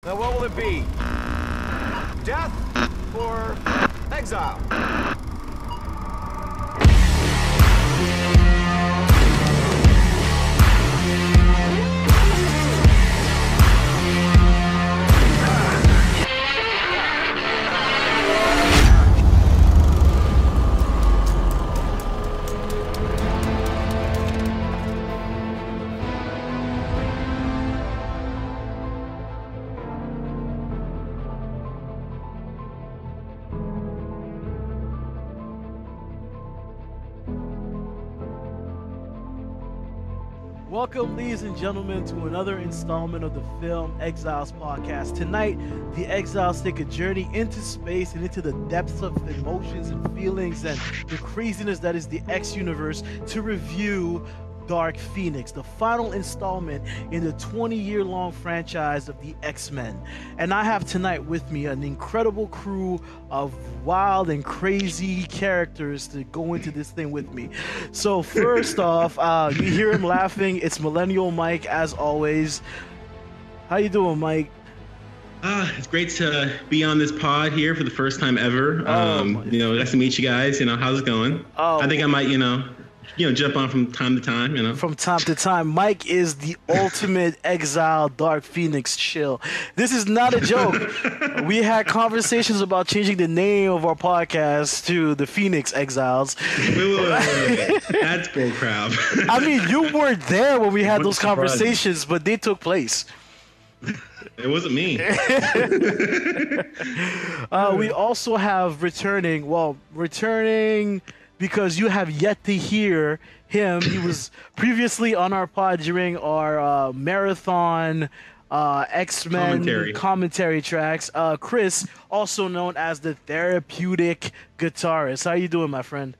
Now what will it be? Death or exile? Welcome, ladies and gentlemen, to another installment of the Film Exiles podcast. Tonight, the Exiles take a journey into space and into the depths of emotions and feelings and the craziness that is the X universe to review Dark Phoenix, the final installment in the 20-year-long franchise of the X-Men. And I have tonight with me an incredible crew of wild and crazy characters to go into this thing with me. So first off, you hear him laughing. It's Millennial Mike, as always. How you doing, Mike? It's great to be on this pod here for the first time ever. Nice to meet you guys. How's it going? I think I might, jump on from time to time, From time to time. Mike is the ultimate exile Dark Phoenix chill. This is not a joke. We had conversations about changing the name of our podcast to the Phoenix Exiles. Wait. That's bullcrap. I mean, you weren't there when we had those conversations, but they took place. It wasn't me. We also have returning because you have yet to hear him. He was previously on our pod during our marathon X-Men commentary tracks. Chris, also known as the therapeutic guitarist. How you doing, my friend?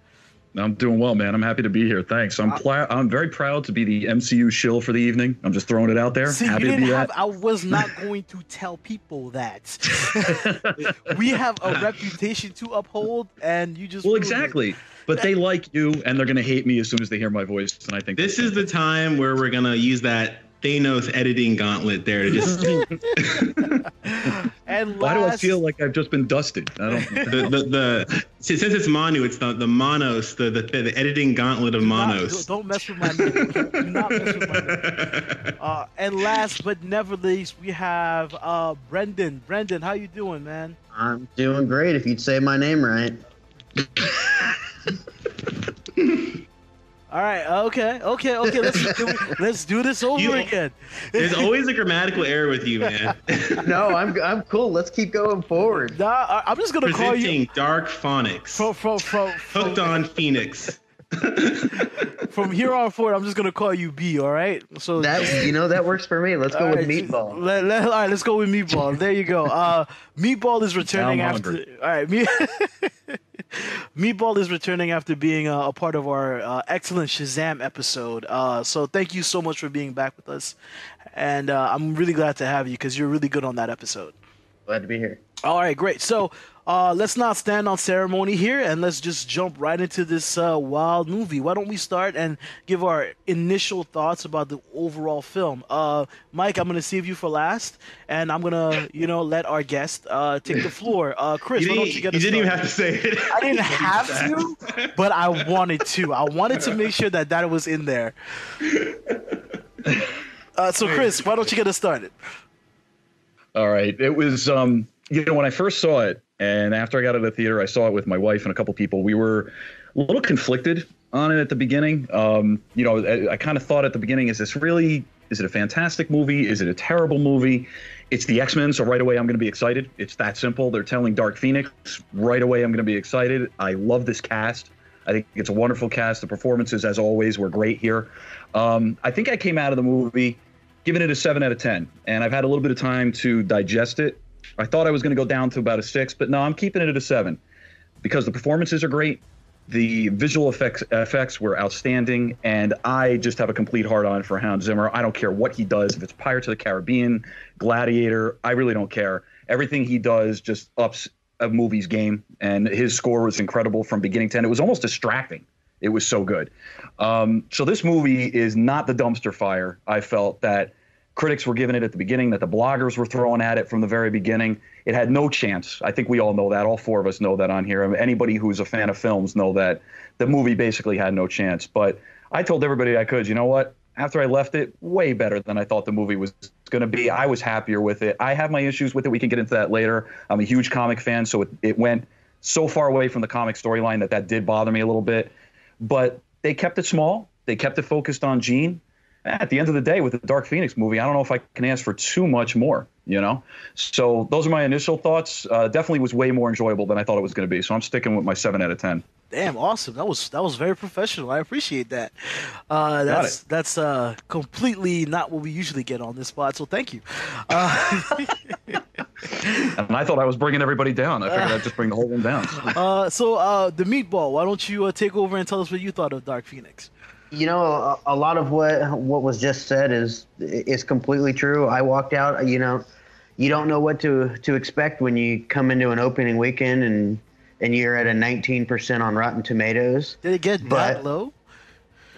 I'm doing well, man. I'm happy to be here. Thanks. I'm very proud to be the MCU shill for the evening. I'm just throwing it out there. See, happy to be that. I was not going to tell people that. We have a reputation to uphold, and you just... Well, exactly. But they like you, and they're going to hate me as soon as they hear my voice, and I think... This is the time where we're going to use that Thanos editing gauntlet there to just... And why do I feel like I've just been dusted? I don't... Since it's Manu, it's the Monos, the editing gauntlet of Monos. Don't mess with my name. Do not mess with my name. And last but never least, we have Brendan. Brendan, how you doing, man? I'm doing great if you'd say my name right. All right. Okay. Let's do this over again. There's always a grammatical error with you, man. No, I'm cool. Let's keep going forward. Nah, I'm just gonna call you Dark Phonics. Hooked on Phoenix. From here on forward, I'm just gonna call you B. All right. So that works for me. Let's go with Meatball. All right, let's go with Meatball. There you go. Meatball is returning after. All right, Meatball is returning after being a part of our excellent Shazam episode. So thank you so much for being back with us, and I'm really glad to have you because you're really good on that episode. Glad to be here. All right, great. So let's not stand on ceremony here, and let's just jump right into this wild movie. Why don't we start and give our initial thoughts about the overall film? Mike, I'm going to save you for last, and I'm going to, let our guest take the floor. Chris, why don't you get us started? You didn't even have to say it. I didn't have to, but I wanted to. I wanted to make sure that was in there. So, Chris, why don't you get us started? All right. It was, when I first saw it, and after I got out of the theater, I saw it with my wife and a couple people. We were a little conflicted on it at the beginning. I kind of thought at the beginning, is it a fantastic movie? Is it a terrible movie? It's the X-Men, so right away I'm going to be excited. It's that simple. They're telling Dark Phoenix. Right away I'm going to be excited. I love this cast. I think it's a wonderful cast. The performances, as always, were great here. I think I came out of the movie giving it a 7 out of 10, and I've had a little bit of time to digest it. I thought I was going to go down to about a 6, but no, I'm keeping it at a 7 because the performances are great. The visual effects were outstanding, and I just have a complete hard-on for Hans Zimmer. I don't care what he does. If it's Pirates of the Caribbean, Gladiator, I really don't care. Everything he does just ups a movie's game, and his score was incredible from beginning to end. It was almost distracting. It was so good. So this movie is not the dumpster fire I felt that critics were giving it at the beginning, that the bloggers were throwing at it from the very beginning. It had no chance. I think we all know that. All four of us know that on here. I mean, anybody who's a fan of films know that the movie basically had no chance. But I told everybody I could, you know what? After I left it, way better than I thought the movie was going to be. I was happier with it. I have my issues with it. We can get into that later. I'm a huge comic fan, so it went so far away from the comic storyline that did bother me a little bit. But they kept it small. They kept it focused on Jean. At the end of the day, with the Dark Phoenix movie, I don't know if I can ask for too much more, you know? So those are my initial thoughts. Definitely was way more enjoyable than I thought it was going to be. So I'm sticking with my 7 out of 10. Damn, awesome. That was very professional. I appreciate that. That's completely not what we usually get on this spot, so thank you. And I thought I was bringing everybody down. I figured I'd just bring the whole one down. So the Meatball, why don't you take over and tell us what you thought of Dark Phoenix? You know, a lot of what was just said is completely true. I walked out, you know, you don't know what to expect when you come into an opening weekend and you're at a 19% on Rotten Tomatoes. Did it get that low?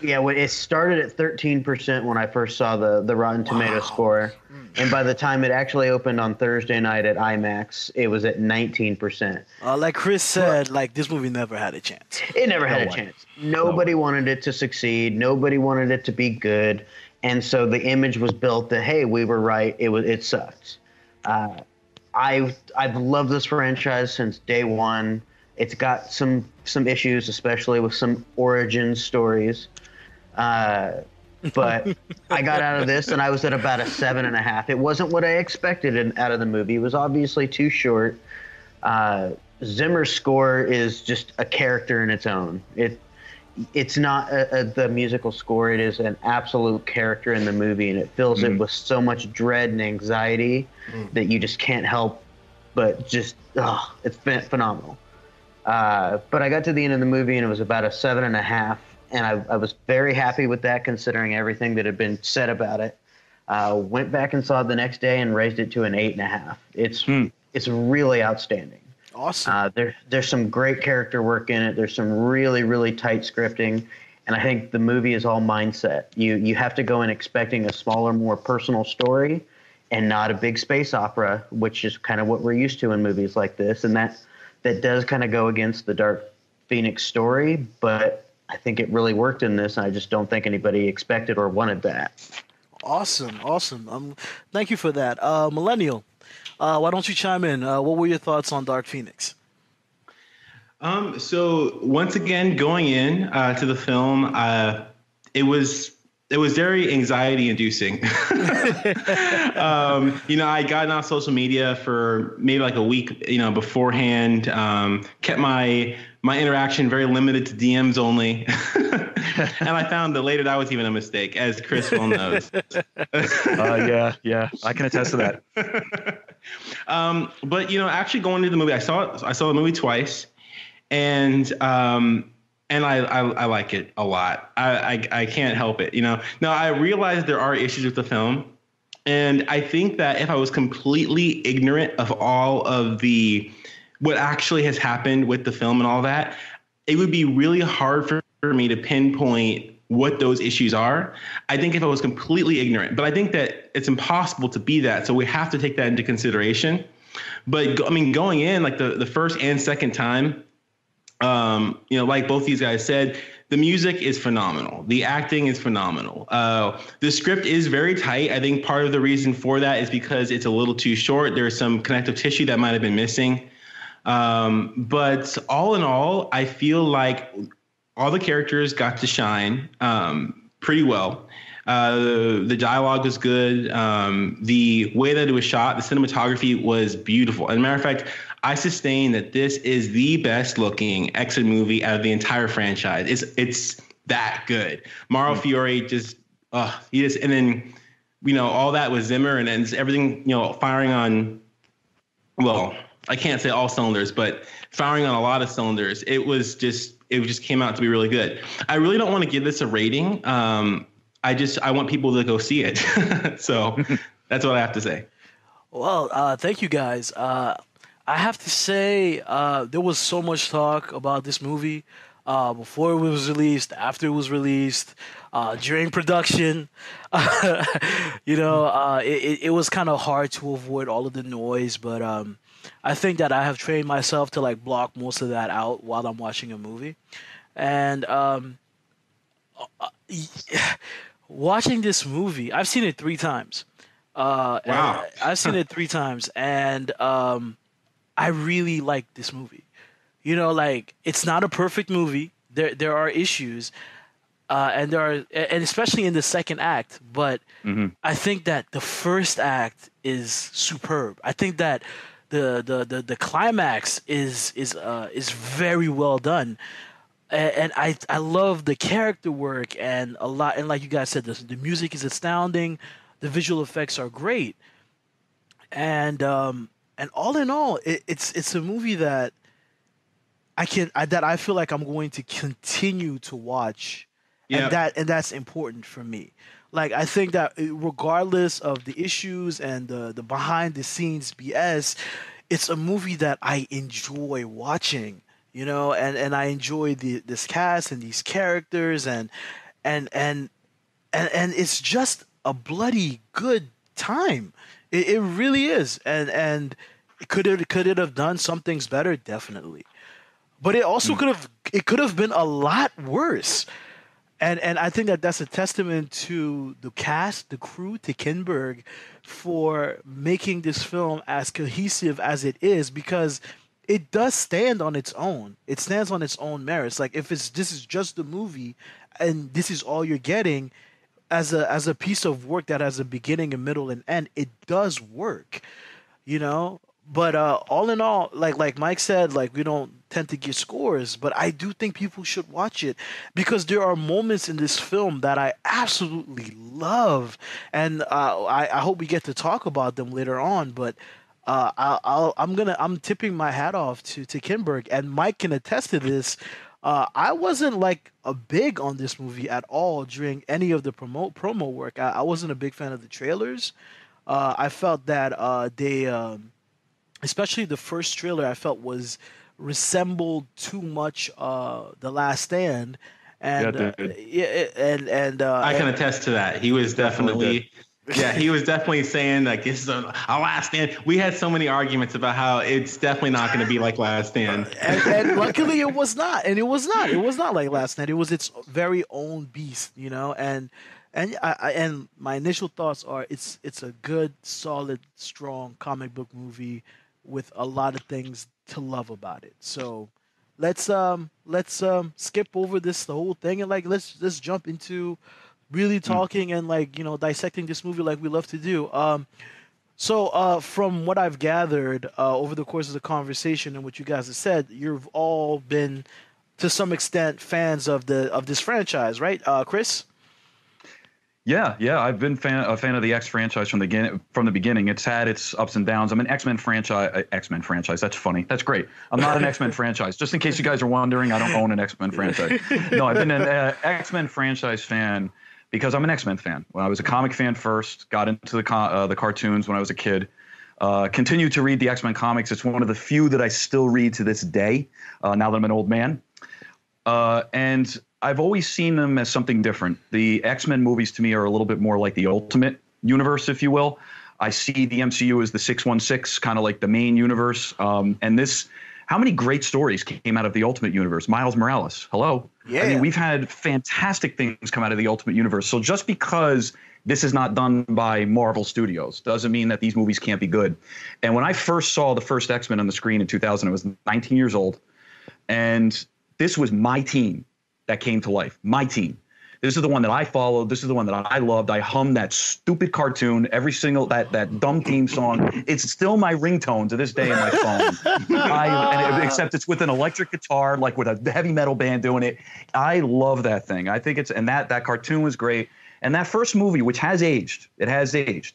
Yeah, it started at 13% when I first saw the Rotten Tomato score. And by the time it actually opened on Thursday night at IMAX, it was at 19%. Like Chris said, this movie never had a chance. It never had a chance. Nobody wanted it to succeed. Nobody wanted it to be good. And so the image was built that, hey, we were right. It sucked. I've loved this franchise since day one. It's got some issues, especially with some origin stories. But I got out of this and I was at about a 7.5. It wasn't what I expected out of the movie. It was obviously too short. Zimmer's score is just a character in its own. It's not the musical score. It is an absolute character in the movie, and it fills it with so much dread and anxiety that you just can't help but just, it's been phenomenal. But I got to the end of the movie and it was about a 7.5. And I was very happy with that, considering everything that had been said about it. Went back and saw it the next day and raised it to an 8.5. It's really outstanding. Awesome. There's some great character work in it. There's some really, really tight scripting. And I think the movie is all mindset. You have to go in expecting a smaller, more personal story and not a big space opera, which is kind of what we're used to in movies like this. And that does kind of go against the Dark Phoenix story, but I think it really worked in this, and I just don't think anybody expected or wanted that. Awesome. Thank you for that. Millennial, why don't you chime in? What were your thoughts on Dark Phoenix? So once again, going in to the film, it was very anxiety inducing. I got on social media for maybe like a week, beforehand, kept my interaction very limited to DMs only. And I found that later that was even a mistake, as Chris well knows. Yeah, I can attest to that. But actually going into the movie, I saw the movie twice, and I like it a lot. I can't help it. Now I realize there are issues with the film, and I think that if I was completely ignorant of all of what actually has happened with the film and all that, it would be really hard for me to pinpoint what those issues are. I think if I was completely ignorant, but I think that it's impossible to be that. So we have to take that into consideration. But going in like the first and second time, like both these guys said, the music is phenomenal. The acting is phenomenal. The script is very tight. I think part of the reason for that is because it's a little too short. There's some connective tissue that might have been missing. But all in all, I feel like all the characters got to shine pretty well. The dialogue was good. The way that it was shot, the cinematography was beautiful. As a matter of fact, I sustain that this is the best looking X-Men movie out of the entire franchise. It's that good. Mauro Fiore and then, all that with Zimmer and everything, firing on, well, I can't say all cylinders, but firing on a lot of cylinders. It just came out to be really good. I really don't want to give this a rating. I want people to go see it. So that's what I have to say. Well, thank you guys. I have to say, there was so much talk about this movie. before it was released, after it was released, during production. It was kind of hard to avoid all of the noise, but I think that I have trained myself to like block most of that out while I'm watching a movie. And watching this movie, I've seen it 3 times. Wow. I've seen it 3 times, and I really like this movie. Like, it's not a perfect movie. There are issues, and especially in the second act. But I think that the first act is superb. I think that the climax is very well done. And I love the character work and a lot. And like you guys said, the music is astounding. The visual effects are great. And all in all, it's a movie that I feel like I'm going to continue to watch. Yeah. And that's important for me. Like, I think that regardless of the issues and the behind the scenes BS, it's a movie that I enjoy watching. And I enjoy this cast and these characters and it's just a bloody good time. It really is. And could it have done some things better? Definitely. But it also could have been a lot worse. And I think that that's a testament to the cast, the crew, to Kinberg for making this film as cohesive as it is, because it does stand on its own. It stands on its own merits. Like, if this is just the movie and this is all you're getting as a piece of work that has a beginning, a middle, and end, it does work, But all in all, like Mike said, like, we don't tend to give scores, but I do think people should watch it because there are moments in this film that I absolutely love, and I hope we get to talk about them later on. But I'm tipping my hat off to Kinberg, and Mike can attest to this. I wasn't like a big on this movie at all during any of the promo work. I wasn't a big fan of the trailers. I felt that they, especially the first trailer, I felt resembled too much The Last Stand. And I can attest to that. He was definitely. Yeah, he was definitely saying like this is a Last Stand. We had so many arguments about how it's definitely not going to be like Last Stand. and luckily it was not. And it was not. It was not like Last Stand. It was its very own beast, And my initial thoughts are it's a good, solid, strong comic book movie with a lot of things to love about it. So let's skip over the whole thing and let's jump into really talking and dissecting this movie like we love to do. So from what I've gathered over the course of the conversation and what you guys have said, you've all been to some extent fans of this franchise, right, Chris? Yeah, I've been a fan of the X franchise from the beginning. It's had its ups and downs. I'm an X-Men franchise. That's funny. That's great. I'm not an X-Men franchise. Just in case you guys are wondering, I don't own an X-Men franchise. No, I've been an X-Men franchise fan because I'm an X-Men fan. When I was a comic fan first, got into the cartoons when I was a kid. Continued to read the X-Men comics. It's one of the few that I still read to this day. Now that I'm an old man, and I've always seen them as something different. The X-Men movies to me are a little bit more like the Ultimate Universe, if you will. I see the MCU as the 616, kind of like the main universe. And how many great stories came out of the Ultimate Universe? Miles Morales, hello. Yeah. I mean, we've had fantastic things come out of the Ultimate Universe. So just because this is not done by Marvel Studios doesn't mean that these movies can't be good. And when I first saw the first X-Men on the screen in 2000, I was 19 years old. And this was my team that came to life. My team. This is the one that I followed. This is the one that I loved. I hummed that stupid cartoon, every single that dumb theme song. It's still my ringtone to this day in my phone. Except it's with an electric guitar, like with a heavy metal band doing it. I love that thing. I think that cartoon was great. And that first movie, which has aged, it's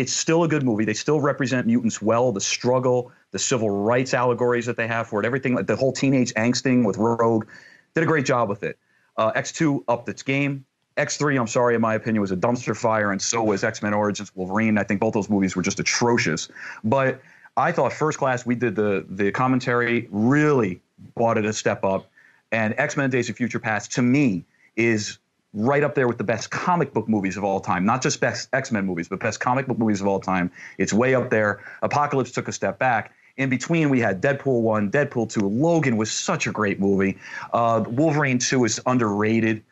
still a good movie. They still represent mutants well. The struggle, the civil rights allegories that they have for it, everything, like the whole teenage angsting with Rogue. Did a great job with it. X2 upped its game. X3, I'm sorry, in my opinion, was a dumpster fire, and so was X-Men Origins Wolverine. I think both those movies were just atrocious. But I thought First Class, we did the commentary, really brought it a step up. And X-Men Days of Future Past, to me, is right up there with the best comic book movies of all time. Not just best X-Men movies, but best comic book movies of all time. It's way up there. Apocalypse took a step back. In between, we had Deadpool 1, Deadpool 2. Logan was such a great movie. Wolverine 2 is underrated.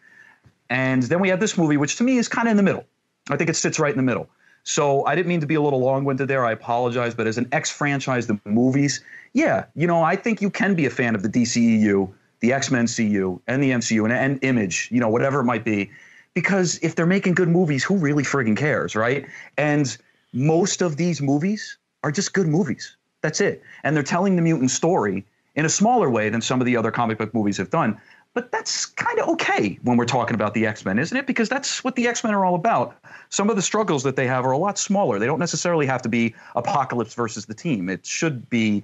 And then we had this movie, which to me is kind of in the middle. I think it sits right in the middle. So I didn't mean to be a little long-winded there. I apologize. But as an X franchise, the movies, yeah, I think you can be a fan of the DCEU, the X-Men CU, and the MCU, and Image, whatever it might be. Because if they're making good movies, who really friggin' cares, right? And most of these movies are just good movies. That's it. And they're telling the mutant story in a smaller way than some of the other comic book movies have done. But that's kind of okay when we're talking about the X-Men, isn't it? Because that's what the X-Men are all about. Some of the struggles that they have are a lot smaller. They don't necessarily have to be Apocalypse versus the team. It should be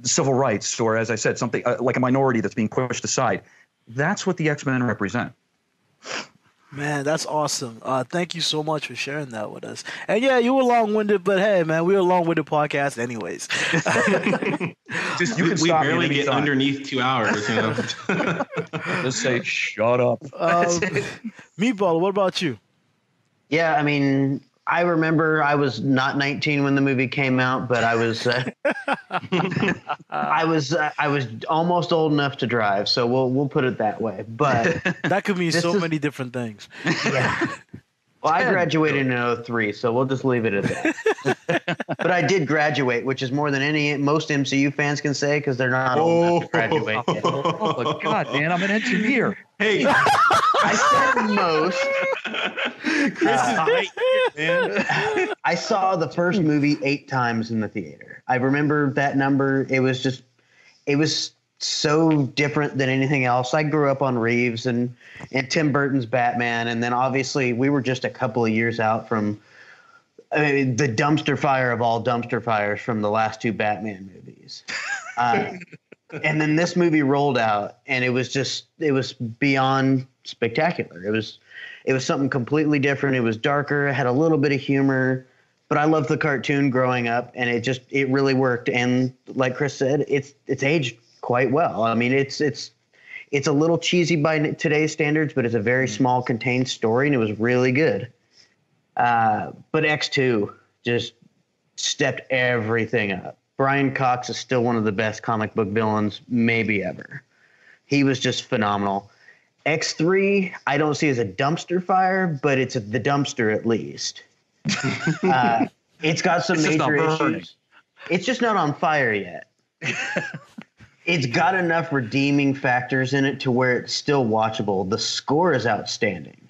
civil rights, or as I said, something like a minority that's being pushed aside. That's what the X-Men represent. Man, that's awesome. Thank you so much for sharing that with us. And yeah, you were long-winded, but hey, man, we're a long-winded podcast anyways. We barely get underneath 2 hours. Just say, shut up. Meatball, what about you? Yeah, I mean, I remember I was not 19 when the movie came out, but I was I was almost old enough to drive, so we'll put it that way. But that could mean so many different things. Yeah. Well, I graduated in 2003, so we'll just leave it at that. But I did graduate, which is more than most MCU fans can say because they're not old enough to graduate yet. Oh, my God, man, I'm an engineer. Hey, I said most. Chris is right, man. I saw the first movie 8 times in the theater. I remember that number. It was so different than anything else. I grew up on Reeves and Tim Burton's Batman, and then obviously we were just a couple of years out from the dumpster fire of all dumpster fires from the last 2 Batman movies. And then this movie rolled out, and it was beyond spectacular. It was something completely different. It was darker, it had a little bit of humor, but I loved the cartoon growing up, and it really worked. And like Chris said, it's aged quite well. I mean, it's a little cheesy by today's standards, but it's a very small contained story, and it was really good. But X2 just stepped everything up. Brian Cox is still one of the best comic book villains maybe ever. He was just phenomenal. X3, I don't see as a dumpster fire, but it's the dumpster at least. It's got some major issues. It's just not on fire yet. It's got enough redeeming factors in it to where it's still watchable. The score is outstanding.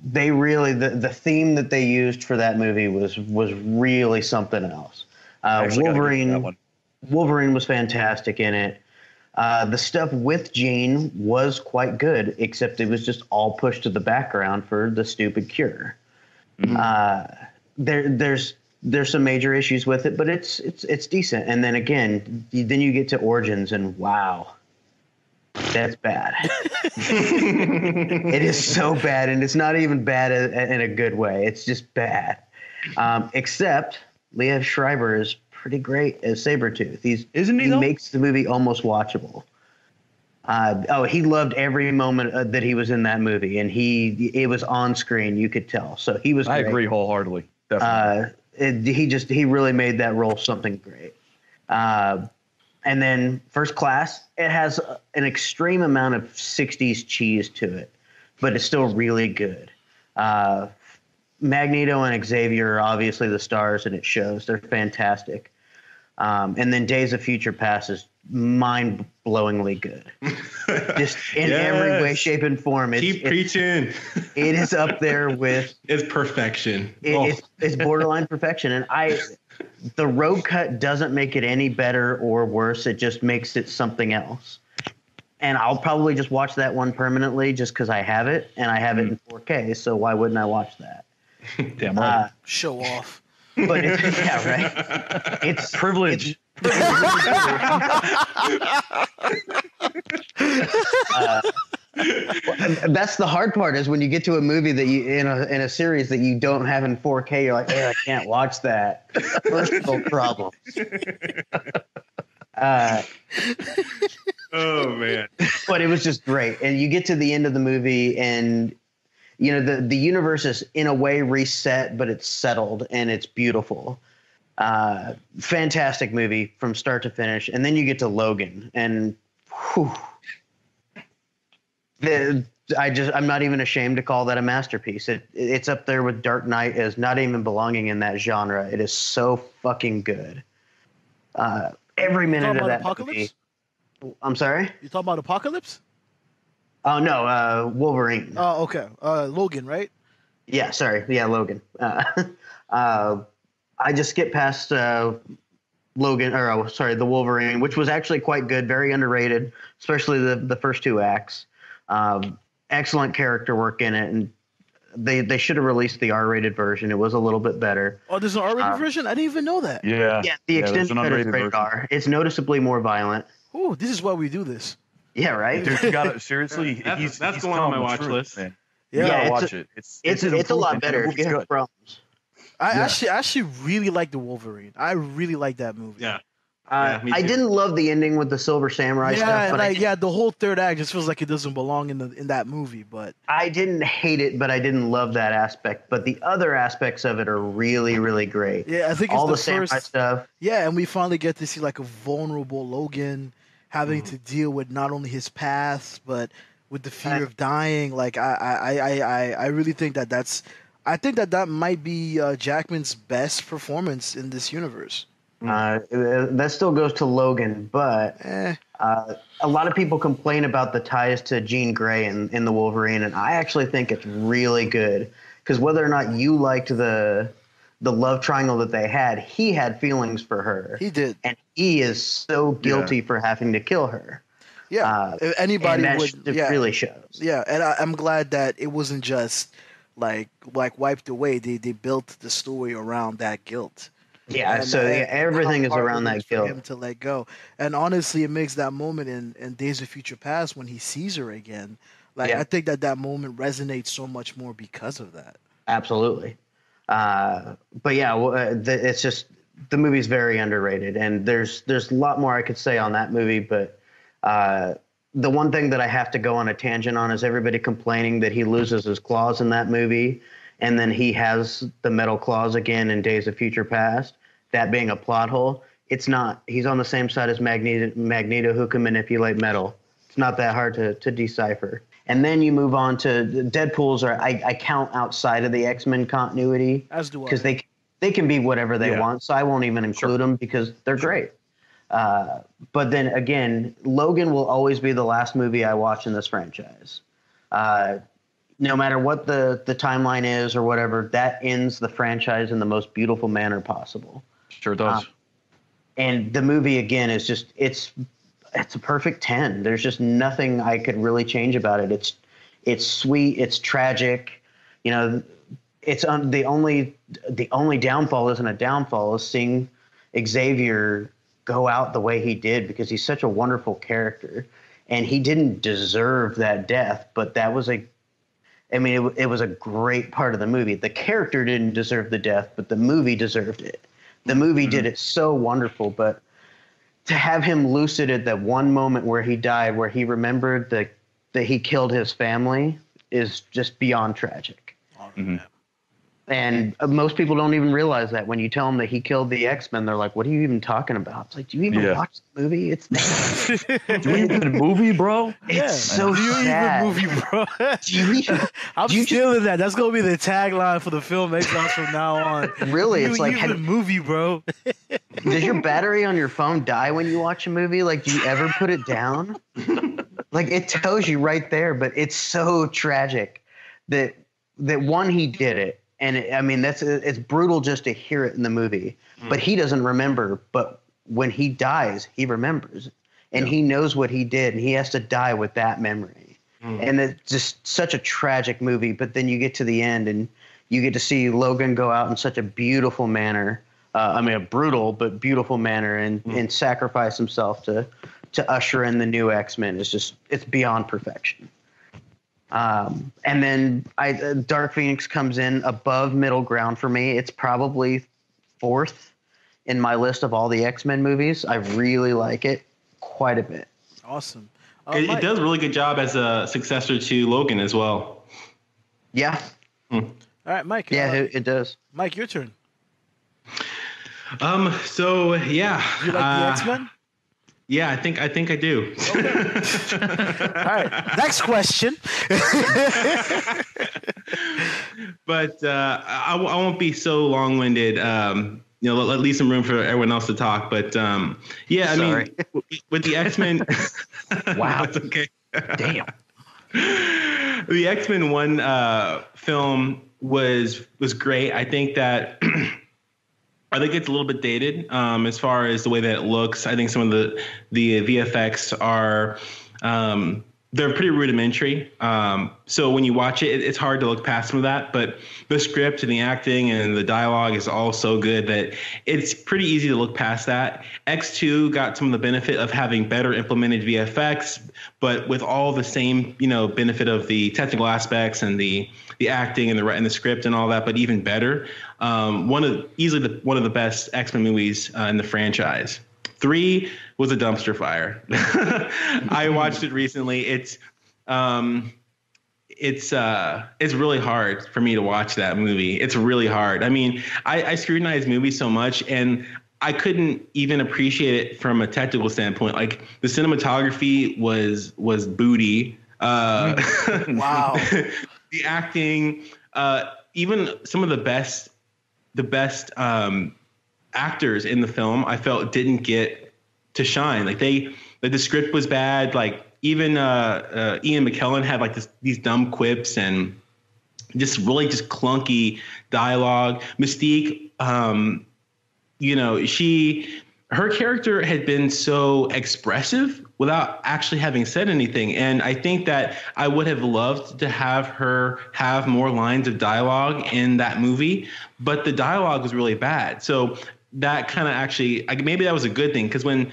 They really the theme that they used for that movie was really something else. Wolverine was fantastic in it. The stuff with Jean was quite good, except it was just all pushed to the background for the stupid cure. Mm-hmm. There's some major issues with it, but it's decent. And then again, then you get to Origins, and wow, that's bad. It is so bad, and it's not even bad in a good way. It's just bad. Except Liev Schreiber is pretty great as Sabretooth. He makes the movie almost watchable. He loved every moment that he was in that movie, and it was on screen. You could tell. So he was great. I agree wholeheartedly. Definitely. He really made that role something great. And then First Class, it has an extreme amount of 60s cheese to it, but it's still really good. Magneto and Xavier are obviously the stars, and it shows. They're fantastic. And then Days of Future Past is mind-blowingly good. Just in every way, shape, and form. Keep preaching. It is up there with... It's perfection. It's borderline perfection. And the road cut doesn't make it any better or worse. It just makes it something else. And I'll probably just watch that one permanently just because I have it, and I have it in 4K, so why wouldn't I watch that? Damn right. Show off. But yeah, right. It's privilege. That's the hard part is when you get to a movie that you in a series that you don't have in 4K. You're like, I can't watch that. First world problems. Oh man. But it was just great. And you get to the end of the movie, and the universe is in a way reset, but it's settled and it's beautiful. Fantastic movie from start to finish. And then you get to Logan, and whew, I'm not even ashamed to call that a masterpiece. It's up there with Dark Knight as not even belonging in that genre. It is so fucking good. Every minute of that Apocalypse? movie. I'm sorry? You talking about Apocalypse? Oh, no, Wolverine. Oh, okay. Logan, right? Yeah, sorry. Yeah, Logan. I just skipped past the Wolverine, which was actually quite good, very underrated, especially the first two acts. Excellent character work in it, and they should have released the R-rated version. It was a little bit better. Oh, there's an R-rated version? I didn't even know that. Yeah. Yeah, the extended cut is rated R. It's noticeably more violent. Oh, this is why we do this. Yeah, right. Dude, you got to seriously. That's he's going on my watch true, list. Man. Yeah, You gotta it's watch it. It's a lot better if you have problems. I actually really like the Wolverine. I really like that movie. Yeah. Yeah, me I too. didn't love the ending with the Silver Samurai stuff, but the whole third act just feels like it doesn't belong in that movie. But I didn't hate it, but I didn't love that aspect. But the other aspects of it are really, really great. yeah, I think it's All the first samurai stuff. Yeah, and we finally get to see like a vulnerable Logan having to deal with not only his past but with the fear of dying. Like I really think that might be Jackman's best performance in this universe. That still goes to Logan, but Eh. a lot of people complain about the ties to Jean Grey in the Wolverine, and I actually think it's really good because whether or not you liked the love triangle that they had, he had feelings for her. He did. And he is so guilty for having to kill her. Yeah, if anybody and would. it Yeah, really shows. yeah, and I'm glad that it wasn't just like wiped away. They built the story around that guilt. Yeah, And, so everything how is hard around it that is for guilt. him to let go. And honestly, it makes that moment in Days of Future Past when he sees her again. Like Yeah. I think that moment resonates so much more because of that. Absolutely. But yeah, it's just the movie's very underrated, and there's a lot more I could say on that movie. But the one thing that I have to go on a tangent on is everybody complaining that he loses his claws in that movie, and then he has the metal claws again in Days of Future Past. That being a plot hole. It's not. He's on the same side as Magneto, who can manipulate metal. It's not that hard to decipher. And then you move on to Deadpool's. I count outside of the X-Men continuity, As do I. because they can be whatever they want. So I won't even include them because they're great. But then again, Logan will always be the last movie I watch in this franchise. No matter what the timeline is or whatever, that ends the franchise in the most beautiful manner possible. Sure does. And the movie again is just it's a perfect 10. There's just nothing I could really change about it. It's sweet, it's tragic. You know, it's the only downfall isn't a downfall is seeing Xavier go out the way he did, because he's such a wonderful character, and he didn't deserve that death, but that was it was a great part of the movie. The character didn't deserve the death, but the movie deserved it. The movie did it so wonderful, but to have him lucid at that one moment where he died, where he remembered that he killed his family, is just beyond tragic. And most people don't even realize that. When you tell them that he killed the X-Men, they're like, what are you even talking about? It's like, do you even watch the movie? It's Do you even movie, bro? It's so Do you sad. even movie, bro? Do you even, I'm stealing that. That's gonna be the tagline for the film Exiles from now on. really? You It's like, even movie, bro. does your battery on your phone die when you watch a movie? Like, do you ever put it down? Like, it tells you right there, but it's so tragic that one, he did it. And it's brutal just to hear it in the movie, but he doesn't remember. But when he dies, he remembers, and he knows what he did, and he has to die with that memory. And it's just such a tragic movie. But then you get to the end, and you get to see Logan go out in such a beautiful manner. A brutal but beautiful manner, and sacrifice himself to usher in the new X-Men. It's beyond perfection. And then Dark Phoenix comes in above middle ground for me. It's probably fourth in my list of all the X-Men movies. I really like it quite a bit. Awesome. It Mike. does a really good job as a successor to Logan as well. Yeah. All right, Mike. Yeah, it does. Mike, your turn. So yeah. Do you like the X-Men? Yeah, I think I do. All right. Next question. But I won't be so long-winded. Let leave some room for everyone else to talk. But yeah, I Sorry. mean, with the X-Men. Wow. That's okay. Damn. The X-Men 1 film was great. I think that I think it's a little bit dated as far as the way that it looks. I think some of the VFX are they're pretty rudimentary. So when you watch it, it's hard to look past some of that. But the script and the acting and the dialogue is all so good that it's pretty easy to look past that. X2 got some of the benefit of having better implemented VFX, but with all the same, benefit of the technical aspects and the acting and the script and all that, but even better. One of the best X-Men movies in the franchise. 3 was a dumpster fire. I watched it recently. It's really hard for me to watch that movie. It's really hard. I mean, I scrutinize movies so much, and I couldn't even appreciate it from a technical standpoint. Like the cinematography was booty. Wow. The acting, even some of the best actors in the film, I felt didn't get to shine. Like the script was bad. Like even Ian McKellen had like these dumb quips and just really just clunky dialogue. Mystique, her character had been so expressive without actually having said anything. And I think that I would have loved to have her have more lines of dialogue in that movie, but the dialogue was really bad. So that kind of actually, maybe that was a good thing, because when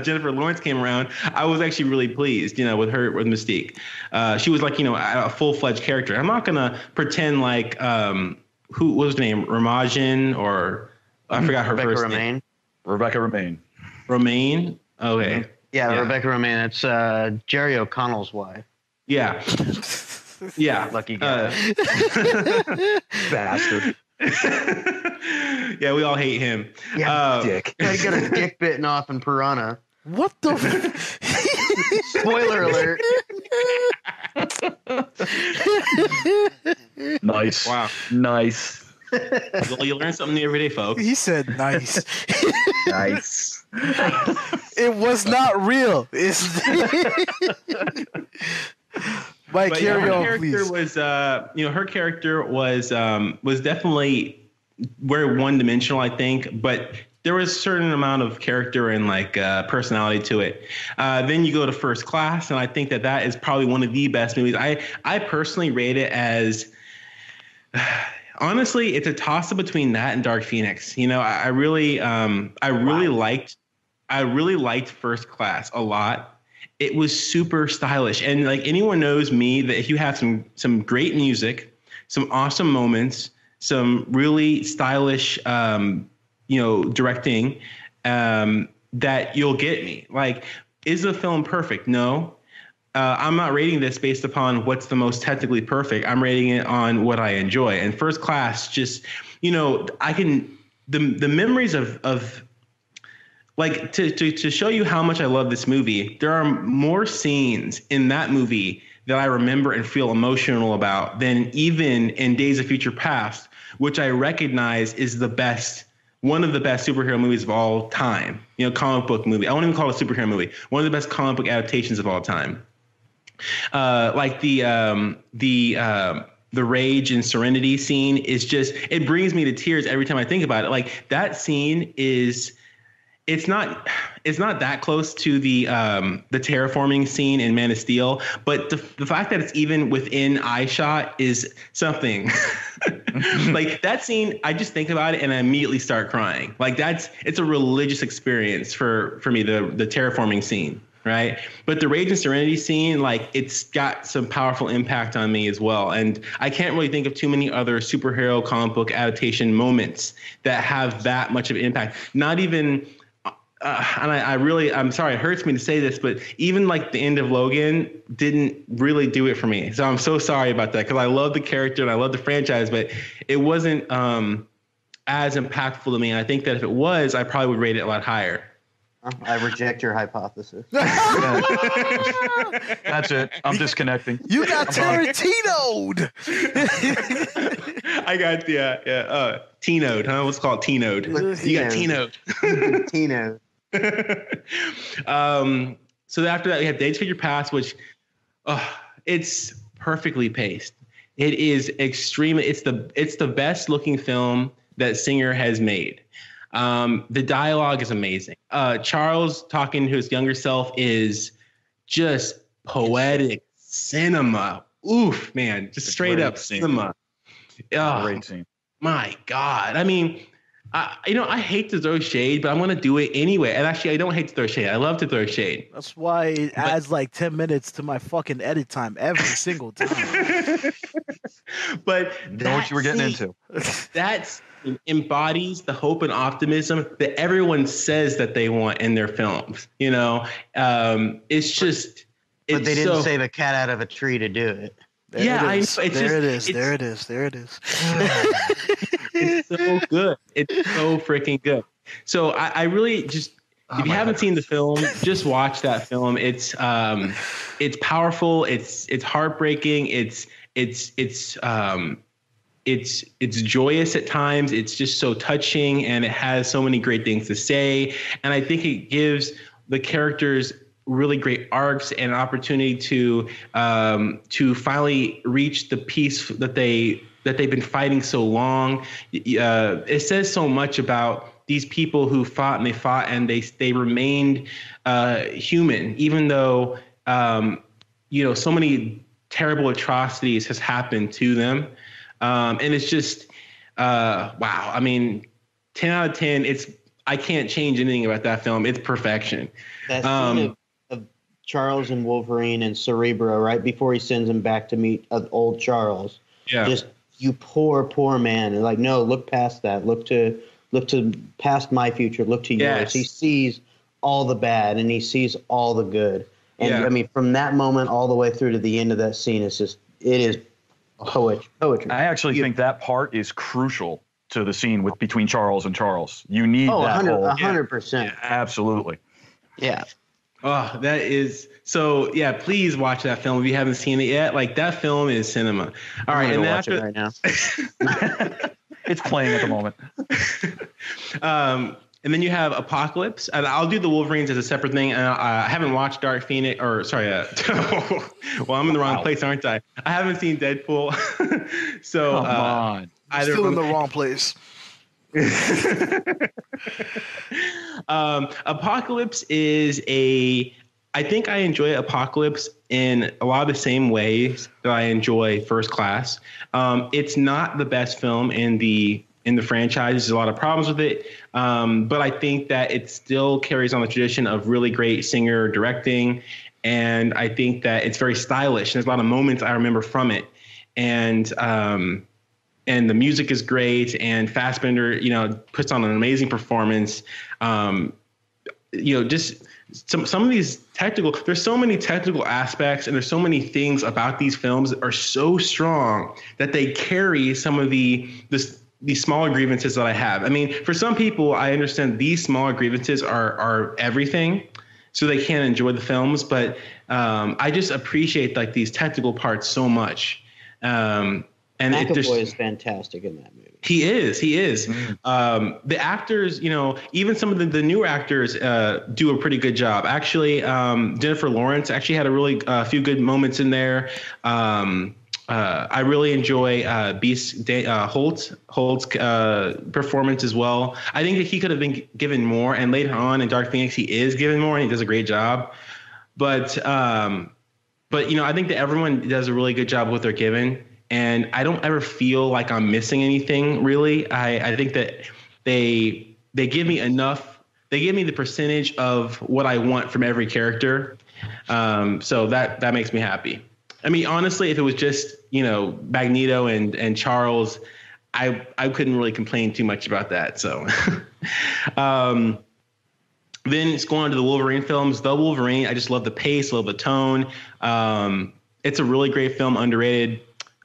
Jennifer Lawrence came around, I was actually really pleased, with Mystique. She was like, a full-fledged character. I'm not gonna pretend like what was her name, Ramajin, or I forgot her Rebecca first Romaine. name. Rebecca Romaine. Romaine. Okay. Yeah, Rebecca Romaine. It's Jerry O'Connell's wife. Yeah. Yeah. Lucky guy. Bastard. Yeah, we all hate him. Yeah, Dick. He got his dick bitten off in Piranha. What the? Spoiler alert. Nice. Wow. Nice. Well, you learn something new every day, folks. He said nice. Nice. It was not real. Mike, But carry her on, character please. was, her character was definitely very one-dimensional, I think, but there was a certain amount of character and personality to it. Then you go to First Class, and I think that is probably one of the best movies. I personally rate it as, honestly, it's a toss-up between that and Dark Phoenix. I really liked First Class a lot. It was super stylish, and like anyone knows me, that if you have some great music, some awesome moments, some really stylish, directing, that you'll get me. Like, is the film perfect? No. I'm not rating this based upon what's the most technically perfect. I'm rating it on what I enjoy. And First Class, just, I can, the memories of like, to show you how much I love this movie, there are more scenes in that movie that I remember and feel emotional about than even in Days of Future Past, which I recognize is one of the best superhero movies of all time. Comic book movie. I won't even call it a superhero movie. One of the best comic book adaptations of all time. Like the Rage and Serenity scene is just, it brings me to tears every time I think about it. Like, that scene is, it's not that close to the terraforming scene in Man of Steel, but the fact that it's even within eyeshot is something. Like, that scene, I just think about it and I immediately start crying. Like, it's a religious experience for me, the terraforming scene, right? But the Rage and Serenity scene, like, it's got some powerful impact on me as well. And I can't really think of too many other superhero comic book adaptation moments that have that much of an impact. Not even and I'm sorry, it hurts me to say this, but even like the end of Logan didn't really do it for me. So I'm so sorry about that, because I love the character and I love the franchise, but it wasn't as impactful to me. And I think that if it was, I probably would rate it a lot higher. I reject your hypothesis. That's it. I'm disconnecting. You got Tarantino'd. I got Tino'd, huh? What's called Tino'd? You got Tino'd. Tino. So after that, we have Days of Future Past, which it's perfectly paced. It is extremely. It's the best looking film that Singer has made. The dialogue is amazing. Charles talking to his younger self is just poetic cinema. Oof, man, just straight up cinema. Great scene. My God. I mean, I hate to throw shade, but I'm going to do it anyway. And actually, I don't hate to throw shade. I love to throw shade. That's why it adds like 10 minutes to my fucking edit time every single time. But know what you were getting into. That embodies the hope and optimism that everyone says that they want in their films. It's just. But they didn't save a cat out of a tree to do it. There it is. It's so good. It's so freaking good. So I really just, if you haven't seen the film, just watch that film. It's powerful. It's heartbreaking. It's joyous at times. It's just so touching, and it has so many great things to say. And I think it gives the characters really great arcs and opportunity to finally reach the peace that they've been fighting so long. It says so much about these people who fought and they remained human, even though so many terrible atrocities has happened to them. And it's just wow. I mean, 10 out of 10. I can't change anything about that film. It's perfection. That scene of Charles and Wolverine and Cerebro right before he sends him back to meet old Charles. Yeah. Just, you poor man. And like, no, look past that. Look to past my future. Look to yours. Yes. He sees all the bad and he sees all the good. And I mean, from that moment all the way through to the end of that scene, it is poetry. I actually think that part is crucial to the scene between Charles and Charles. You need that 100%. Yeah, absolutely. Yeah. Oh, that is so. Yeah, please watch that film if you haven't seen it yet. Like, that film is cinema. All right, and watch it right now. It's playing at the moment. And then you have Apocalypse, and I'll do the Wolverines as a separate thing. I haven't watched Dark Phoenix, or sorry, well, I'm in the wrong place, aren't I? I haven't seen Deadpool, so come on, still in the wrong place. Apocalypse is I think I enjoy Apocalypse in a lot of the same ways that I enjoy First Class. It's not the best film in the franchise. There's a lot of problems with it, but I think that it still carries on the tradition of really great Singer directing, and I think that it's very stylish. There's a lot of moments I remember from it, and the music is great, and Fassbender, puts on an amazing performance. Just some of these there's so many technical aspects, and there's so many things about these films that are so strong that they carry some of these smaller grievances that I have. I mean, for some people, I understand these smaller grievances are everything, so they can't enjoy the films. But I just appreciate like these technical parts so much. And McAvoy is fantastic in that movie. He is. Mm. The actors, even some of the newer actors do a pretty good job. Actually, Jennifer Lawrence actually had a really few good moments in there. I really enjoy Holt's performance as well. I think that he could have been given more, and later on in Dark Phoenix, he is given more, and he does a great job. But I think that everyone does a really good job with what they're given. And I don't ever feel like I'm missing anything, really. I think that they give me enough. They give me the percentage of what I want from every character. So that makes me happy. I mean, honestly, if it was just, Magneto and Charles, I couldn't really complain too much about that. So Then it's going on to the Wolverine films. The Wolverine, I just love the pace, love the tone. It's a really great film, underrated.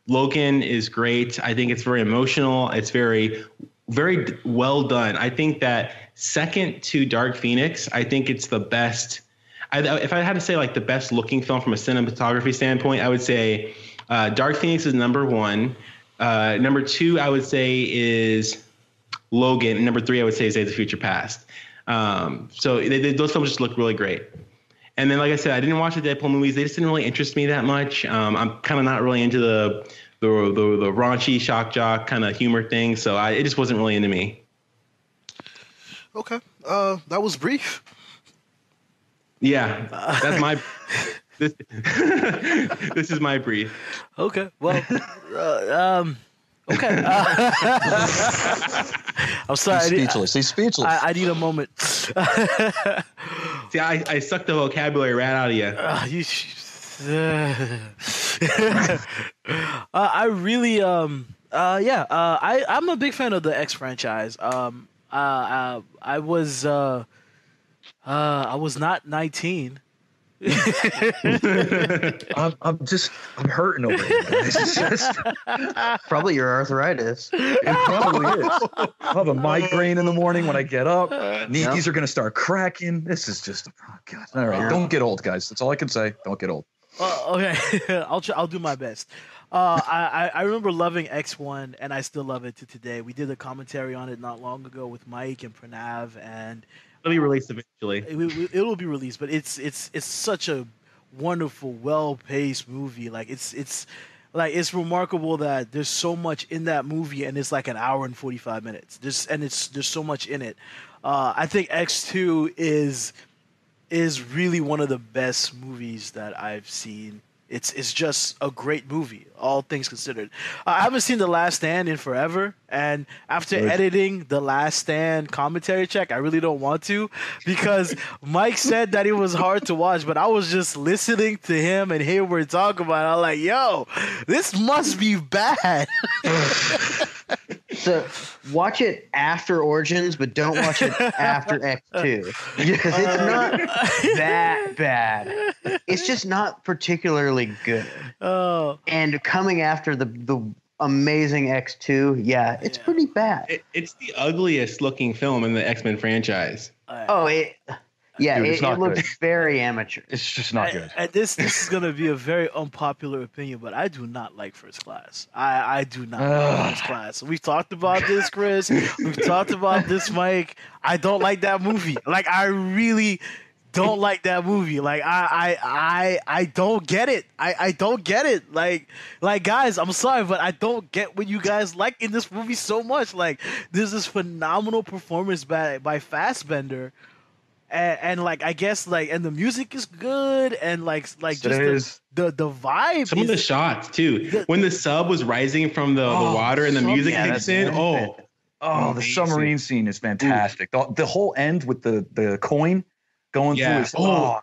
Logan is great. I think it's very emotional. It's very, very well done. I think that second to Dark Phoenix, I think it's the best. If I had to say like the best looking film from a cinematography standpoint, I would say Dark Phoenix is number one. Number two, I would say is Logan. And number three, I would say is Days of Future Past. So those films just look really great. And then, like I said, I didn't watch the Deadpool movies. They just didn't really interest me that much. I'm kind of not really into the raunchy shock jock kind of humor thing. So it just wasn't really into me. Okay. That was brief. Yeah, that's my. This is my brief. Okay. Well. Okay. I'm sorry. He's speechless. I need a moment. See, I sucked the vocabulary right out of you. I really, I'm a big fan of the X franchise. I was not 19. I'm hurting over here, guys. It's just, Probably your arthritis. it probably is. I'll have a migraine in the morning when I get up. Knees are going to start cracking. This is just, oh God. All right. Don't get old, guys. That's all I can say. Don't get old. Okay. I'll do my best. I remember loving X1, and I still love it to today. We did a commentary on it not long ago with Mike and Pranav, and It'll be released eventually. it will be released. But it's such a wonderful, well-paced movie. Like it's remarkable that there's so much in that movie, and it's like an hour and 45 minutes. There's so much in it. I think X2 is really one of the best movies that I've seen. It's just a great movie, all things considered. I haven't seen The Last Stand in forever, and after editing The Last Stand commentary check, I really don't want to, because Mike said that it was hard to watch, but I was just listening to him and Hayward talk about it. I'm like, yo, this must be bad. So watch it after Origins, but don't watch it after X2, because it's not that bad. It's just not particularly good. Oh, And coming after the amazing X2, it's pretty bad. It's the ugliest looking film in the X-Men franchise. Dude, it's it not looked good. very amateur. It's just not good. and this is gonna be a very unpopular opinion, but I do not like First Class. I do not like First Class. We've talked about this, Chris. We've talked about this, Mike. I don't like that movie. Like, I really don't like that movie. Like, I don't get it. I don't get it. Like guys, I'm sorry, but I don't get what you guys like in this movie so much. Like, there's this phenomenal performance by Fassbender. And like, I guess, like, and the music is good, and like just the vibe. Some of the shots too. When the sub was rising from the water and the music kicks in. The submarine scene is fantastic. The whole end with the coin going through his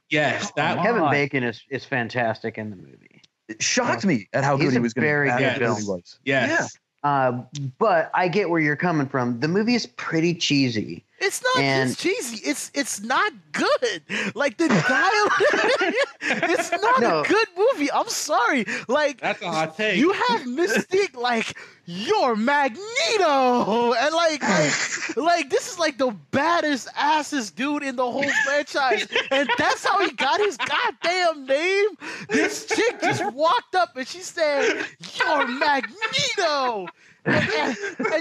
yes, that Kevin Bacon is fantastic in the movie. It shocked me at how He's good he a was going very to good be. film. Yes. But I get where you're coming from. The movie is pretty cheesy. It's not just cheesy. It's not good. Like, the dialogue. It's not a good movie. I'm sorry. Like, That's a hot take. You have Mystique, like, you're Magneto, and like this is like the baddest assest dude in the whole franchise, and that's how he got his goddamn name. This chick just walked up and she said, "You're Magneto." And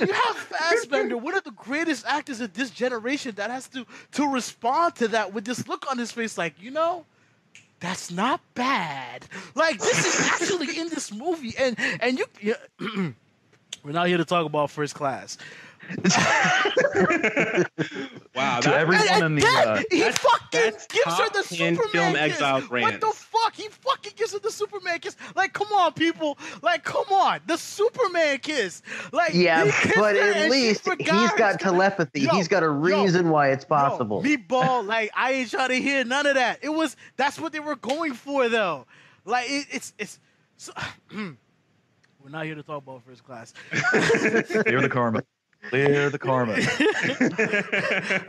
you have Fassbender, one of the greatest actors of this generation, that has to respond to that with this look on his face, like, that's not bad. Like, this is actually in this movie, and we're not here to talk about First Class. Wow. To everyone in the he fucking gives her the top 10 Superman film kiss. exile What brands. the fuck? He fucking gives her the Superman kiss. Like, come on, people. Like, come on. The Superman kiss. Like, Yeah, he kissed but her at and she least forgot he's her. got telepathy. He's got a reason why it's possible. Meatball, like, I ain't trying to hear none of that. That's what they were going for, though. Like, it's so, we're not here to talk about First Class. You're the karma. Clear the karma.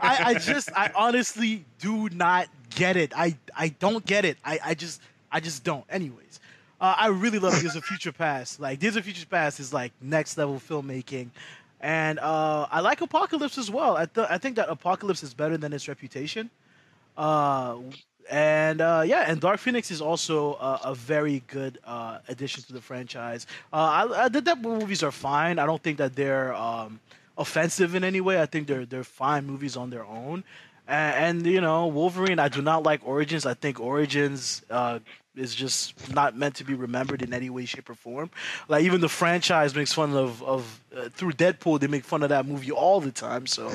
I honestly do not get it. I don't get it. I just don't. Anyways, I really love Days of Future Past. Like Days of Future Past is like next level filmmaking, and I like Apocalypse as well. I think that Apocalypse is better than its reputation. And Dark Phoenix is also a very good addition to the franchise. The Deadpool movies are fine. I don't think that they're offensive in any way. I think they're fine movies on their own. And you know, Wolverine, I do not like Origins. I think Origins is just not meant to be remembered in any way, shape, or form. Like even the franchise makes fun of through Deadpool, they make fun of that movie all the time. So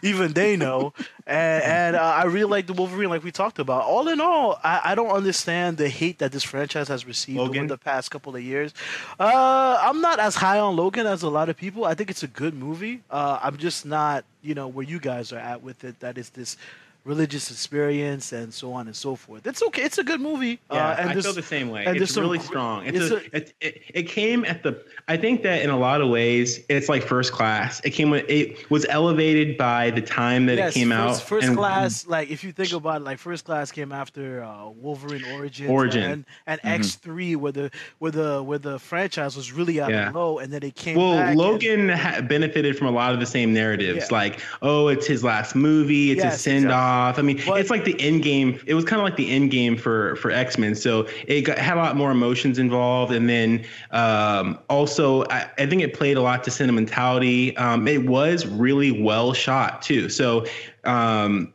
even they know. And I really like the Wolverine, like we talked about. All in all, I don't understand the hate that this franchise has received over the past couple of years. I'm not as high on Logan as a lot of people. I think it's a good movie. I'm just not, you know, where you guys are at with it. That is this religious experience and so on and so forth. It's okay. It's a good movie. Yeah, I feel the same way. It's really strong. It came at the. I think that in a lot of ways, it's like First Class. It was elevated by the time that it came out. First Class, like if you think about it, like First Class came after Wolverine Origins and X3, where the franchise was really out of low, and then it came. Well, Logan benefited from a lot of the same narratives, like it's his last movie, it's his send off. I mean, it's like the end game. It was kind of like the end game for X-Men. So it had a lot more emotions involved, and then also I think it played a lot to sentimentality. It was really well shot too. So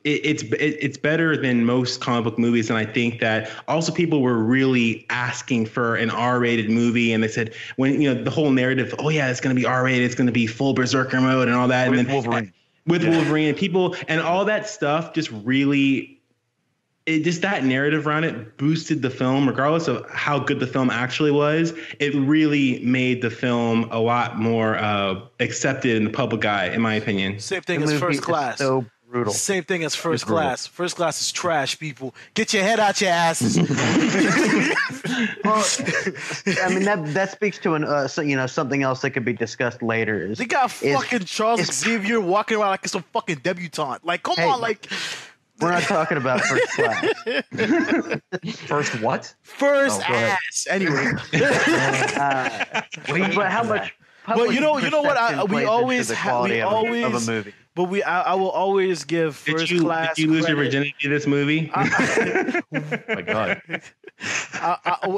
it's better than most comic book movies, and I think that also people were really asking for an R-rated movie, and they said when the whole narrative, it's going to be R-rated, it's going to be full berserker mode and all that, and then Wolverine. Wolverine and people and all that stuff just really that narrative around it boosted the film, regardless of how good the film actually was. It really made the film a lot more accepted in the public eye, in my opinion. Same thing as First Class. So brutal. Same thing as First Class. First Class is trash, people. Get your head out your asses. Well, I mean that speaks to something else that could be discussed later. They got fucking Charles Xavier walking around like it's a fucking debutante. Like, come on, like. We're not talking about First Class. First what? First ass. Anyway. But how much? Well, you know what? We always of a movie. But I will always give First Class. Did you lose your virginity to this movie? Oh my God.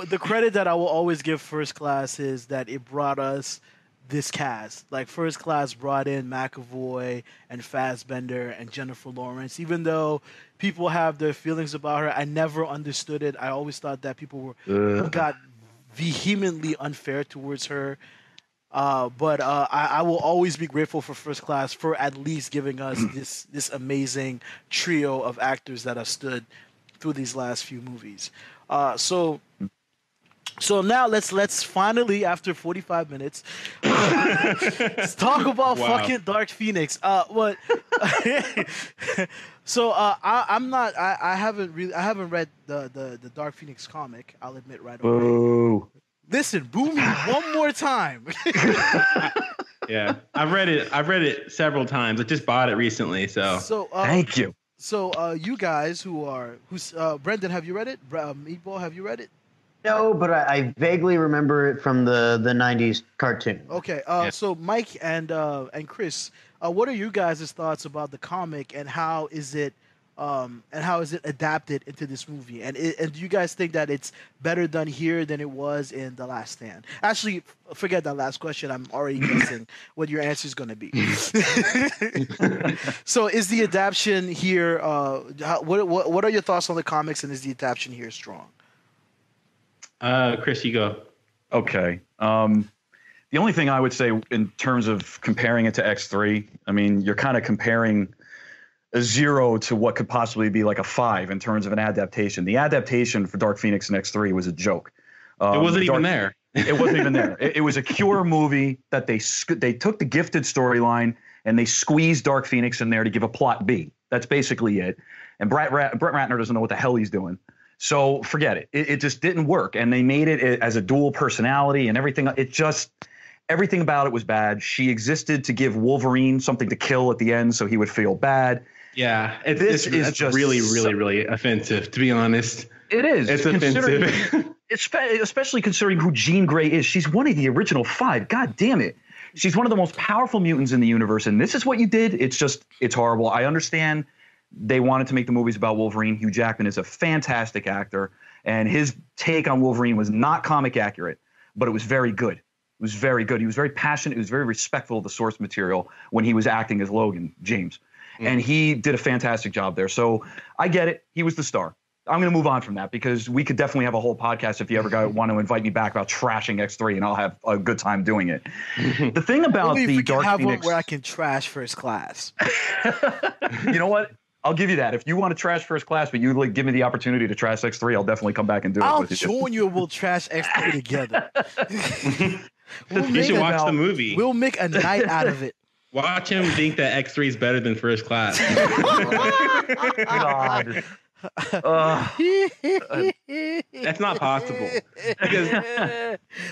The credit that I will always give First Class is that it brought us this cast. Like First Class brought in McAvoy and Fassbender and Jennifer Lawrence. Even though people have their feelings about her, I never understood it. I always thought that people got vehemently unfair towards her. But I will always be grateful for First Class for at least giving us this amazing trio of actors that have stood through these last few movies. So now let's finally, after 45 minutes, let's talk about fucking Dark Phoenix. So I haven't read the Dark Phoenix comic. I'll admit right away. Boo. Listen, boo me one more time. Yeah, I've read it several times. I just bought it recently, so thank you. So you guys who's Brendan, have you read it? Meatball, have you read it? No, but I vaguely remember it from the 90s cartoon. Okay, so Mike and Chris, what are you guys' thoughts about the comic and how is it adapted into this movie? And do you guys think that it's better done here than it was in The Last Stand? Actually, forget that last question. I'm already guessing what your answer is going to be. So, is the adaptation here? What are your thoughts on the comics, and is the adaptation here strong? Chris, you go. Okay. The only thing I would say in terms of comparing it to X3, I mean, you're kind of comparing a 0 to what could possibly be like a 5 in terms of an adaptation. The adaptation for Dark Phoenix and X3 was a joke. It wasn't even there. It wasn't even there. It was a Cure movie that they took the Gifted storyline and they squeezed Dark Phoenix in there to give a plot B. That's basically it. And Brett Ratner doesn't know what the hell he's doing. So forget it. It just didn't work. And they made it as a dual personality and everything. Everything about it was bad. She existed to give Wolverine something to kill at the end so he would feel bad. Yeah, This is that's just really offensive, to be honest. It is. It's offensive. Especially considering who Jean Grey is. She's one of the original 5. God damn it. She's one of the most powerful mutants in the universe, and this is what you did. It's horrible. I understand they wanted to make the movies about Wolverine. Hugh Jackman is a fantastic actor, and his take on Wolverine was not comic accurate, but it was very good. It was very good. He was very passionate. He was very respectful of the source material when he was acting as Logan, James. And he did a fantastic job there. So I get it. He was the star. I'm going to move on from that because we could definitely have a whole podcast if you ever want to invite me back about trashing X3, and I'll have a good time doing it. The thing about Only if the we can Dark have Phoenix, one where I can trash First Class. you know what? I'll give you that. If you want to trash First Class, but you give me the opportunity to trash X3, I'll definitely come back and do it I'll with you. join you and we'll trash X3 together. You should watch the movie. We'll make a night out of it. Watch him think that X3 is better than First Class. God. That's not possible. Because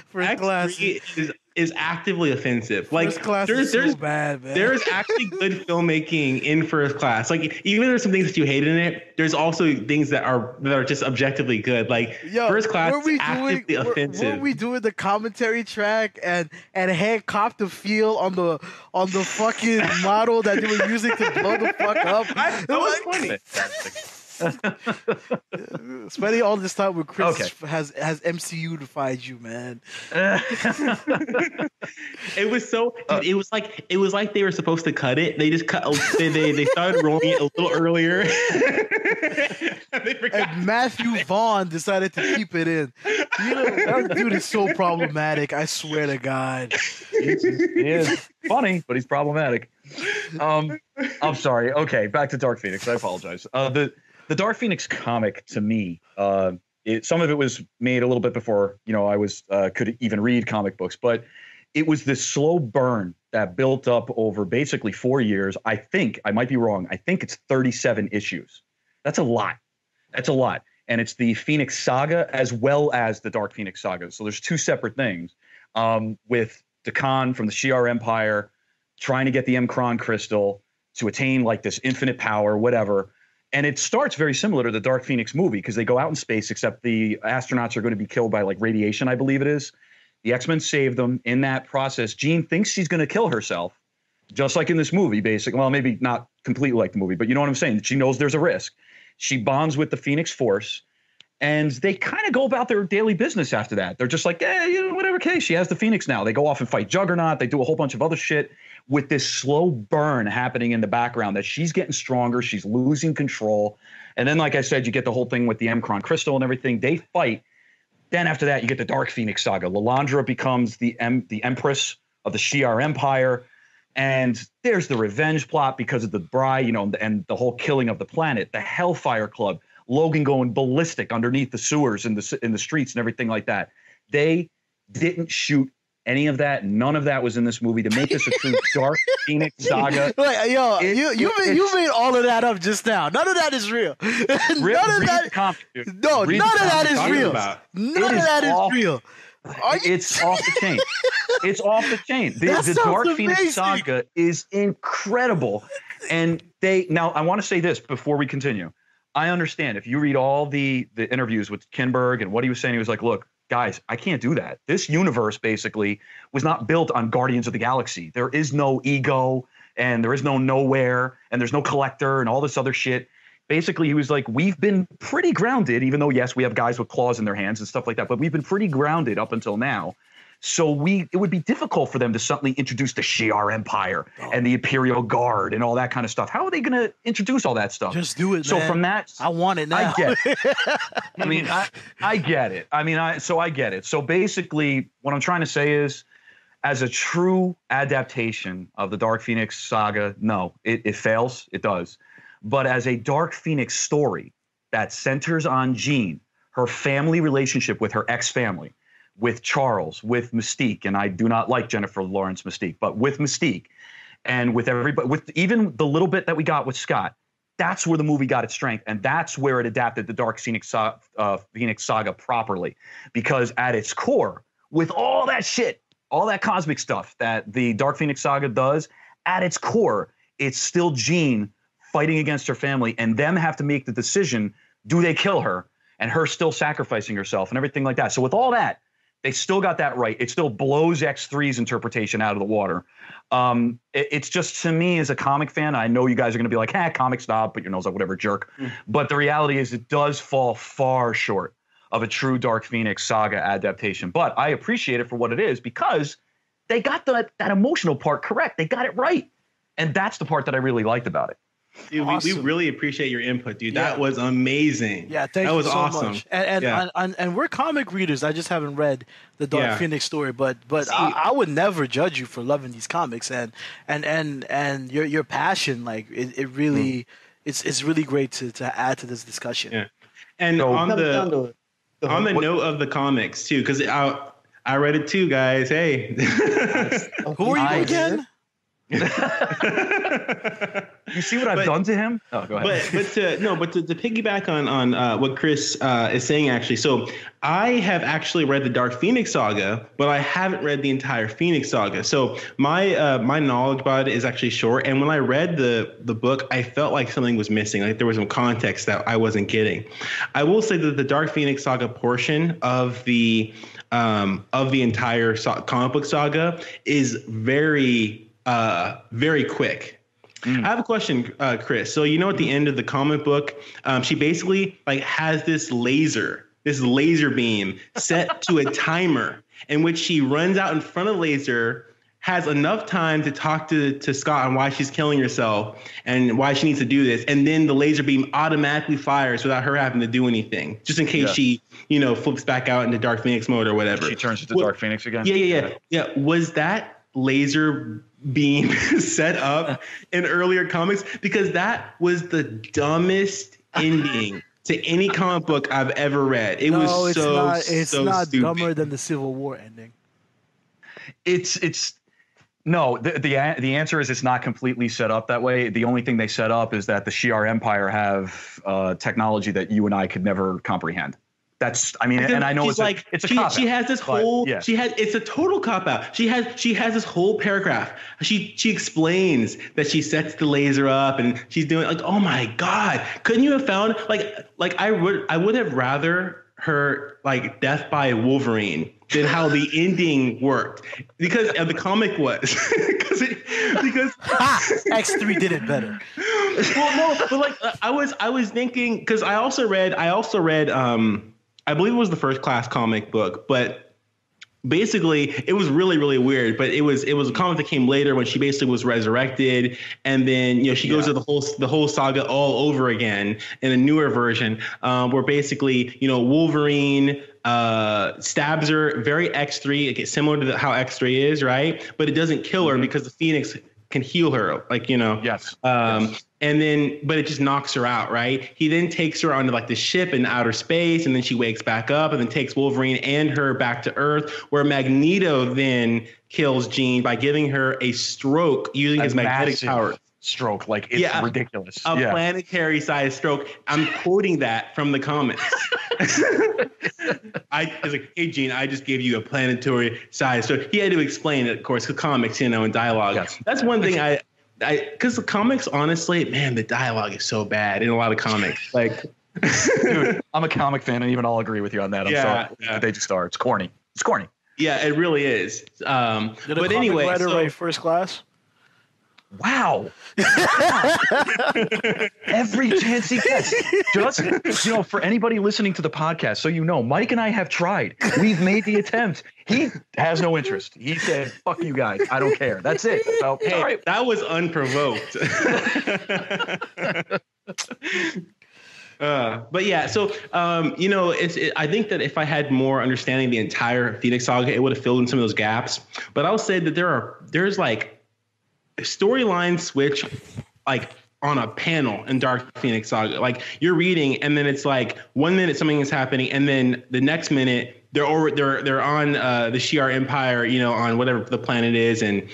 First Class X3 is actively offensive. Like First Class is so bad, man. There's actually good filmmaking in First Class. Like even there's some things that you hate in it, there's also things that are just objectively good. Like First Class is actively offensive. Were we doing the commentary track and Hank copped the feel on the fucking model that they were using to blow the fuck up? That was funny. Spending all this time with Chris has MCU-ified you, man. It was so. It was like they were supposed to cut it. They just cut. They started rolling it a little earlier. And Matthew Vaughn decided to keep it in. You know, that dude is so problematic. I swear to God. He is funny, but he's problematic. I'm sorry. Okay, back to Dark Phoenix. I apologize. The Dark Phoenix comic, to me, some of it was made a little bit before I was could even read comic books, but it was this slow burn that built up over basically 4 years. I think I might be wrong. I think it's 37 issues. That's a lot. And it's the Phoenix Saga as well as the Dark Phoenix Saga. So there's 2 separate things. With Dakan from the Shi'ar Empire trying to get the M'Kraan crystal to attain like this infinite power, whatever. And it starts very similar to the Dark Phoenix movie because they go out in space, except the astronauts are going to be killed by like radiation, I believe it is. The X-Men save them. In that process, Jean thinks she's going to kill herself, just like in this movie, basically. Well, maybe not completely like the movie, but you know what I'm saying? She knows there's a risk. She bonds with the Phoenix Force, and they kind of go about their daily business after that. They're just like, whatever case, she has the Phoenix now. They go off and fight Juggernaut. They do a whole bunch of other shit with this slow burn happening in the background that she's getting stronger. She's losing control. And then, like I said, you get the whole thing with the M'Kraan crystal and everything. They fight. Then after that, you get the Dark Phoenix Saga. Lilandra becomes the Empress of the Shi'ar Empire. And there's the revenge plot because of the bride, and the whole killing of the planet, the Hellfire Club, Logan going ballistic underneath the sewers in the streets and everything like that. They didn't shoot any of that. None of that was in this movie to make this a true Dark Phoenix Saga. Like, you made all of that up just now. None of that is real. None of that is real. None of that is real. It's off the chain. It's off the chain. The Dark Phoenix Saga is incredible. And now I want to say this before we continue. I understand if you read all the interviews with Kinberg and what he was saying, he was like, look, guys, I can't do that. This universe basically was not built on Guardians of the Galaxy. There is no ego and there is no nowhere and there's no collector and all this other shit. Basically, he was like, we've been pretty grounded, even though, yes, we have guys with claws in their hands and stuff like that, but we've been pretty grounded up until now. So it would be difficult for them to suddenly introduce the Shi'ar Empire and the Imperial Guard and all that kind of stuff. How are they going to introduce all that stuff? Just do it, so man. From that, I want it now. I get it. I mean, I get it. I get it. So basically, what I'm trying to say is, as a true adaptation of the Dark Phoenix Saga, no, it fails. It does. But as a Dark Phoenix story that centers on Jean, her family relationship with her ex-family, with Charles, with Mystique, and I do not like Jennifer Lawrence Mystique, but with Mystique, and with everybody, with even the little bit that we got with Scott, that's where the movie got its strength, and that's where it adapted the Dark Phoenix Saga properly. Because at its core, with all that shit, all that cosmic stuff that the Dark Phoenix saga does, at its core, it's still Jean fighting against her family, and them have to make the decision, do they kill her? And her still sacrificing herself and everything like that. So with all that, they still got that right. It still blows X3's interpretation out of the water. It's just, to me, as a comic fan, I know you guys are going to be like, comic snob, put your nose up, whatever, jerk. But the reality is it does fall far short of a true Dark Phoenix saga adaptation. But I appreciate it for what it is because they got that emotional part correct. They got it right. And that's the part that I really liked about it. Dude, we really appreciate your input, dude. That was amazing. Yeah, thank you so awesome. much. And we're comic readers. I just haven't read the Dark Phoenix story, but I would never judge you for loving these comics and your passion. Like it really, it's really great to add to this discussion. Yeah, and so, on the note of the comics too, because I read it too, guys. Hey, who are you again? You see what I've done to him? Oh, go ahead. But to piggyback on what Chris is saying, actually. So I have actually read the Dark Phoenix saga, but I haven't read the entire Phoenix saga. So my knowledge about it is actually short. And when I read the book, I felt like something was missing. Like there was some context that I wasn't getting. I will say that the Dark Phoenix saga portion of the entire comic book saga is very quick. I have a question, Chris. So at the end of the comic book, she basically has this laser beam set to a timer in which she runs out in front of the laser, has enough time to talk to Scott on why she's killing herself and why she needs to do this, and then the laser beam automatically fires without her having to do anything, just in case she flips back out into Dark Phoenix mode or whatever. She turns into Dark Phoenix again. Yeah. Was that laser being set up in earlier comics? Because that was the dumbest ending to any comic book I've ever read. It's not stupid. Dumber than the Civil War ending. No, the answer is it's not completely set up that way. The only thing they set up is that the Shi'ar Empire have technology that you and I could never comprehend. And I know it's a cop-out. She has this whole it's a total cop out. She has this whole paragraph. She explains that she sets the laser up and she's doing oh my God, couldn't you have found I would have rather her death by Wolverine than how the ending worked, because the comic was because X3 did it better. Well, no, but I was thinking, because I also read I believe it was the First Class comic book, but basically it was really, really weird. But it was a comic that came later when she basically was resurrected, and then she goes to the whole saga all over again in a newer version, where basically Wolverine stabs her, very X3, similar to how X3 is, right? But it doesn't kill her because the Phoenix can heal her, Yes. And then, but it just knocks her out, right? He then takes her onto the ship in outer space, and then she wakes back up, and then takes Wolverine and her back to Earth, where Magneto then kills Jean by giving her a stroke using his magnetic power. Stroke, it's ridiculous. A planetary sized stroke. I'm quoting that from the comics. I was like, hey, Jean, I just gave you a planetary size. So he had to explain it, of course, the comics, in dialogue. Yes. That's one thing because the comics, honestly, man, the dialogue is so bad in a lot of comics. Dude, I'm a comic fan, and even I'll agree with you on that. I'm sorry. They just are. It's corny. Yeah, it really is. But anyway, write First Class? Wow. Every chance he gets. Just, for anybody listening to the podcast, so Mike and I have tried. We've made the attempt. He has no interest. He said, fuck you guys. I don't care. That's it. So, hey, all right. That was unprovoked. But yeah, so I think that if I had more understanding of the entire Phoenix saga, it would have filled in some of those gaps. But I'll say that there's storyline switch on a panel in Dark Phoenix saga. You're reading, and then it's 1 minute something is happening, and then the next minute they're on the Shi'ar Empire, on whatever the planet is, and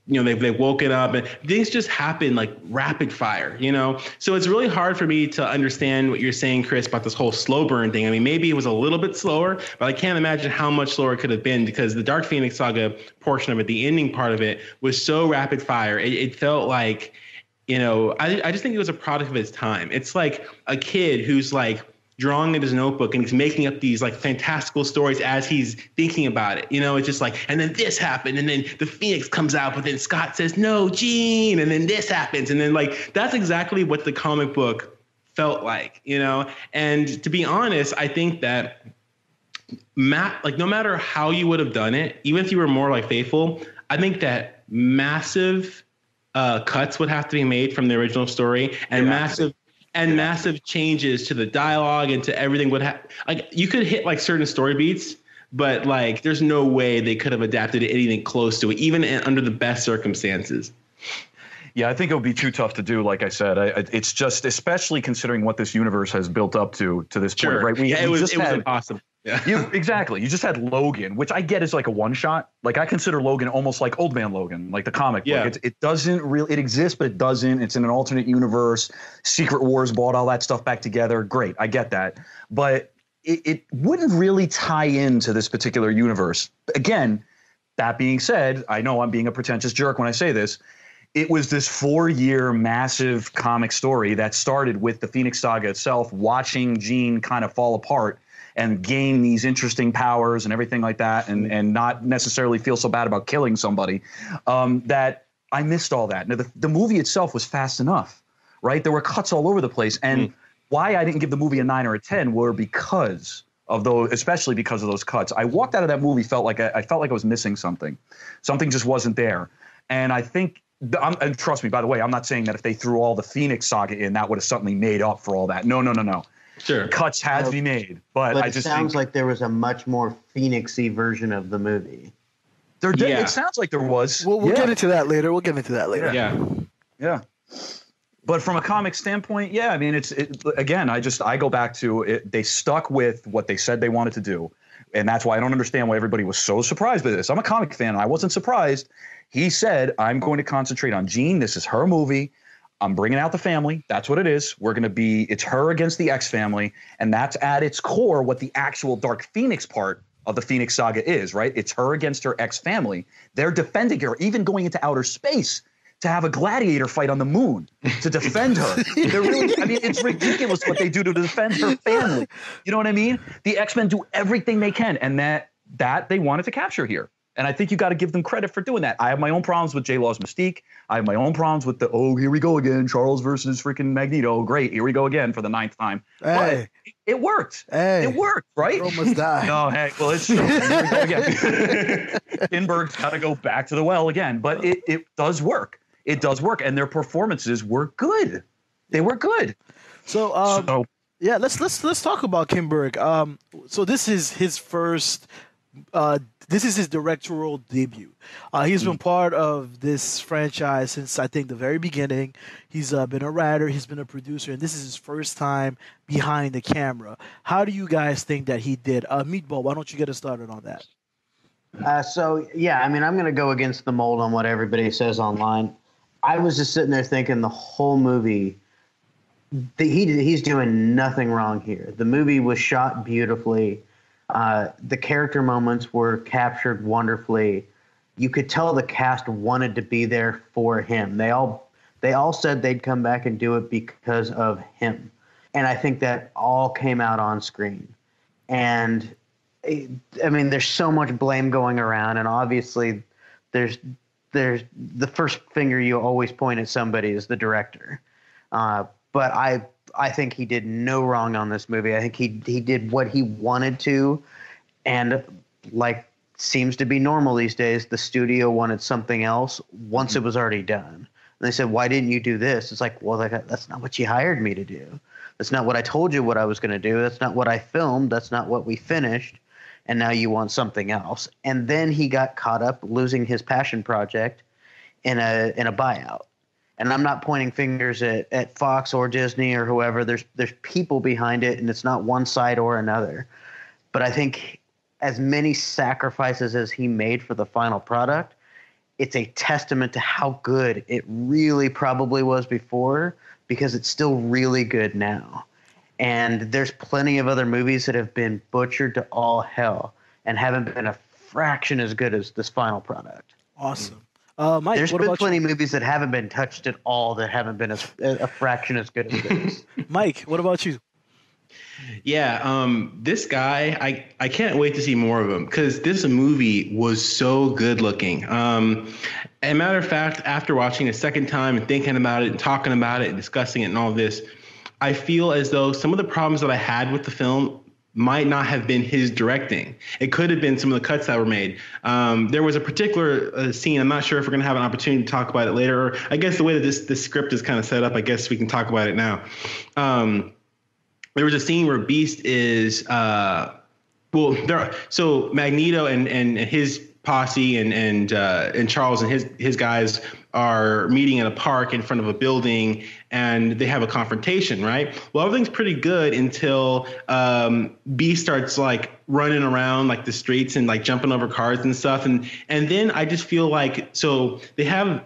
they've woken up and things just happen like rapid fire, So it's really hard for me to understand what you're saying, Chris, about this whole slow burn thing. I mean, maybe it was a little bit slower, but I can't imagine how much slower it could have been, because the Dark Phoenix Saga portion of it, the ending part of it, was so rapid fire. It felt like, I just think it was a product of its time. It's like a kid who's like drawing in his notebook and he's making up these like fantastical stories as he's thinking about it. It's just like, and then this happened, and then the Phoenix comes out, but then Scott says, no, Jean, and then this happens. And then like, that's exactly what the comic book felt like, And to be honest, I think that no matter how you would have done it, even if you were more like faithful, I think that massive cuts would have to be made from the original story, and massive changes to the dialogue and to everything would have, like, you could hit like certain story beats, but like there's no way they could have adapted anything close to it, even under the best circumstances. Yeah, I think it would be too tough to do. Like I said, it's just, especially considering what this universe has built up to this point, right? It was impossible. Yeah. Exactly. You just had Logan, which I get is like a one shot. Like, I consider Logan almost like Old Man Logan, like the comic book. Yeah. It doesn't really, it exists, but it doesn't. It's in an alternate universe. Secret Wars brought all that stuff back together. Great. I get that. But it wouldn't really tie into this particular universe. Again, that being said, I know I'm being a pretentious jerk when I say this. It was this 4-year massive comic story that started with the Phoenix Saga itself, watching Jean kind of fall apart and gain these interesting powers and everything like that, and not necessarily feel so bad about killing somebody, that I missed all that. Now, the movie itself was fast enough, right? There were cuts all over the place. And why I didn't give the movie a 9 or a 10 were because of those, especially because of those cuts. I walked out of that movie, I felt like I was missing something. Something just wasn't there. And I think, and trust me, by the way, I'm not saying that if they threw all the Phoenix Saga in, that would have suddenly made up for all that. No. Sure. Cuts had to be made, but I just sounds like there was a much more Phoenix-y version of the movie. It sounds like there was. We'll get into that later. Yeah. But from a comic standpoint, I mean, again, I go back to it. They stuck with what they said they wanted to do, and that's why I don't understand why everybody was so surprised by this. I'm a comic fan, and I wasn't surprised. He said, "I'm going to concentrate on Jean. This is her movie. I'm bringing out the family. That's what it is. It's her against the X family. And that's at its core what the actual Dark Phoenix part of the Phoenix Saga is, right? It's her against her X family. They're defending her, even going into outer space to have a gladiator fight on the moon to defend her. They're really, I mean, it's ridiculous what they do to defend her family. You know what I mean? The X-Men do everything they can, and that they wanted to capture here. And I think you got to give them credit for doing that. I have my own problems with J-Law's Mystique. I have my own problems with here we go again, Charles versus freaking Magneto. Great, here we go again for the 9th time. Hey. But it worked. Hey. It worked, right? You almost died. No, hey, well, it's here we go again. Kinberg's got to go back to the well again. But it does work. It does work, and their performances were good. They were good. So yeah, let's talk about Kinberg. So this is his first. This is his directorial debut. He's been part of this franchise since, I think, the very beginning. He's been a writer, he's been a producer, and this is his first time behind the camera. How do you guys think that he did? Meatball, why don't you get us started on that? I mean, I'm going to go against the mold on what everybody says online. I was just sitting there thinking the whole movie, he's doing nothing wrong here. The movie was shot beautifully. The character moments were captured wonderfully. You could tell the cast wanted to be there for him. They all said they'd come back and do it because of him. And I think that all came out on screen. And I mean, there's so much blame going around, and obviously there's the first finger you always point at somebody is the director. But I think he did no wrong on this movie. I think he did what he wanted to, and like seems to be normal these days, the studio wanted something else once it was already done. And they said, "Why didn't you do this?" It's like, well, that's not what you hired me to do. That's not what I told you what I was going to do. That's not what I filmed. That's not what we finished. And now you want something else. And then he got caught up losing his passion project in a buyout. And I'm not pointing fingers at Fox or Disney or whoever. There's people behind it, and it's not one side or another. But I think as many sacrifices as he made for the final product, it's a testament to how good it really probably was before, because it's still really good now. And there's plenty of other movies that have been butchered to all hell and haven't been a fraction as good as this final product. Awesome. Mike, There's what been about plenty you? of movies that haven't been touched at all that haven't been a fraction as good as this. Mike, what about you? Yeah, this guy, I can't wait to see more of him because this movie was so good looking. As a matter of fact, after watching it a second time and thinking about it and talking about it and discussing it and all this, I feel as though some of the problems that I had with the film might not have been his directing. It could have been some of the cuts that were made. There was a particular scene. I'm not sure if we're going to have an opportunity to talk about it later. Or I guess the way that this script is kind of set up, I guess we can talk about it now. There was a scene where Beast is so Magneto and his posse and Charles and his guys are meeting in a park in front of a building, and they have a confrontation, right? Well, everything's pretty good until Beast starts like running around like the streets and like jumping over cars and stuff, and then I just feel like, so they have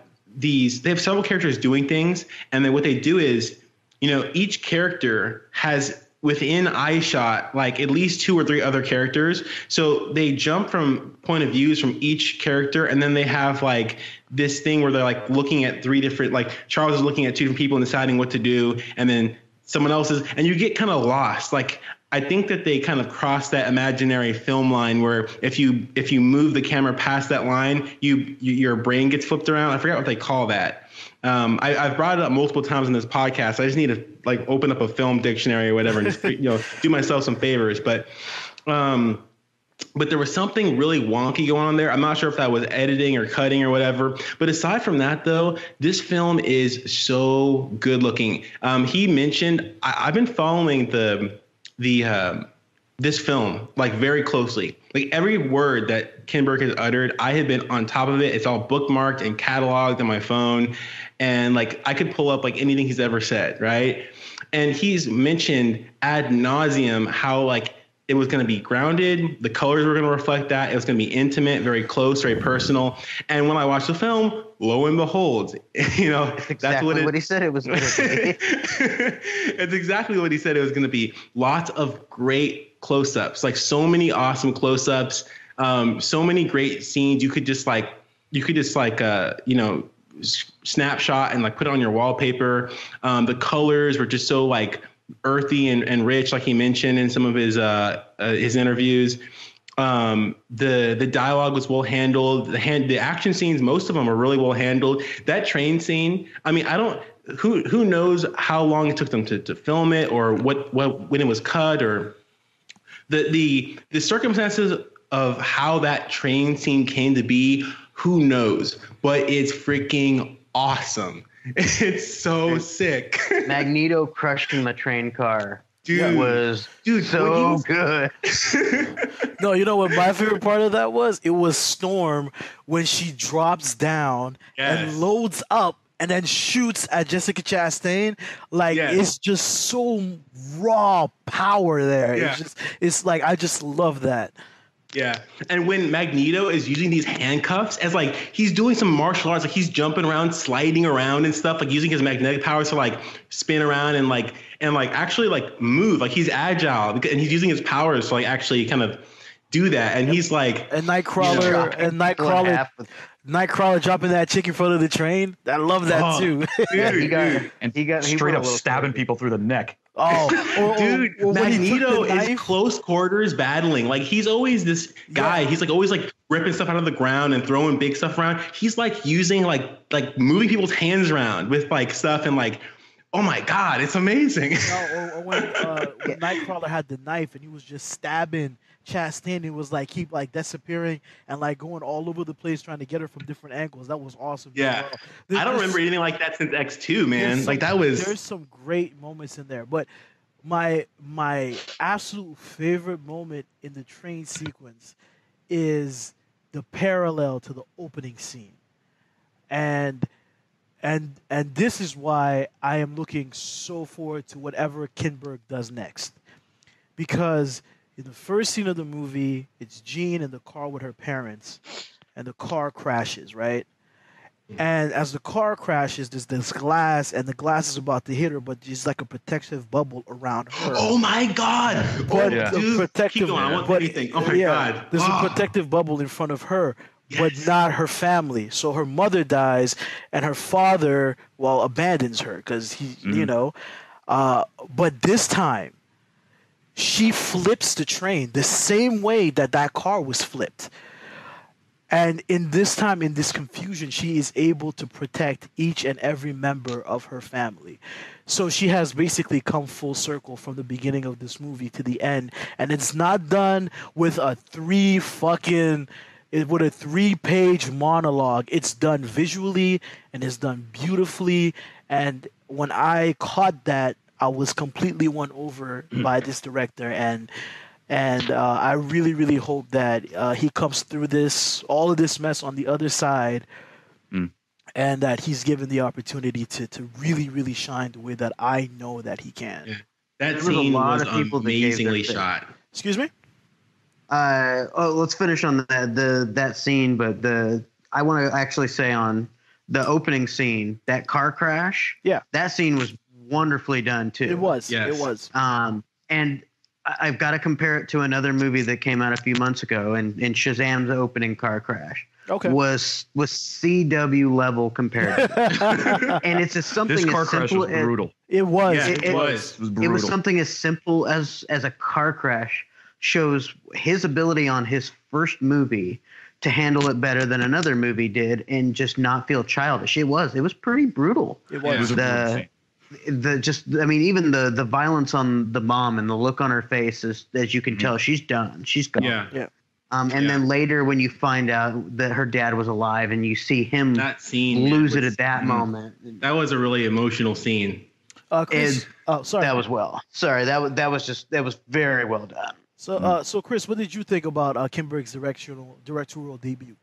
several characters doing things, and then what they do is, each character has within eyeshot like at least 2 or 3 other characters. So they jump from point of views from each character, and then they have like this thing where they're like looking at 3 different, like Charles is looking at 2 different people and deciding what to do, and then someone else is, and you get kind of lost. Like I think that they kind of cross that imaginary film line where if you move the camera past that line, your brain gets flipped around. I forgot what they call that. I've brought it up multiple times in this podcast. I just need to like open up a film dictionary or whatever and just do myself some favors. But there was something really wonky going on there. I'm not sure if that was editing or cutting or whatever. But aside from that, though, this film is so good looking. He mentioned I've been following this film like very closely. Like every word that Kinberg has uttered, I had been on top of it. It's all bookmarked and cataloged on my phone. And like I could pull up like anything he's ever said, right? And he's mentioned ad nauseum how like it was going to be grounded. The colors were going to reflect that. It was going to be intimate, very close, very personal. And when I watched the film, lo and behold, that's what he said it was going to be. It's exactly what he said it was going to be. Lots of great close-ups, like so many awesome close-ups, so many great scenes. You could just snapshot and like put it on your wallpaper. The colors were just so like earthy and rich, like he mentioned in some of his interviews. The dialogue was well handled. The action scenes, most of them are really well handled. That train scene, I mean, who knows how long it took them to film it, or when it was cut, or the circumstances of how that train scene came to be. Who knows? But it's freaking awesome. It's so sick. Magneto crushing the train car was so good. No, you know what my favorite part of that was? It was Storm when she drops down and loads up and then shoots at Jessica Chastain. Like it's just so raw power there. Yeah. It's like I just love that. Yeah. And when Magneto is using these handcuffs as like he's doing some martial arts, like he's jumping around, sliding around and stuff, like using his magnetic powers to like spin around and actually like move, like he's agile, and he's using his powers to like actually kind of do that. And he's like Nightcrawler dropping that chick in front of the train. I love that too. Dude, he straight up stabbing people through the neck. Magneto is close quarters battling. Like he's always this guy. Yeah. He's like always like ripping stuff out of the ground and throwing big stuff around. He's like using like moving people's hands around with like stuff and like, oh my God, it's amazing. Or when Nightcrawler had the knife and he was just stabbing Chastain, it was like keep like disappearing and like going all over the place trying to get her from different angles. That was awesome. Yeah, I don't remember anything like that since X2, man. Like that was. There's some great moments in there, but my absolute favorite moment in the train sequence is the parallel to the opening scene, and this is why I am looking so forward to whatever Kinberg does next, because in the first scene of the movie, it's Jean in the car with her parents, and the car crashes, right? And as the car crashes, there's this glass, and the glass is about to hit her, but there's like a protective bubble around her. Oh my God! But yeah. the Dude, protective, keep going. I want but anything. Oh my God! there's Ah. a protective bubble in front of her, but Yes. not her family. So her mother dies, and her father, well, abandons her because he, you know. But this time, she flips the train the same way that car was flipped. And in this time, in this confusion, she is able to protect each and every member of her family. So she has basically come full circle from the beginning of this movie to the end. And it's not done with a 3-page monologue. It's done visually and it's done beautifully. And when I caught that, I was completely won over by this director. And I really, really hope that he comes through all of this mess on the other side, and that he's given the opportunity to really, really shine the way that I know that he can. Yeah. That was a scene lot was of people that gave their amazingly thing. shot. Excuse me? Let's finish on that scene, but I want to actually say on the opening scene, that car crash. Yeah. That scene was wonderfully done too. It was. Yes. It was. And I've got to compare it to another movie that came out a few months ago, and Shazam's opening car crash Okay. was CW level compared to that. And it's just something This car as crash simple was brutal. It was. Yeah, it it was. It was It brutal. was something as simple as a car crash shows his ability on his first movie to handle it better than another movie did and just not feel childish. It was pretty brutal. It Yeah. It was was. a brutal scene. Even the violence on the mom and the look on her face is, as you can tell, she's done. She's gone. Yeah. Yeah. And Yeah. then later when you find out that her dad was alive and you see him That scene lose it was- at that moment, That was a really emotional scene. Chris, sorry. that was that was very well done. So Chris, what did you think about Kim Berg's directorial debut?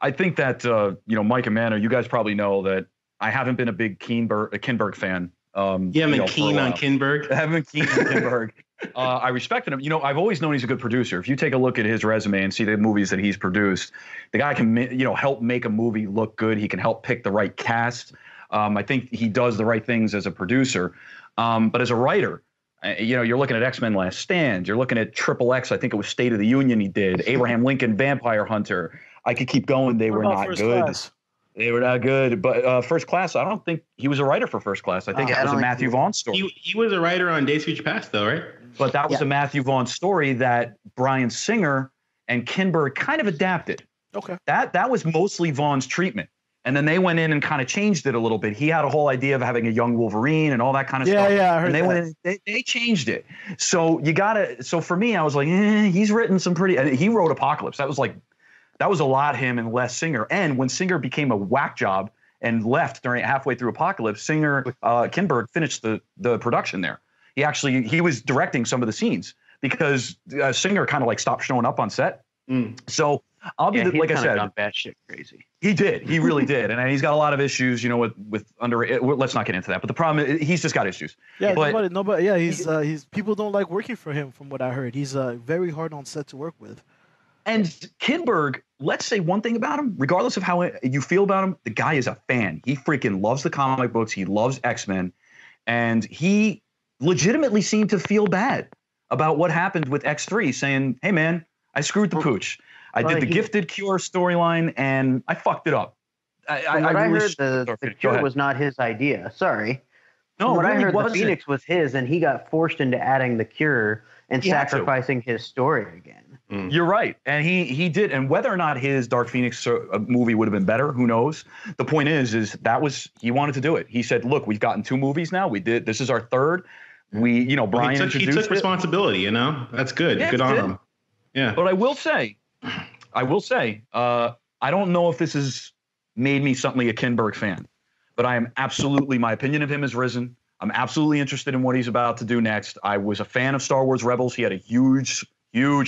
I think that Mike and Manor, you guys probably know that I haven't been a big Kinberg fan. Yeah, for a Keen on while. Kinberg. I haven't been keen on Kinberg. I respected him. I've always known he's a good producer. If you take a look at his resume and see the movies that he's produced, the guy can help make a movie look good. He can help pick the right cast. I think he does the right things as a producer. But as a writer, you're looking at X-Men Last Stand. You're looking at Triple X. I think it was State of the Union he did. Abraham Lincoln Vampire Hunter. I could keep going. They What were about not First good. Class? They were not good. But First Class, I don't think he was a writer for First Class. I think Yeah, that I was a don't Matthew think- Vaughn story. He was a writer on Days of Future Past, though, right? But that was Yeah. a Matthew Vaughn story that Bryan Singer and Kinberg kind of adapted. Okay. That was mostly Vaughn's treatment. And then they went in and kind of changed it a little bit. He had a whole idea of having a young Wolverine and all that kind of Yeah, stuff. yeah, I heard and they that. went in, they changed it. So so for me, I was like, he's written some he wrote Apocalypse. That was a lot him and less Singer. And when Singer became a whack job and left halfway through Apocalypse, Kinberg finished the production there. He was directing some of the scenes because Singer kind of stopped showing up on set. So I'll be Yeah, like I he's said, gone batshit crazy. he did. He really did, and he's got a lot of issues. Let's not get into that. But the problem is, he's just got issues. Yeah, But- nobody. Yeah, he's people don't like working for him, from what I heard. He's very hard on set to work with. And Kinberg, let's say one thing about him, regardless of how you feel about him, the guy is a fan. He freaking loves the comic books. He loves X-Men, and he legitimately seemed to feel bad about what happened with X3, saying, "Hey, man, I screwed the pooch. I did the Gifted Cure storyline, and I fucked it up." From what I heard, the Go cure ahead. was not his idea. Sorry. No, From what it I really heard, the wasn't. Phoenix was his, and he got forced into adding the cure and He had to. sacrificing his story again. You're right, and he did. And whether or not his Dark Phoenix movie would have been better, who knows? The point is he wanted to do it. He said, "Look, we've gotten 2 movies now. This is our third. Brian He introduced took responsibility. That's good. Yeah, Good he on did. him. Yeah. But I will say, I don't know if this has made me suddenly a Kinberg fan, but I am absolutely, my opinion of him has risen. I'm absolutely interested in what he's about to do next. I was a fan of Star Wars Rebels. He had a huge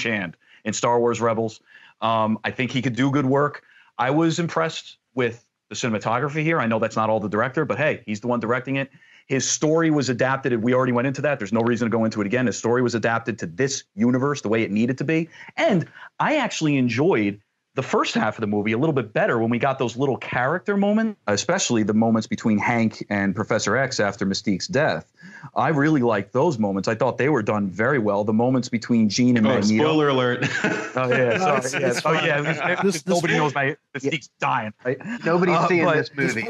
hand in Star Wars Rebels. I think he could do good work. I was impressed with the cinematography here. I know that's not all the director, but hey, he's the one directing it. His story was adapted. We already went into that. There's no reason to go into it again. His story was adapted to this universe the way it needed to be. And I actually enjoyed the first half of the movie a little bit better when we got those little character moments, especially the moments between Hank and Professor X after Mystique's death. I really liked those moments. I thought they were done very well. The moments between Jean and Magneto. Spoiler alert. Oh yeah, sorry. Nobody knows Mystique's dying. Right? Nobody's seeing this movie.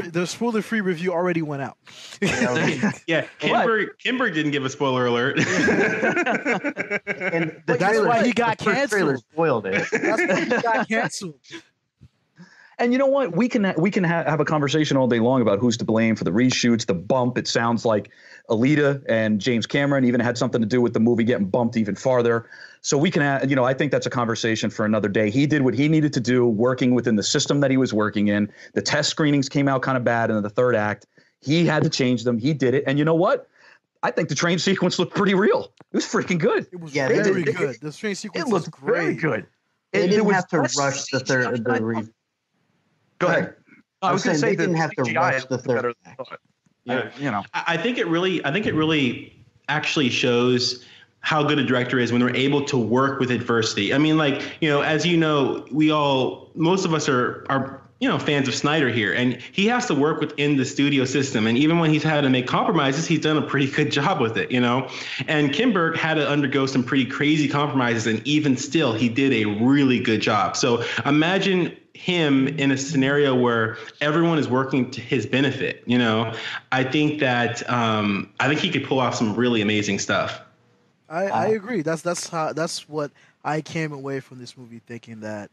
The spoiler-free review already went out. Yeah, Kimberg didn't give a spoiler alert. And That's why he got the first trailer canceled. spoiled it. That's why he got canceled. And you know what? We can have a conversation all day long about who's to blame for the reshoots, the bump. It sounds like Alita and James Cameron even had something to do with the movie getting bumped even farther. So we can, I think that's a conversation for another day. He did what he needed to do, working within the system that he was working in. The test screenings came out kind of bad in the third act. He had to change them. He did it. And you know what? I think the train sequence looked pretty real. It was freaking good. It was very good. The train sequence was great. Very good. They didn't have to less rush the third. Go ahead. I was going to say they didn't have to rush the third act. Yeah. I think it really actually shows how good a director is when they're able to work with adversity. I mean, as you know, most of us are fans of Snyder here, and he has to work within the studio system. And even when he's had to make compromises, he's done a pretty good job with it, And Kimberg had to undergo some pretty crazy compromises, and even still, he did a really good job. So imagine him in a scenario where everyone is working to his benefit. I think that I think he could pull off some really amazing stuff. I agree. That's what I came away from this movie thinking, that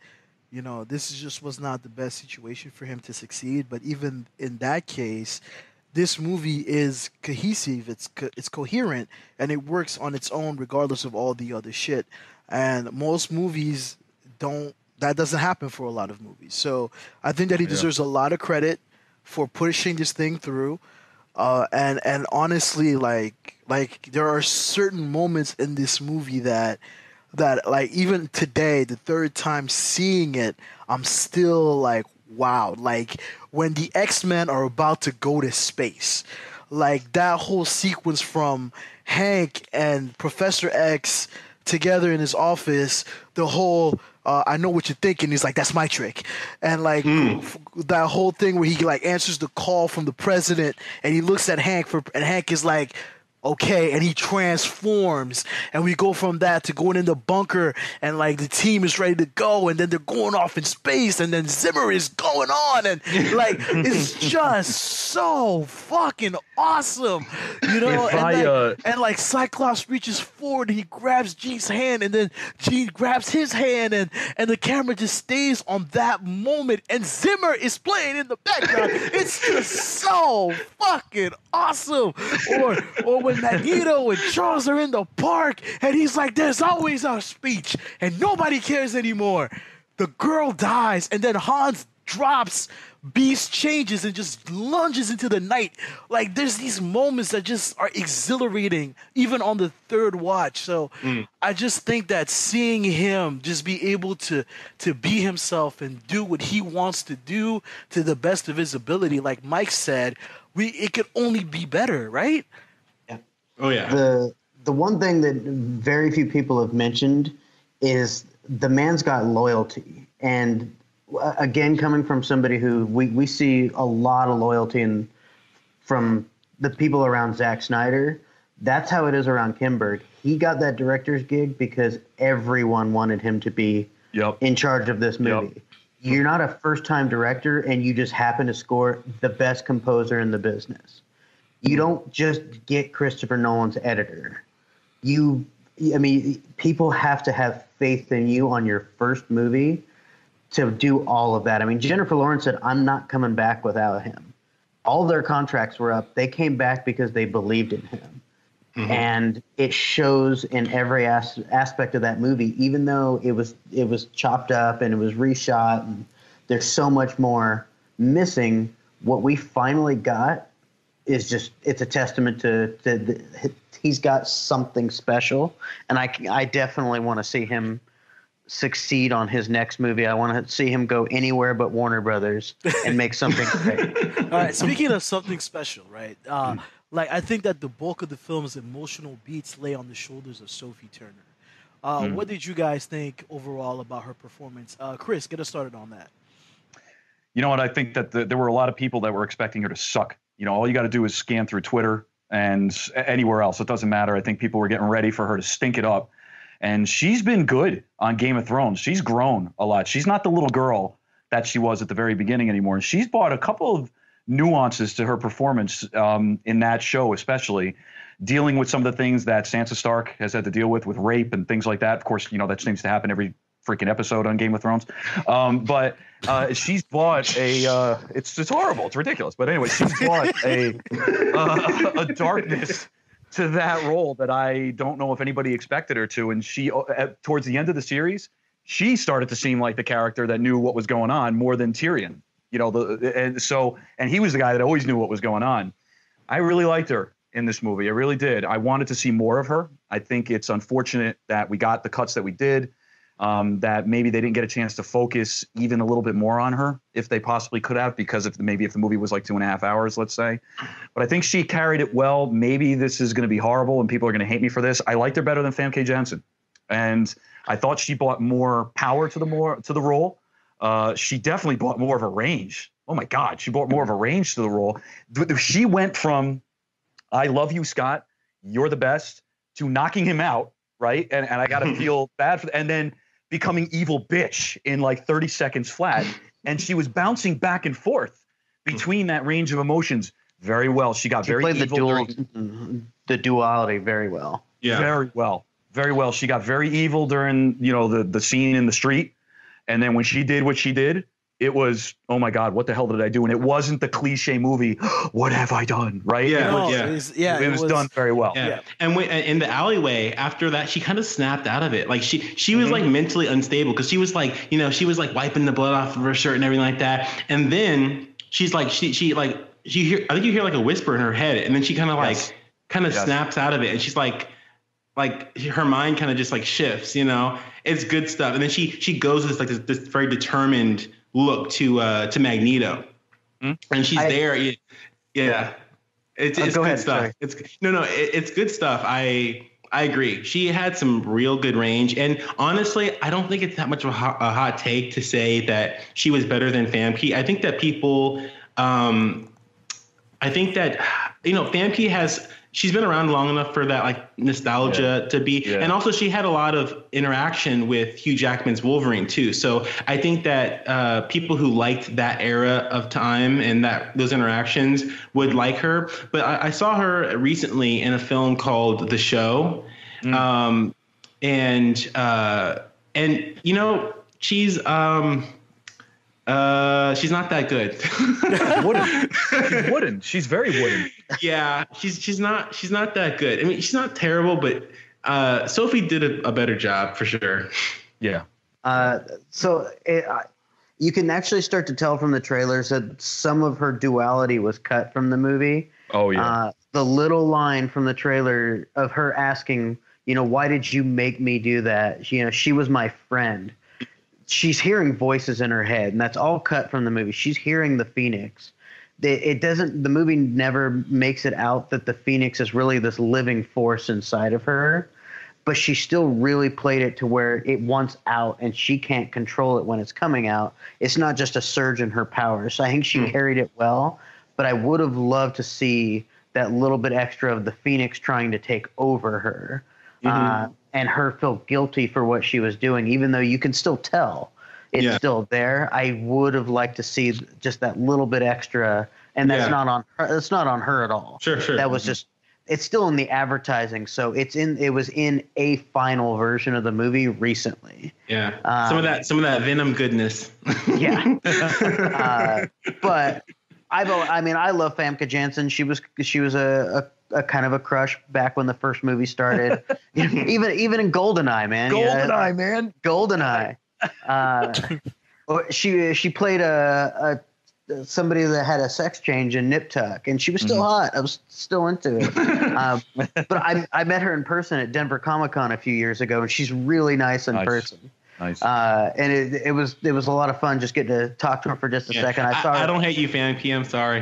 this was not the best situation for him to succeed. But even in that case, this movie is cohesive. It's coherent, and it works on its own regardless of all the other shit. And most movies don't. That doesn't happen for a lot of movies. So I think that he deserves a lot of credit for pushing this thing through. And honestly, like there are certain moments in this movie that like even today, the third time seeing it, I'm still like, wow. Like when the X-Men are about to go to space, like that whole sequence from Hank and Professor X together in his office, the whole I know what you're thinking. He's like, that's my trick. And like that whole thing where he like answers the call from the president and he looks at Hank and Hank is like, okay, and he transforms, and we go from that to going in the bunker, and like the team is ready to go, and then they're going off in space, and then Zimmer is going on, and like it's just so fucking awesome, and like Cyclops reaches forward and he grabs Jean's hand, and then Jean grabs his hand, and the camera just stays on that moment, and Zimmer is playing in the background. It's just so fucking awesome. Or when Magneto and Charles are in the park and he's like, there's always our speech and nobody cares anymore. The girl dies and then Hans drops, Beast changes and just lunges into the night. Like there's these moments that just are exhilarating even on the third watch. So I just think that seeing him just be able to be himself and do what he wants to do to the best of his ability, like Mike said, it could only be better, right? Yeah. Oh yeah. The one thing that very few people have mentioned is the man's got loyalty. And again, coming from somebody who we see a lot of loyalty from the people around Zack Snyder, that's how it is around Kimberg. He got that director's gig because everyone wanted him to be in charge of this movie. Yep. You're not a first-time director, and you just happen to score the best composer in the business. You don't just get Christopher Nolan's editor. People have to have faith in you on your first movie to do all of that. I mean, Jennifer Lawrence said, I'm not coming back without him. All their contracts were up. They came back because they believed in him. Mm-hmm. And it shows in every aspect of that movie, even though it was chopped up and it was reshot and there's so much more missing. What we finally got is just, it's a testament to he's got something special. And I definitely want to see him succeed on his next movie. I want to see him go anywhere but Warner Brothers and make something great. All right, speaking of something special, right? Like I think that the bulk of the film's emotional beats lay on the shoulders of Sophie Turner. What did you guys think overall about her performance? Chris, get us started on that. You know what? I think that there were a lot of people that were expecting her to suck. You know, all you got to do is scan through Twitter and anywhere else. It doesn't matter. I think people were getting ready for her to stink it up. And she's been good on Game of Thrones. She's grown a lot. She's not the little girl that she was at the very beginning anymore. And she's brought a couple of nuances to her performance in that show, especially dealing with some of the things that Sansa Stark has had to deal with rape and things like that. Of course, you know, that seems to happen every freaking episode on Game of Thrones. But she's brought it's horrible. It's ridiculous. But anyway, she's brought a darkness to that role that I don't know if anybody expected her to. And she, towards the end of the series, she started to seem like the character that knew what was going on more than Tyrion. You know, and he was the guy that always knew what was going on. I really liked her in this movie. I really did. I wanted to see more of her. I think it's unfortunate that we got the cuts that we did. That maybe they didn't get a chance to focus even a little bit more on her if they possibly could have, because if the movie was like 2.5 hours, let's say. But I think she carried it well. Maybe this is going to be horrible and people are going to hate me for this. I liked her better than Famke Janssen, and I thought she brought more power to the role. She definitely brought more of a range. Oh my God, she brought more of a range to the role. She went from "I love you, Scott, you're the best" to knocking him out, right? And I got to feel bad for, and then becoming evil bitch in like 30 seconds flat. And she was bouncing back and forth between that range of emotions very well. She got very evil. The duality very well. Yeah. Very well. Very well. She got very evil during, you know, the scene in the street. And then when she did what she did, it was, oh my God, what the hell did I do? And it wasn't the cliche movie, what have I done? Right? Yeah. No, yeah. It was done very well. Yeah. And when, in the alleyway after that, she kind of snapped out of it. Like she was like mentally unstable because she was like, you know, she was like wiping the blood off of her shirt and everything like that. And then she's like, I think you hear like a whisper in her head, and then she kind of snaps out of it, and she's like her mind kind of just like shifts, you know. It's good stuff. And then she goes with this very determined look to Magneto, and she's there. Yeah, it's go good ahead, stuff. sorry. It's good stuff. I agree. She had some real good range, and honestly, I don't think it's that much of a hot take to say that she was better than Famke. I think that people, Famke she's been around long enough for that like nostalgia to be, and also she had a lot of interaction with Hugh Jackman's Wolverine too. So I think that people who liked that era of time and those interactions would like her. But I saw her recently in a film called The Show, and you know, she's not that good. Wooden. She's very wooden. Yeah, she's not that good. I mean, she's not terrible, but Sophie did a better job for sure. Yeah. You can actually start to tell from the trailers that some of her duality was cut from the movie. Oh yeah. The little line from the trailer of her asking, you know, why did you make me do that? You know, she was my friend. She's hearing voices in her head, and that's all cut from the movie. She's hearing the Phoenix. The movie never makes it out that the Phoenix is really this living force inside of her, but she still really played it to where it wants out and she can't control it when it's coming out. It's not just a surge in her powers. So I think she carried it well, but I would have loved to see that little bit extra of the Phoenix trying to take over her. And her feel guilty for what she was doing, even though you can still tell it's still there. I would have liked to see just that little bit extra, and that's not on her. It's not on her at all. Sure. That was just. It's still in the advertising, so it was in a final version of the movie recently. Yeah, some of that Venom goodness. Yeah, but I love Famke Janssen. She was a kind of a crush back when the first movie started. even in GoldenEye, man. GoldenEye. She played somebody that had a sex change in Nip Tuck, and she was still hot. I was still into it. But I met her in person at Denver Comic-Con a few years ago, and she's really nice in person. Nice. And it was a lot of fun just getting to talk to her for just a second. I saw her. I don't hate you, Famke. I'm sorry.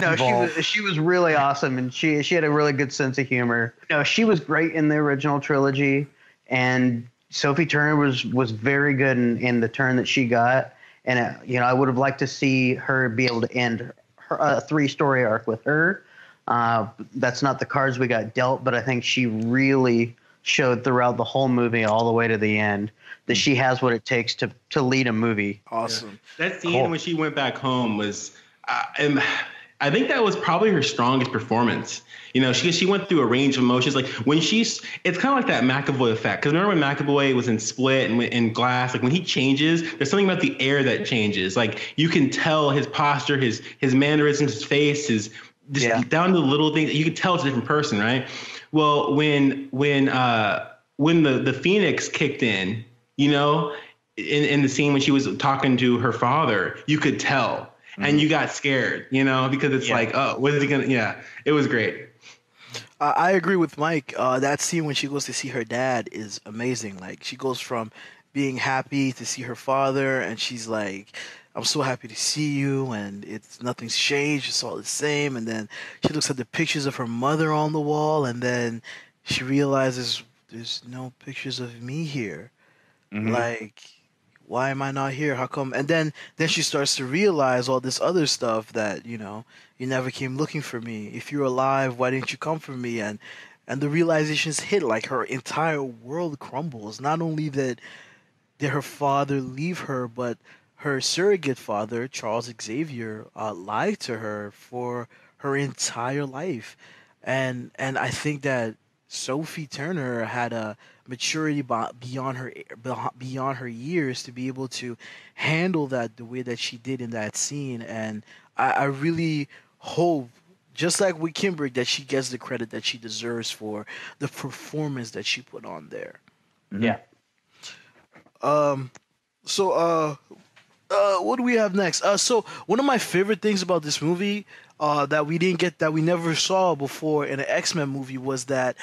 No, she was really awesome, and she had a really good sense of humor. No, she was great in the original trilogy. and Sophie Turner was very good in the turn that she got. And I would have liked to see her be able to end her 3-story arc with her. That's not the cards we got dealt, but I think she really showed throughout the whole movie, all the way to the end, that she has what it takes to lead a movie. Awesome. Yeah. That scene when she went back home was, and I think that was probably her strongest performance. She went through a range of emotions. Like when it's kind of like that McAvoy effect. Because remember when McAvoy was in Split and in Glass, like when he changes, there's something about the air that changes. Like you can tell his posture, his mannerisms, his face, down to the little things. You can tell it's a different person, right? Well, when the Phoenix kicked in, in the scene when she was talking to her father, you could tell. And you got scared, because it's like, oh, what is he gonna? Yeah, it was great. I agree with Mike. That scene when she goes to see her dad is amazing. Like she goes from being happy to see her father, and she's like, "I'm so happy to see you," and nothing's changed. It's all the same. And then she looks at the pictures of her mother on the wall, and then she realizes there's no pictures of me here. Mm-hmm. Like, why am I not here? How come? And then she starts to realize all this other stuff that, you never came looking for me. If you're alive, why didn't you come for me? And the realizations hit, like her entire world crumbles. Not only did her father leave her, but her surrogate father, Charles Xavier, lied to her for her entire life. And I think that Sophie Turner had a maturity beyond her years to be able to handle that the way that she did in that scene. And I really hope, just like with Kimber, that she gets the credit that she deserves for the performance that she put on there. Yeah. So what do we have next? So one of my favorite things about this movie that we never saw before in an X-Men movie was that,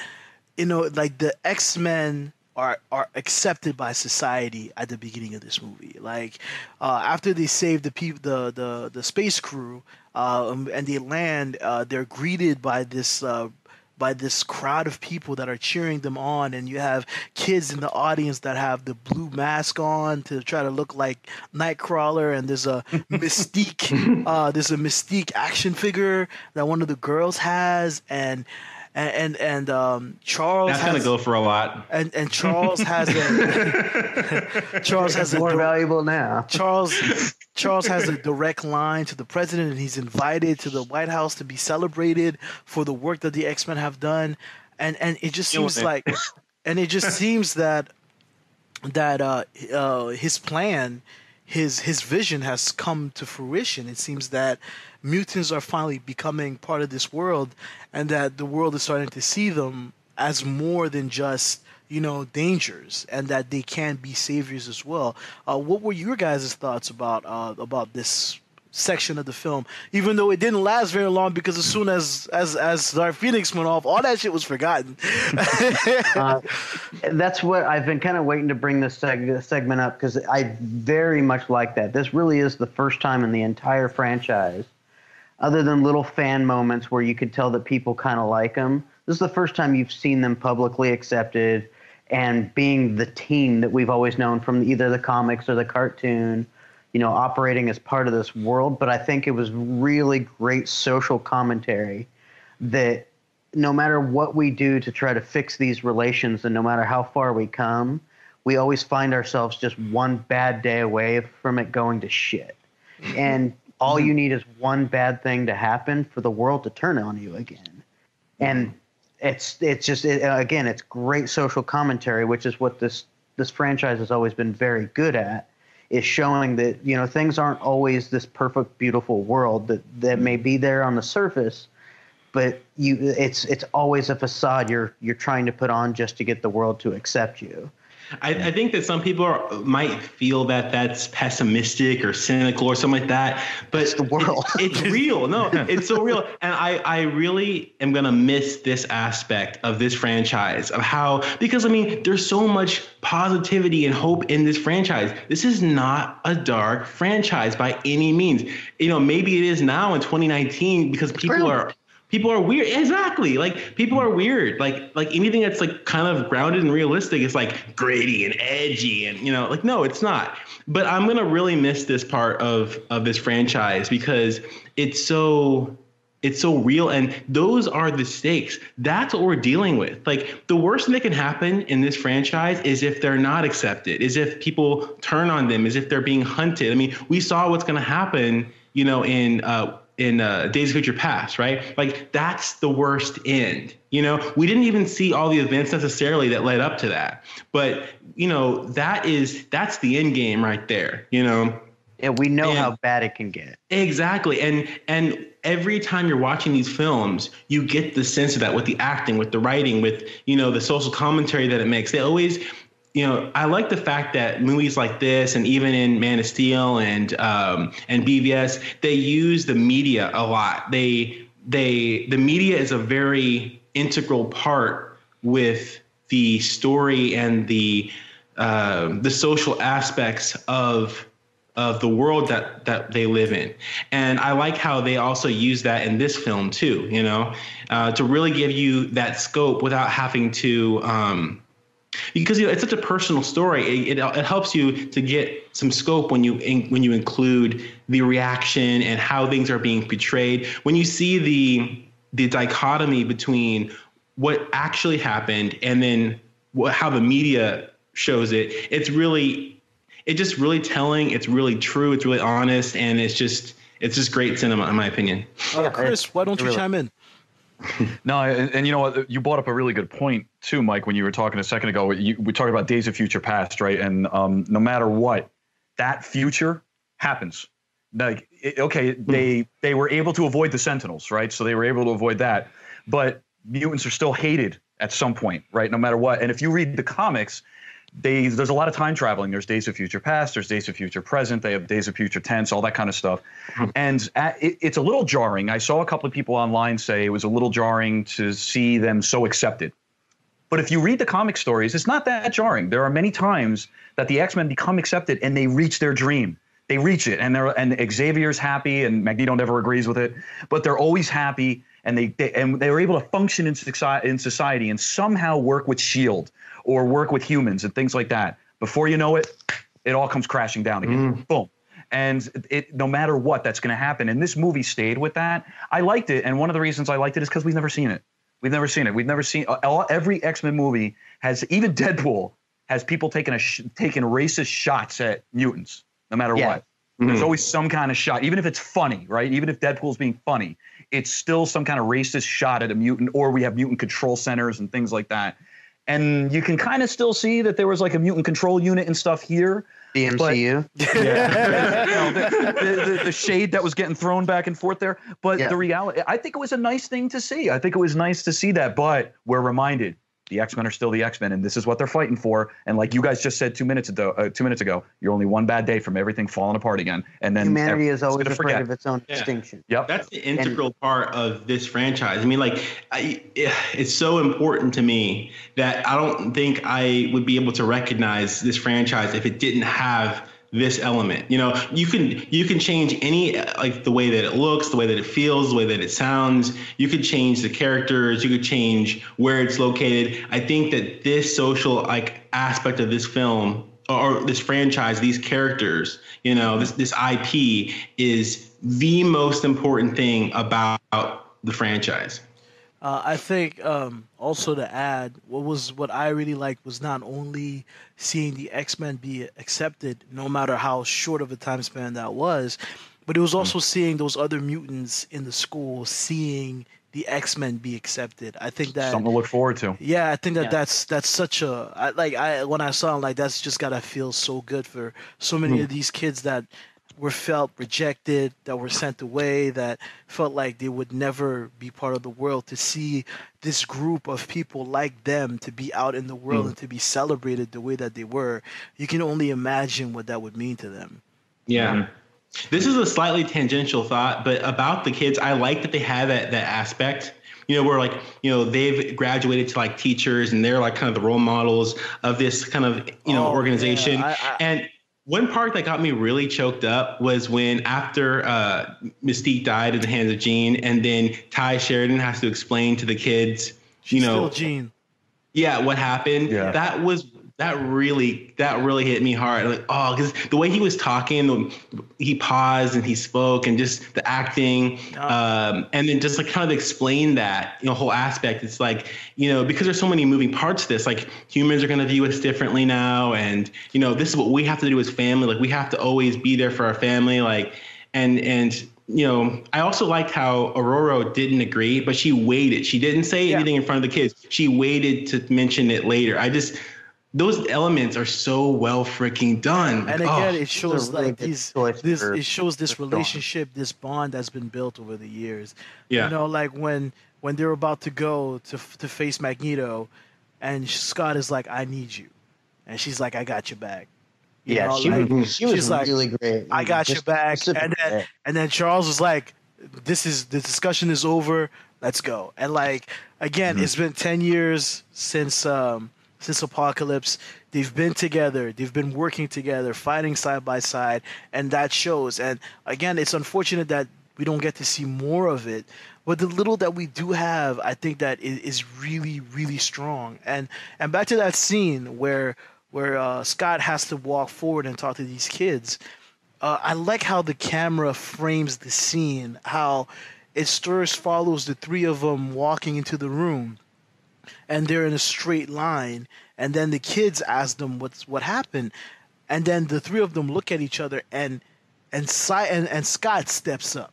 like the X-Men are accepted by society at the beginning of this movie. Like after they save the space crew and they land, they're greeted by this crowd of people that are cheering them on, and you have kids in the audience that have the blue mask on to try to look like Nightcrawler, and there's a Mystique action figure that one of the girls has, and Charles. That's gonna go for a lot. And Charles has more valuable now. Charles has a direct line to the president, and he's invited to the White House to be celebrated for the work that the X-Men have done, and it just seems that his plan, his vision has come to fruition. It seems that mutants are finally becoming part of this world, and that the world is starting to see them as more than just dangers, and that they can be saviors as well. What were your guys' thoughts about this section of the film? Even though it didn't last very long, because as soon as Dark Phoenix went off, all that shit was forgotten. That's what I've been kind of waiting to bring this segment up, because I very much like that. This really is the first time in the entire franchise, other than little fan moments where you could tell that people kind of like them, this is the first time you've seen them publicly accepted and being the team that we've always known from either the comics or the cartoon, operating as part of this world. But I think it was really great social commentary that no matter what we do to try to fix these relations, and no matter how far we come, we always find ourselves just one bad day away from it going to shit. And all you need is one bad thing to happen for the world to turn on you again. And it's great social commentary, which is what this franchise has always been very good at, is showing that, things aren't always this perfect, beautiful world that may be there on the surface, but it's always a facade you're trying to put on just to get the world to accept you. I think that some people might feel that that's pessimistic or cynical or something like that, but it's the world. It's real. No, it's so real. And I really am going to miss this aspect of this franchise, of how, because there's so much positivity and hope in this franchise. This is not a dark franchise by any means. Maybe it is now in 2019 because people People are weird. Exactly. Like people are weird. Like anything that's like kind of grounded and realistic is like gritty and edgy and like no, it's not. But I'm gonna really miss this part of this franchise because it's so real, and those are the stakes. That's what we're dealing with. Like the worst thing that can happen in this franchise is if they're not accepted, is if people turn on them, is if they're being hunted. I mean, we saw what's gonna happen, in Days of Future Past, right? Like that's the worst end. We didn't even see all the events necessarily that led up to that, but that's the end game right there. Yeah, we know how bad it can get. Exactly, and every time you're watching these films, you get the sense of that with the acting, with the writing, with the social commentary that it makes. They always. I like the fact that movies like this, and even in Man of Steel and BVS, they use the media a lot. The media is a very integral part with the story and the social aspects of the world that they live in. And I like how they also use that in this film too, to really give you that scope without having to because it's such a personal story. It helps you to get some scope when you include the reaction and how things are being portrayed. When you see the dichotomy between what actually happened and then how the media shows it, it's just really telling. It's really true. It's really honest, and it's just great cinema in my opinion. Chris, why don't you chime in? No, and you know what? You brought up a really good point too, Mike, when you were talking a second ago. We talked about Days of Future Past, right? And no matter what, that future happens. Like, they were able to avoid the Sentinels, right? So they were able to avoid that. But mutants are still hated at some point, right? No matter what. And if you read the comics, there's a lot of time traveling. There's Days of Future Past, there's Days of Future Present, they have Days of Future Tense, all that kind of stuff. And it's a little jarring. I saw a couple of people online say it was a little jarring to see them so accepted. But if you read the comic stories, it's not that jarring. There are many times that the X-Men become accepted and they reach their dream. They reach it, and Xavier's happy, and Magneto never agrees with it, but they're always happy, and they were able to function in society and somehow work with S.H.I.E.L.D. or work with humans and things like that. Before you know it, it all comes crashing down again. Boom. And no matter what, that's going to happen. And this movie stayed with that. I liked it, and one of the reasons I liked it is because we've never seen it. We've never seen every X-Men movie has, even Deadpool has people taking racist shots at mutants, no matter what. There's always some kind of shot, even if it's funny, right? Even if Deadpool's being funny, it's still some kind of racist shot at a mutant, or we have mutant control centers and things like that. And you can kind of still see that there was like a mutant control unit and stuff here. The MCU. The shade that was getting thrown back and forth there. But the reality, I think it was a nice thing to see. I think it was nice to see that. But we're reminded the X-Men are still the X-Men, and this is what they're fighting for. And like you guys just said 2 minutes ago, you're only one bad day from everything falling apart again. And then humanity is always afraid of its own extinction. Yep. That's the integral part of this franchise. I mean, it's so important to me that I don't think I would be able to recognize this franchise if it didn't have this element. You can change any, like the way that it looks, the way that it feels, the way that it sounds. You could change the characters. You could change where it's located. I think that this social aspect of this film or this franchise, these characters, this IP is the most important thing about the franchise. I think also to add, what I really liked was not only seeing the X-Men be accepted, no matter how short of a time span that was, but it was also seeing those other mutants in the school, seeing the X-Men be accepted. I think that something to look forward to. Yeah, I think that's such a when I saw it, that's just gotta feel so good for so many of these kids that were felt rejected, that were sent away, that felt like they would never be part of the world. To see this group of people like them to be out in the world and to be celebrated the way that they were, you can only imagine what that would mean to them. Yeah. This is a slightly tangential thought, but about the kids, I like that they have that aspect. Where they've graduated to teachers, and they're kind of the role models of this kind of organization. One part that got me really choked up was when after Mystique died in the hands of Jean, and then Ty Sheridan has to explain to the kids, She's still Jean. Yeah, what happened? Yeah. That really hit me hard. Like, oh, because the way he was talking, he paused and he spoke, and just the acting, and then just like kind of explain that whole aspect. It's like because there's so many moving parts to this. Like humans are going to view us differently now, and this is what we have to do as family. Like we have to always be there for our family. Like and I also liked how Aurora didn't agree, but she waited. She didn't say anything in front of the kids. She waited to mention it later. Those elements are so well freaking done. And again, it shows like it shows this relationship, this bond that's been built over the years. Yeah. Like when they're about to go to face Magneto, and Scott is like, "I need you," and she's like, "I got your back." She was like, really great. I got your back, and then Charles was like, the discussion is over. Let's go. And like again, it's been 10 years since Apocalypse. They've been together. They've been working together, fighting side by side, and that shows. And again, it's unfortunate that we don't get to see more of it. But the little that we do have, I think that is really, really strong. And back to that scene where Scott has to walk forward and talk to these kids. I like how the camera frames the scene, how it follows the three of them walking into the room, and they're in a straight line, and then the kids ask them what happened, and then the three of them look at each other, and Scott steps up.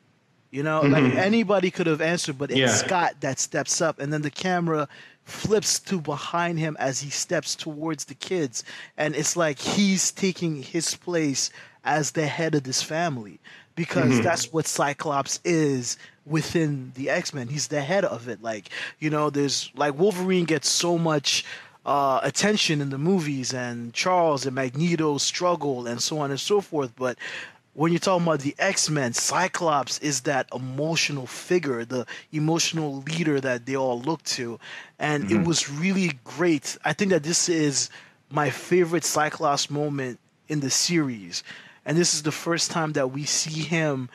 Like anybody could have answered, but it's Scott that steps up, and then the camera flips to behind him as he steps towards the kids, and it's like he's taking his place as the head of this family, because that's what Cyclops is within the X-Men. He's the head of it. Like, there's like Wolverine gets so much attention in the movies, and Charles and Magneto struggle and so on and so forth, but when you're talking about the X-Men, Cyclops is that emotional figure, the emotional leader that they all look to. And it was really great. I think that this is my favorite Cyclops moment in the series. And this is the first time that we see him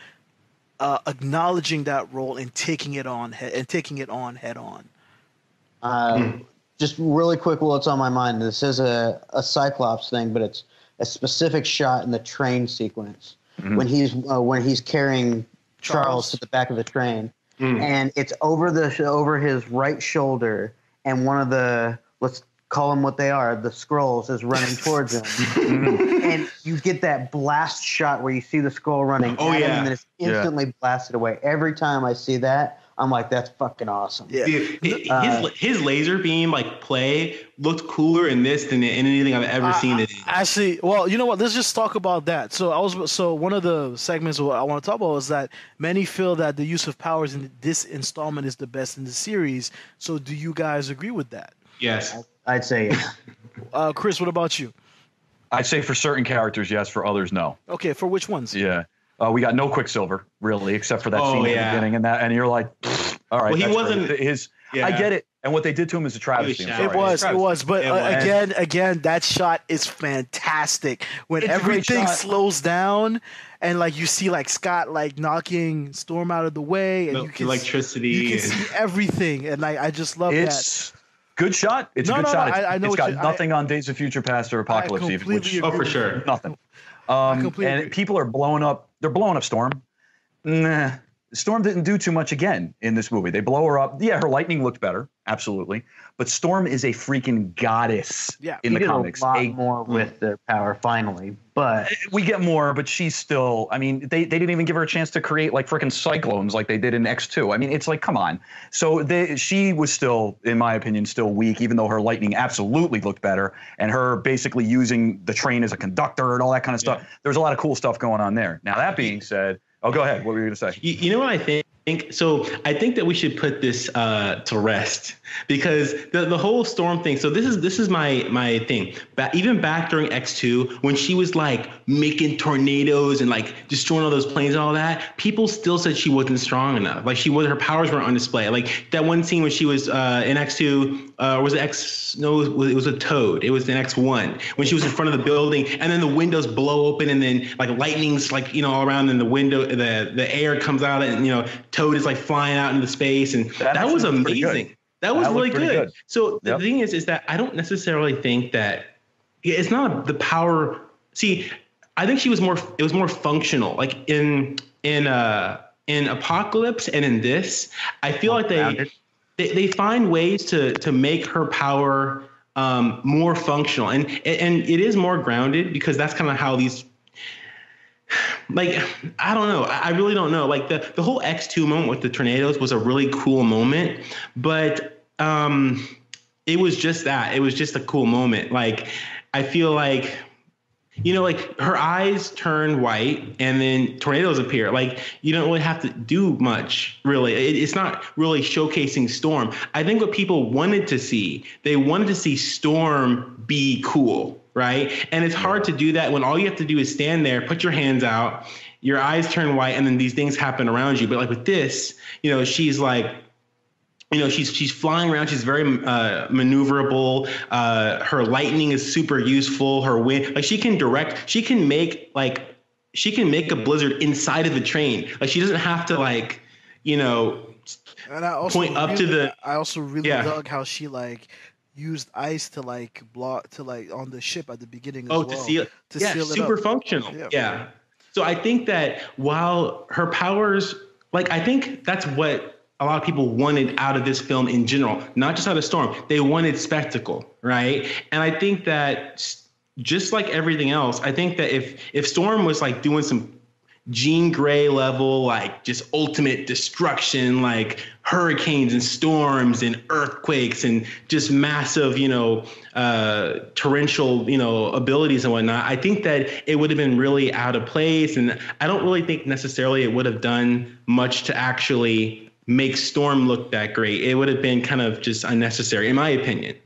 acknowledging that role and taking it on head on. Just really quick, what's on my mind? This is a Cyclops thing, but it's a specific shot in the train sequence. When he's carrying Charles to the back of the train, and it's over his right shoulder, and one of the, let's call them what they are, the Skrulls is running towards him, and you get that blast shot where you see the Skrull running at him, and then it's instantly blasted away. Every time I see that, I'm like, that's fucking awesome. Yeah. His laser beam play looked cooler in this than in anything I've ever seen it in. Actually, well, you know what? Let's just talk about that. So one of the segments I want to talk about is that many feel that the use of powers in this installment is the best in the series. So do you guys agree with that? Yes. I'd say yeah. Chris, what about you? I'd say for certain characters, yes. For others, no. Okay, for which ones? Yeah. We got no Quicksilver, really, except for that scene at the beginning, and you're like, all right. Well, he wasn't his. Yeah. I get it, and what they did to him is a travesty. It was, but again, that shot is fantastic when everything slows down, and you see Scott knocking Storm out of the way, and you can electricity, you can see everything, and I just love that. Good shot. It's a good shot. I know it's got nothing on Days of Future Past or Apocalypse. For sure, nothing. And people are blowing up. They're blowing up Storm. Nah, Storm didn't do too much again in this movie. They blow her up. Yeah, her lightning looked better, absolutely. But Storm is a freaking goddess in the comics. A lot more with their power finally, but we get more. But she's still. I mean, they didn't even give her a chance to create freaking cyclones like they did in X2. I mean, it's come on. So she was still, in my opinion, still weak, even though her lightning absolutely looked better, and her basically using the train as a conductor and all that kind of stuff. There was a lot of cool stuff going on there. Now that being said. Oh, go ahead. What were you going to say? You know what I think I think that we should put this to rest, because the whole Storm thing. So this is my thing. Even back during X2, when she was like making tornadoes and like destroying all those planes and all that, people still said she wasn't strong enough. Like her powers weren't on display. Like that one scene when she was in X2, was it X? No, it was a Toad. It was in X1 when she was in front of the building, and then the windows blow open, and then like lightning's like all around, and the window, the air comes out, and Toad is like flying out into space, and that was amazing. That was really good. So the thing is that I don't necessarily think that it's not the power. See, I think it was more functional. Like in Apocalypse and in this, I feel like they find ways to make her power more functional, and it is more grounded, because that's kind of how these. Like, I don't know. I really don't know. Like the whole X2 moment with the tornadoes was a really cool moment, but it was just that. It was just a cool moment. Like, I feel like, like her eyes turn white and then tornadoes appear. Like, you don't really have to do much, really. It's not really showcasing Storm. I think what people wanted to see, they wanted to see Storm be cool. Right. And it's hard to do that when all you have to do is stand there, put your hands out, your eyes turn white, and then these things happen around you. But like with this, she's like, she's flying around. She's very maneuverable. Her lightning is super useful. Her wind, like she can make a blizzard inside of the train. Like she doesn't have to and I also point up to the. I also really dug how she used ice to block on the ship at the beginning. To seal it. Super functional. Yeah. So I think that while her powers, I think that's what a lot of people wanted out of this film in general, not just out of Storm. They wanted spectacle, right? And I think that just like everything else, I think that if Storm was doing some Jean Grey level, just ultimate destruction, like hurricanes and storms and earthquakes and just massive, torrential, abilities and whatnot, I think that it would have been really out of place. And I don't really think necessarily it would have done much to actually make Storm look that great. It would have been kind of just unnecessary, in my opinion.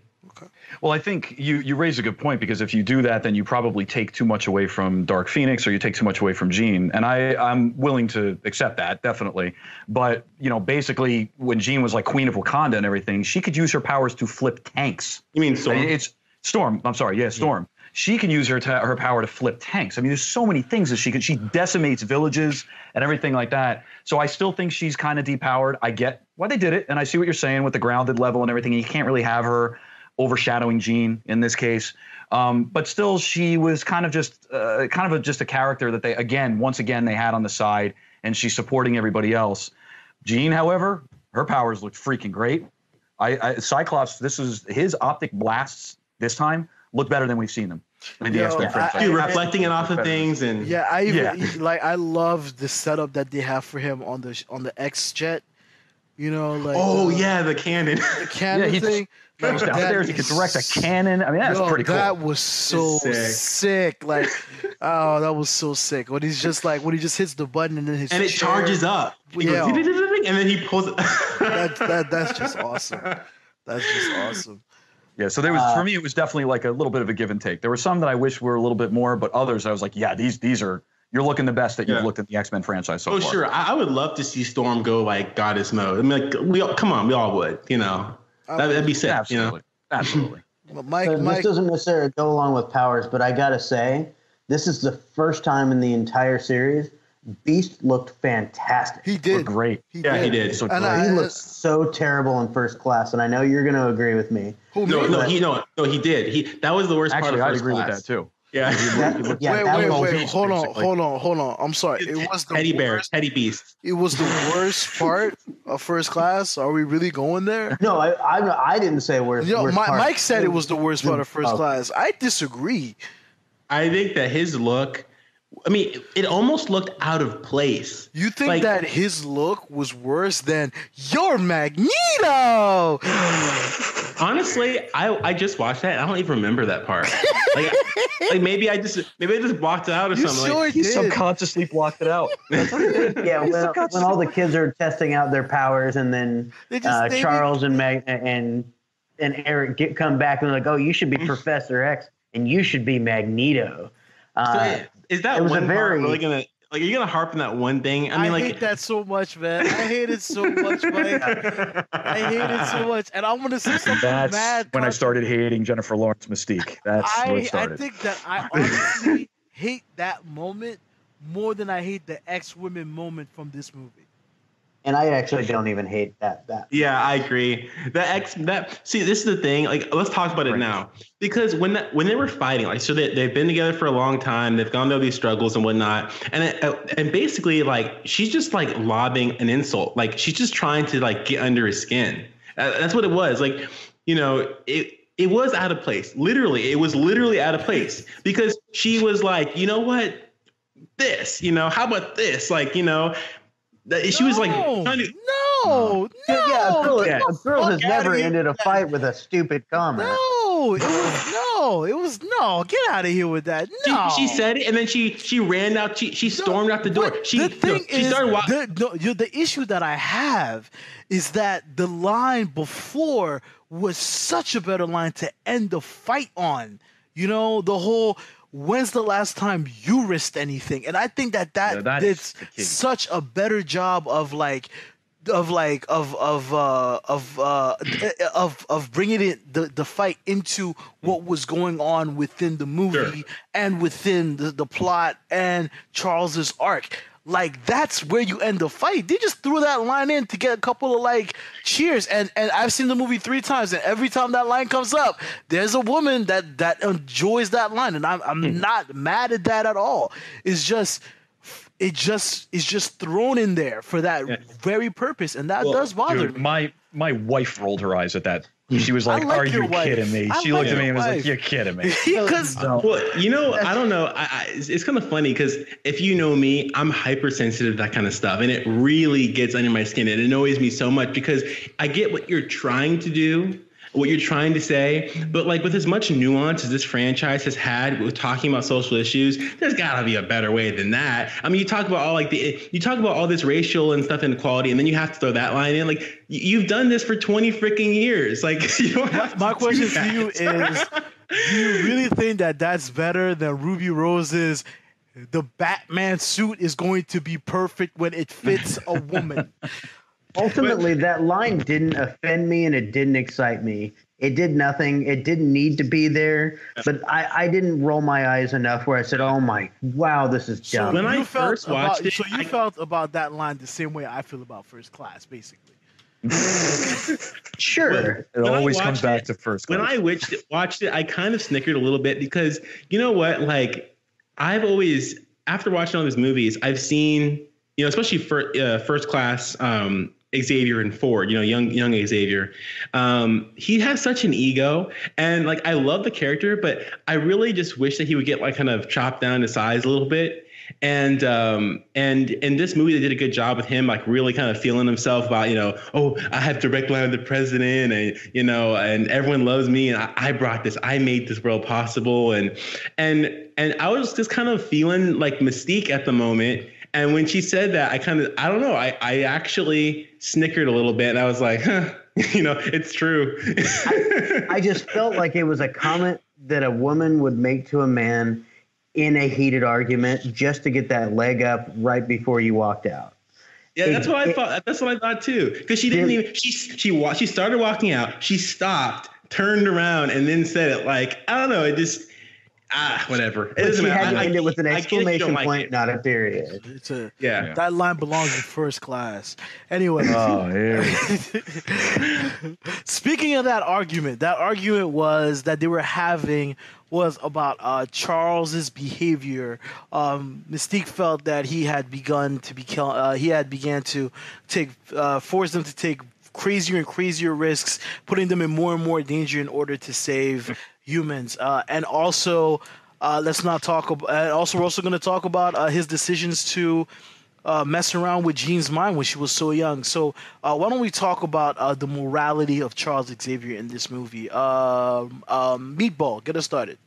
Well, I think you raise a good point, because if you do that, then you probably take too much away from Dark Phoenix, or you take too much away from Jean. And I'm willing to accept that, definitely. But, basically when Jean was like Queen of Wakanda and everything, she could use her powers to flip tanks. You mean Storm? It's Storm. I'm sorry. Yeah, Storm. Yeah. She can use her power to flip tanks. I mean, there's so many things that she decimates villages and everything like that. So I still think she's kind of depowered. I get why they did it. And I see what you're saying with the grounded level and everything. You can't really have her overshadowing Jean in this case, but still, she was kind of just a character that they once again they had on the side, and she's supporting everybody else. Jean, however, her powers looked freaking great. Cyclops, this is his optic blasts this time look better than we've seen them in the X-Men franchise. Reflecting it off of things, and I love the setup that they have for him on the X-Jet. The cannon. The cannon thing. Goes downstairs, he could direct a cannon. I mean, that's pretty cool. That was so sick. That was so sick. When he just hits the button and then it charges up. Goes, and then he pulls it. That's just awesome. That's just awesome. Yeah, so there was for me, it was definitely a little bit of a give and take. There were some that I wish were a little bit more, but others I was like, yeah, these are. You're looking the best that you've looked at the X-Men franchise so far. Oh, sure. I would love to see Storm go goddess mode. I mean, we all would, That'd be sick, Absolutely. Absolutely. But Mike, this doesn't necessarily go along with powers, but I gotta say, this is the first time in the entire series Beast looked fantastic. He did. Great. He did. So he looked so terrible in First Class, and I know you're going to agree with me. He did. That was the worst part of First Class. I'd agree with that too. Yeah. Wait. Hold on. I'm sorry. It was the Teddy Beast. It was the worst part of First Class. Are we really going there? No, I didn't say worst. Mike said it was the worst part of First Class. I disagree. I think that his look, it almost looked out of place. You think that his look was worse than your Magneto? Honestly, I just watched that. And I don't even remember that part. Like maybe I just blocked it out or something. Sure Like, He did. subconsciously blocked it out. Yeah, when all the kids are testing out their powers, and then They just- they- Charles and Meg and Eric come back and they're like, "Oh, you should be Professor X, and you should be Magneto." so is that it was a one part very- really gonna like? Are you gonna harp on that one thing? I mean, like hate that so much, man. I hate it so much, Mike. I hate it so much, and I want to see something That's mad. when I started hating Jennifer Lawrence Mystique. That's what I started. think that I honestly hate that moment more than I hate the X-Women moment from this movie. And I actually don't even hate that. yeah, I agree. See, this is the thing. Like, let's talk about it now, because when they were fighting, like, so they've been together for a long time. They've gone through these struggles and whatnot, and basically, like, she's just like lobbing an insult. Like, she's just trying to like get under his skin. That's what it was. Like, you know, it was out of place. Literally, it was literally out of place because she was like, you know what, this, you know, how about this, like, you know. She was like, trying to, no. Yeah, a girl has Fuck never outta here. ended a fight with a stupid comment. No, it was no. Get out of here with that. No, she said it, and then she ran out. She stormed out the door. But She the thing she is, started walking. the issue that I have is that the line before was such a better line to end the fight on. You know, the whole when's the last time you risked anything? And I think that that did is the key. such a better job of bringing it the fight into what was going on within the movie and within the plot and Charles's arc. Like, that's where you end the fight. They just threw that line in to get a couple of like cheers, and I've seen the movie 3 times, and every time that line comes up, there's a woman that enjoys that line, and I'm not mad at that at all. It's just thrown in there for that very purpose, and that does bother Dude, me. my wife rolled her eyes at that. She was like, like "Are your you wife. kidding me?" I She like looked at me your and was wife. like, "You're kidding me." Because Well, you know, I don't know. It's kind of funny because if you know me, I'm hypersensitive to that kind of stuff, and it really gets under my skin. It annoys me so much because I get what you're trying to do, what you're trying to say, but like with as much nuance as this franchise has had with talking about social issues, there's gotta be a better way than that. I mean, you talk about all this racial and stuff inequality, and then you have to throw that line in. Like, you've done this for 20 freaking years. Like, you don't have to my do question to that. you is, do you really think that that's better than Ruby Rose's the Batman suit is going to be perfect when it fits a woman? Ultimately, that line didn't offend me and it didn't excite me. It did nothing. It didn't need to be there, but I didn't roll my eyes enough where I said, "Oh my, wow, this is dumb." when I You felt first watched it, so you felt about that line the same way I feel about First Class, basically. Sure. It When I always comes watched back it- to first. When class. I watched it, I kind of snickered a little bit because you know what? Like, I've always, after watching all these movies, I've seen, you know, especially for First Class, Xavier and Ford, you know, young Xavier. He has such an ego, and like, I love the character, but I really just wish that he would get like kind of chopped down to size a little bit. And in this movie, they did a good job with him, like really kind of feeling himself about, you know, oh, I have direct line with the president, and you know, and everyone loves me, and I brought this, I made this world possible, and I was just kind of feeling like Mystique at the moment. And when she said that, I don't know, I actually snickered a little bit, and I was like, huh, you know, it's true. I just felt like it was a comment that a woman would make to a man in a heated argument just to get that leg up right before you walked out. Yeah, that's what I thought. That's what I thought too. Because she didn't even. She started walking out. She stopped, turned around, and then said it. Like, I don't know. It just whatever. It But doesn't she matter. had to end it with an I get if you don't exclamation like point, it. not a period. It's a Yeah. that line belongs in First Class. Anyway, Oh, here. speaking of that argument was that they were having was about Charles's behavior. Mystique felt that he had began to take force them to take crazier and crazier risks, putting them in more and more danger in order to save humans. And also, let's not talk about. Also, we're also going to talk about his decisions to mess around with Jean's mind when she was so young. So why don't we talk about the morality of Charles Xavier in this movie? Meatball, get us started.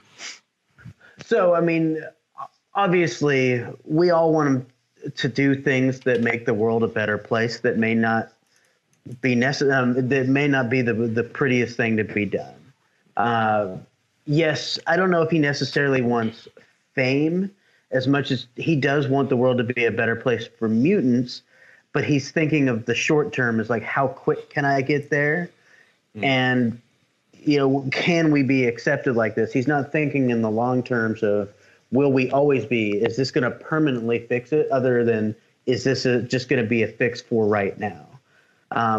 So, I mean, obviously, we all want him to do things that make the world a better place that may not be that may not be the prettiest thing to be done. Yes, I don't know if he necessarily wants fame as much as he does want the world to be a better place for mutants, but he's thinking of the short term as like, how quick can I get there? And, you know, can we be accepted like this? He's not thinking in the long terms of, will we always be? Is this going to permanently fix it? Other than, is this just going to be a fix for right now?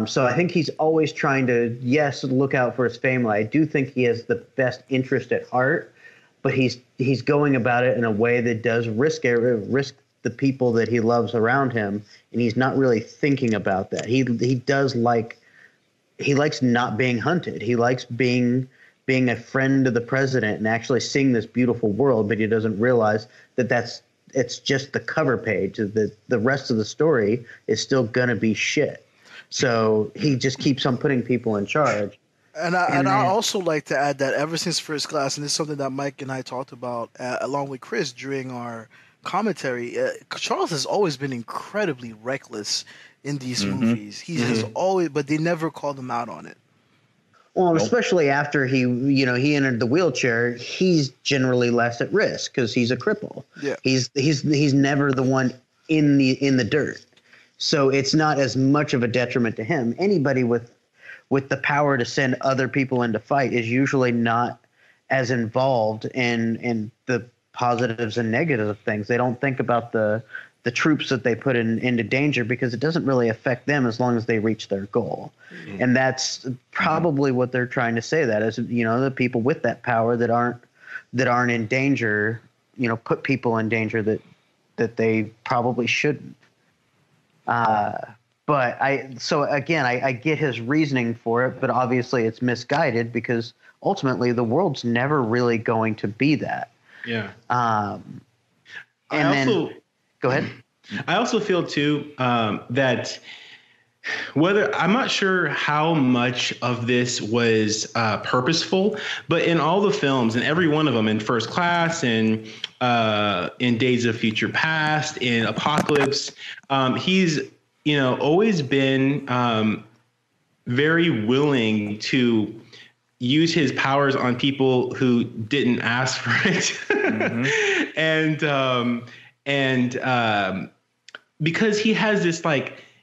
So I think he's always trying to, yes, look out for his family. I do think he has the best interest at heart, but he's going about it in a way that does risk the people that he loves around him, and he's not really thinking about that. He likes not being hunted. He likes being a friend to the president and actually seeing this beautiful world, but he doesn't realize that it's just the cover page. The rest of the story is still gonna be shit. So he just keeps on putting people in charge. And I also like to add that ever since First Class, and this is something that Mike and I talked about along with Chris during our commentary, Charles has always been incredibly reckless in these movies. He has always, but they never called him out on it. Well, especially after he entered the wheelchair, he's generally less at risk because he's a cripple. Yeah, he's never the one in the dirt, so it's not as much of a detriment to him. Anybody with the power to send other people into fight is usually not as involved in the positives and negatives of things. They don't think about the troops that they put into danger because it doesn't really affect them as long as they reach their goal. And that's probably what they're trying to say, that is, you know, the people with that power that aren't in danger, you know, put people in danger that they probably shouldn't. But I get his reasoning for it, but obviously it's misguided because ultimately the world's never really going to be that. Yeah. Go ahead. I also feel too that I'm not sure how much of this was purposeful, but in all the films, in every one of them, in First Class, and in Days of Future Past, in Apocalypse, he's always been very willing to use his powers on people who didn't ask for it, and because he has this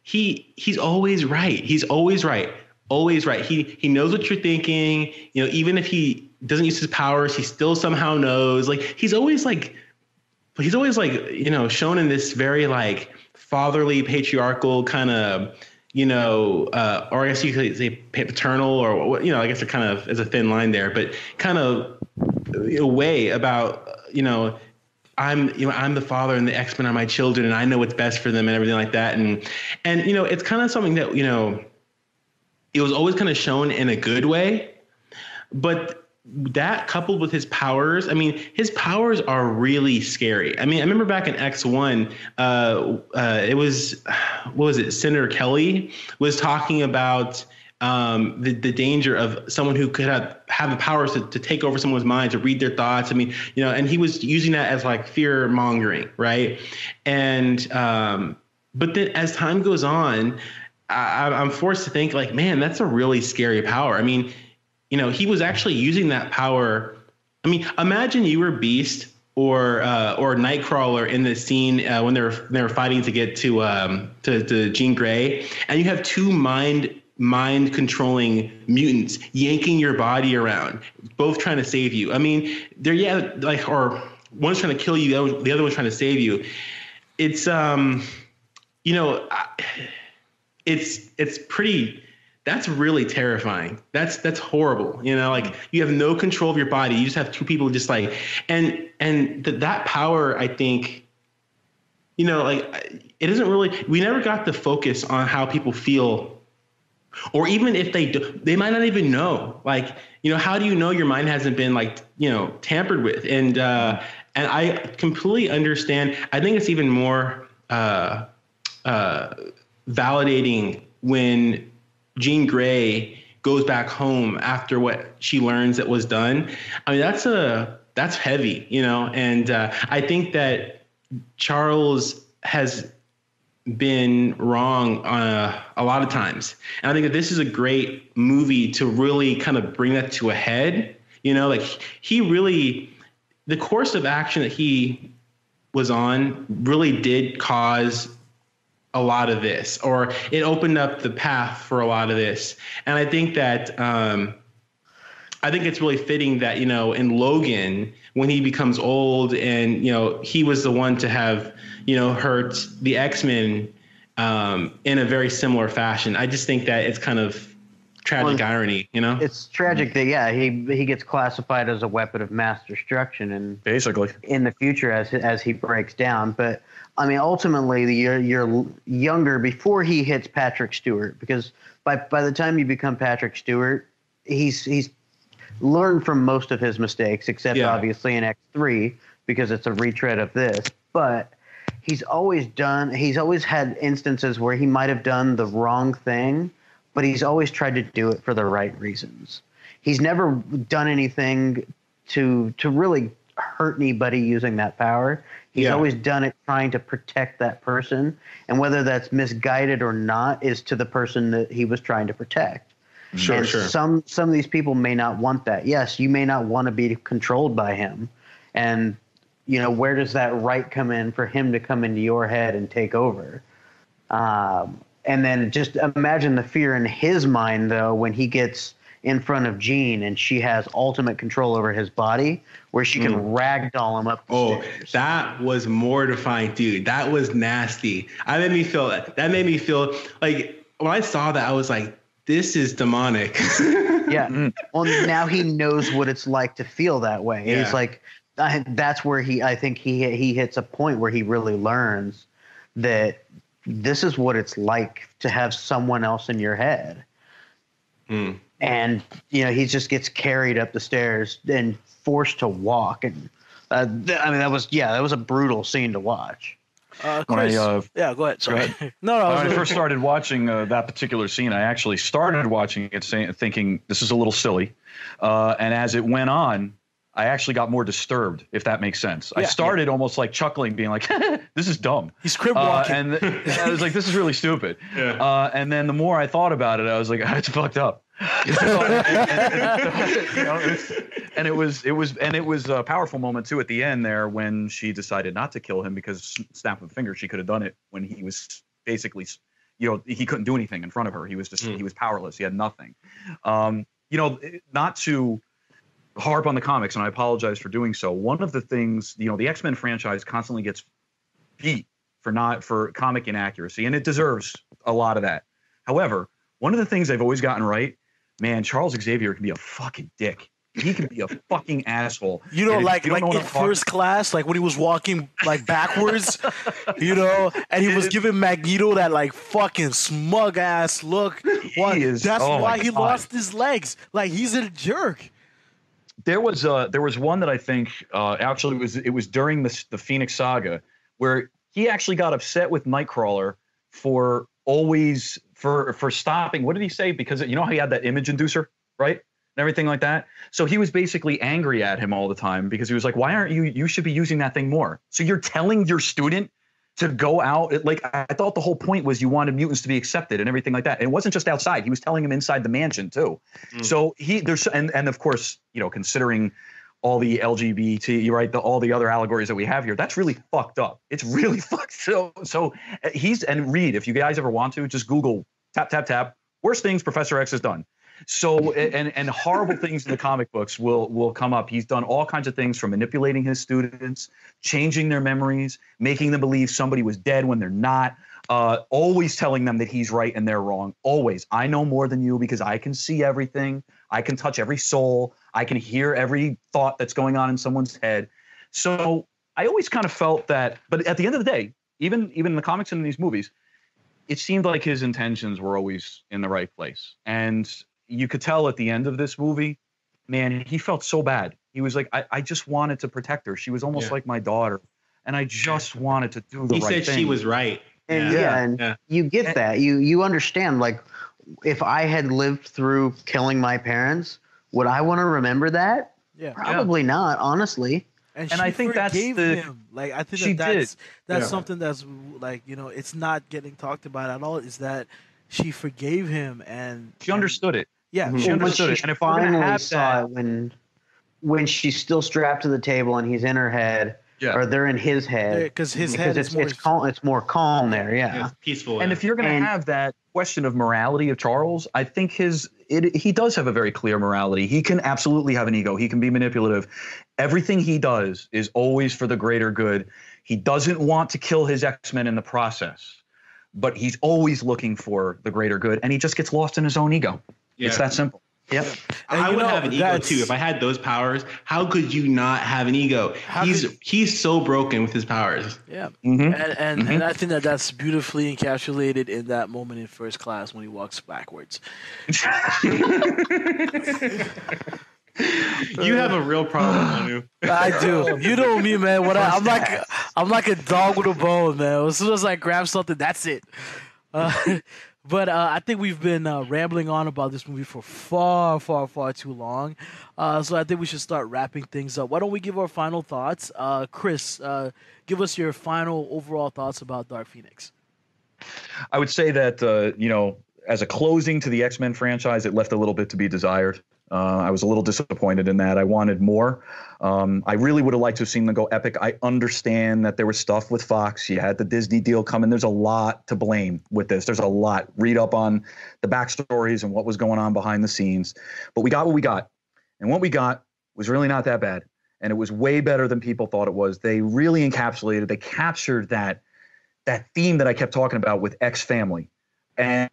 he's always right. He's always right. Always right. He knows what you're thinking. You know, even if he doesn't use his powers, he still somehow knows. Like he's always shown in this very fatherly, patriarchal kind of, or I guess you could say paternal, or I guess it kind of is a thin line there, but kind of a way about I'm the father and the X-Men are my children and I know what's best for them and everything like that. And it's kind of something that, it was always kind of shown in a good way, but that coupled with his powers, his powers are really scary. I remember back in X1, it was, what was it? Senator Kelly was talking about the danger of someone who could have the powers to take over someone's mind, to read their thoughts. And he was using that as fear mongering. Right. And, but then as time goes on, I'm forced to think man, that's a really scary power. He was actually using that power. Imagine you were Beast or Nightcrawler in the scene when they were fighting to get to Jean Grey, and you have two mind controlling mutants yanking your body around, both trying to save you. Or one's trying to kill you, the other one's trying to save you. It's it's pretty. That's really terrifying. That's horrible. You have no control of your body. You just have two people and that power, I think, it isn't really, we never got the focus on how people feel, or even if they do, they might not even know, how do you know your mind hasn't been tampered with? And I completely understand. I think it's even more validating when Jean Grey goes back home after what she learns that was done. I mean, that's heavy, you know. And I think that Charles has been wrong a lot of times, and I think that this is a great movie to really kind of bring that to a head. You know, like he really, the course of action that he was on really did cause a lot of this, or it opened up the path for a lot of this. And I think that I think it's really fitting that, you know, in Logan, when he becomes old and, you know, he was the one to have, you know, hurt the X-Men in a very similar fashion. I just think that it's kind of tragic irony, you know? It's tragic that, yeah, he gets classified as a weapon of mass destruction and basically in the future as he breaks down. But I mean, ultimately, you're younger before he hits Patrick Stewart, because by the time you become Patrick Stewart, he's learned from most of his mistakes, except obviously in X3, because it's a retread of this. But he's always had instances where he might have done the wrong thing, but he's always tried to do it for the right reasons. He's never done anything to really hurt anybody using that power. He's always done it trying to protect that person, and whether that's misguided or not is to the person that he was trying to protect. Sure. Some of these people may not want that. Yes, you may not want to be controlled by him, and you know, where does that right come in for him to come into your head and take over? And then just imagine the fear in his mind, though, when he gets in front of Jean and she has ultimate control over his body, where she can ragdoll him up the stairs. That was mortifying, dude. That was nasty. That made me feel like, when I saw that, I was like, this is demonic. Yeah. Well, now he knows what it's like to feel that way. Yeah. He's like, that's where I think he hits a point where he really learns that this is what it's like to have someone else in your head. And, you know, he just gets carried up the stairs and forced to walk. And I mean, that was a brutal scene to watch. Chris, go ahead. Sorry. Go ahead. No, when I first started watching that particular scene, I actually started watching it thinking this is a little silly. And as it went on, I actually got more disturbed, if that makes sense. I started almost like chuckling, being like, this is dumb. He's crib walking. And I was like, this is really stupid. Yeah. And then the more I thought about it, I was like, it's fucked up. And it was a powerful moment too at the end there when she decided not to kill him, because snap of a finger, she could have done it when he was basically, you know, he couldn't do anything in front of her. He was just he was powerless. He had nothing. You know, not to harp on the comics, and I apologize for doing so. One of the things, you know, the X-Men franchise constantly gets beat for comic inaccuracy, and it deserves a lot of that. However, one of the things they've always gotten right, man, Charles Xavier can be a fucking dick. He can be a fucking asshole. You know, like in First Class, like when he was walking like backwards, you know, and he was giving Magneto that like fucking smug ass look. That's why he lost his legs. Like, he's a jerk. There was one that I think actually it was during the Phoenix Saga where he actually got upset with Nightcrawler for stopping. What did he say? Because you know how he had that image inducer, right? And everything like that. So he was basically angry at him all the time because he was like, why aren't you should be using that thing more. So you're telling your student to go out. Like, I thought the whole point was you wanted mutants to be accepted and everything like that. And it wasn't just outside. He was telling him inside the mansion too. So and of course, you know, considering all the LGBT, right, all the other allegories that we have here, that's really fucked up. It's really fucked. So and read, if you guys ever want to, just Google tap worst things Professor X has done. So and horrible things in the comic books will come up. He's done all kinds of things, from manipulating his students, changing their memories, making them believe somebody was dead when they're not, always telling them that he's right and they're wrong. Always. I know more than you because I can see everything. I can touch every soul. I can hear every thought that's going on in someone's head. So I always kind of felt that, but at the end of the day, even in the comics and in these movies, it seemed like his intentions were always in the right place. And you could tell at the end of this movie, man, he felt so bad. He was like, I just wanted to protect her. She was almost like my daughter. And I just wanted to do the right thing. He said she was right. And Yeah. you get that. You understand, like, if I had lived through killing my parents, would I want to remember that? Yeah. Probably not, honestly. And I think that's forgave the- him. Like, I think She that's Yeah. something that's like, it's not getting talked about at all. Is that she forgave him and She understood it. Yeah, She understood it. And if we're gonna finally have saw that, it when she's still strapped to the table and he's in her head, Yeah. or they're in his head, because his head is more. it's calm. It's more calm there. Yeah. It's peaceful. And if you're going And- to have that question of morality of Charles, I think he does have a very clear morality. He can absolutely have an ego. He can be manipulative. Everything he does is always for the greater good. He doesn't want to kill his X-Men in the process, but he's always looking for the greater good, and he just gets lost in his own ego. It's that simple. Yep. And I you would know, have an ego that's- too. If I had those powers, how could you not have an ego? How He's could- he's so broken with his powers. Yeah, Mhm. and I think that's beautifully encapsulated in that moment in First Class when he walks backwards. You have a real problem, Manu. I do. You know me, man. I'm like a dog with a bone, man. As soon as I grab something, that's it. But I think we've been rambling on about this movie for far, far, far too long. So I think we should start wrapping things up. Why don't we give our final thoughts? Chris, give us your final overall thoughts about Dark Phoenix. I would say that, as a closing to the X-Men franchise, it left a little bit to be desired. I was a little disappointed in that. I wanted more. I really would have liked to have seen them go epic. I understand that there was stuff with Fox. You had the Disney deal coming. There's a lot to blame with this. There's a lot. Read up on the backstories and what was going on behind the scenes. But we got what we got. And what we got was really not that bad. And it was way better than people thought it was. They really encapsulated, they captured that theme that I kept talking about with X family. And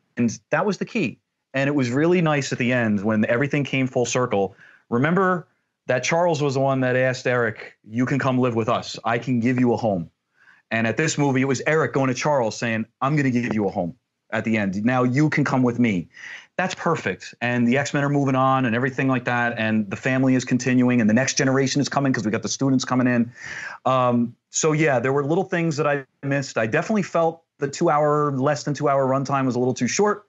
that was the key. And it was really nice at the end when everything came full circle. Remember that Charles was the one that asked Eric, you can come live with us. I can give you a home. And at this movie, it was Eric going to Charles saying, I'm going to give you a home at the end. Now you can come with me. That's perfect. And the X-Men are moving on and everything like that. And the family is continuing and the next generation is coming because we got the students coming in. So yeah, there were little things that I missed. I definitely felt the less than 2 hour runtime was a little too short.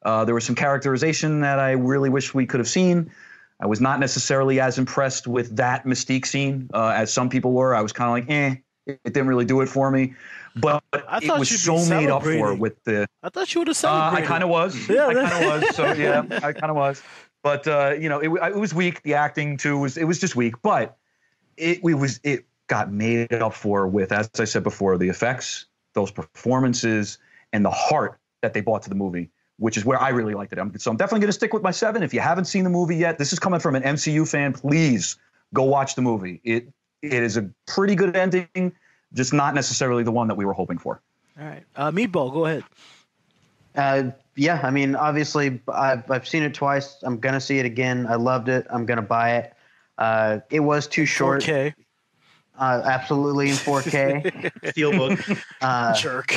There was some characterization that I really wish we could have seen. I was not necessarily as impressed with that Mystique scene as some people were. I was kind of like, it didn't really do it for me. But it was so made up for with the. I thought you would have celebrated. I kind of was. Yeah, I kind of was. So yeah, I kind of was. But it was weak. The acting too was just weak. But it got made up for with, as I said before, the effects, those performances, and the heart that they brought to the movie, which is where I really liked it. So I'm definitely going to stick with my 7. If you haven't seen the movie yet, this is coming from an MCU fan. Please go watch the movie. It is a pretty good ending, just not necessarily the one that we were hoping for. All right. Meatball, go ahead. Yeah, I mean, obviously, I've seen it twice. I'm going to see it again. I loved it. I'm going to buy it. It was too short. 4K. Absolutely in 4K. Steelbook. Jerk.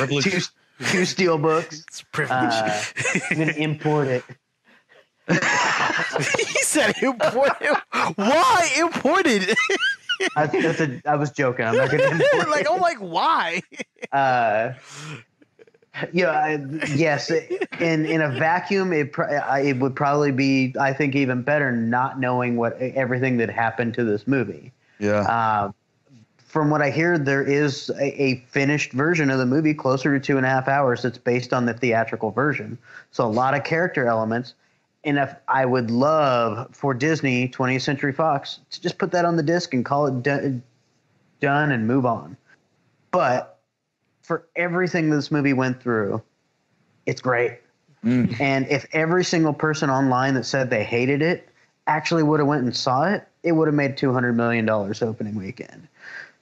Two steel books. It's privilege. I'm going to import it. He said imported. Why imported? I was joking. I'm not going to import it. I'm like, why? Yes. In a vacuum, it would probably be, I think, even better not knowing everything that happened to this movie. Yeah. From what I hear, there is a finished version of the movie closer to 2.5 hours that's based on the theatrical version. So a lot of character elements. And if I would love for Disney, 20th Century Fox, to just put that on the disc and call it done and move on. But for everything this movie went through, it's great. And if every single person online that said they hated it actually would have went and saw it, it would have made $200 million opening weekend.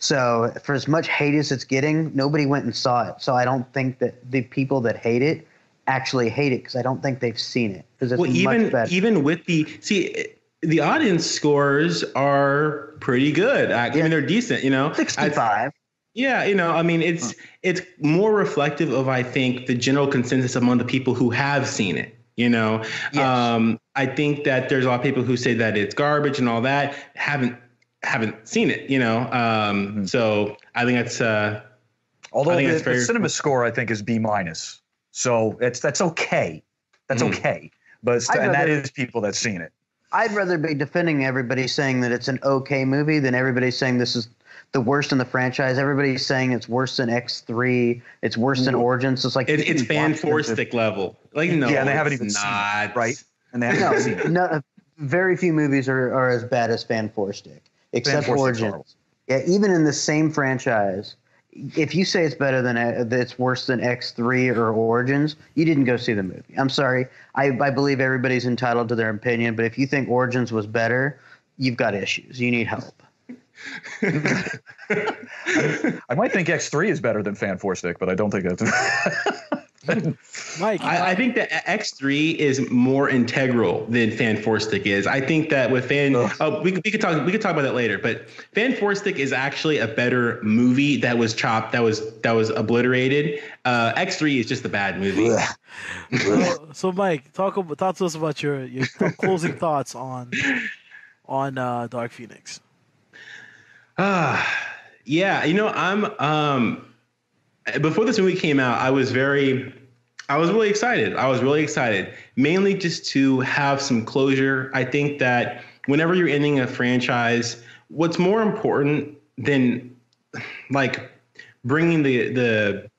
So for as much hate as it's getting, nobody went and saw it. So I don't think that the people that hate it actually hate it because I don't think they've seen it. Because it's much better. Even with the audience scores are pretty good. I mean, they're decent. 65. I mean, it's more reflective of, I think, the general consensus among the people who have seen it. Yes. I think that there's a lot of people who say that it's garbage and all that haven't seen it. So I think that's. Although I think the, that's very cinema score, I think, is B minus. So that's okay. That's okay. But and that is people that's seen it. I'd rather be defending everybody saying that it's an okay movie than everybody saying this is the worst in the franchise. Everybody's saying it's worse than X3. It's worse than Origins. It's like it's fan-forstic level. Like no, yeah, and they haven't even not. seen it, right? And they haven't seen it. No, very few movies are as bad as fan-forstic, except Origins. Yeah, even in the same franchise, if you say it's better than it's worse than X3 or Origins, you didn't go see the movie. I'm sorry. I believe everybody's entitled to their opinion, but if you think Origins was better, you've got issues. You need help. I might think X3 is better than Fan4Stick, but I don't think that's. Mike, I think that X3 is more integral than Fan4Stick is. I think that with we could talk about that later, but Fan4Stick is actually a better movie that was chopped, that was obliterated. X3 is just a bad movie. so Mike, talk to us about your closing thoughts on Dark Phoenix. Yeah, I'm before this movie came out, I was really excited. I was really excited, mainly just to have some closure. I think that whenever you're ending a franchise, what's more important than like bringing the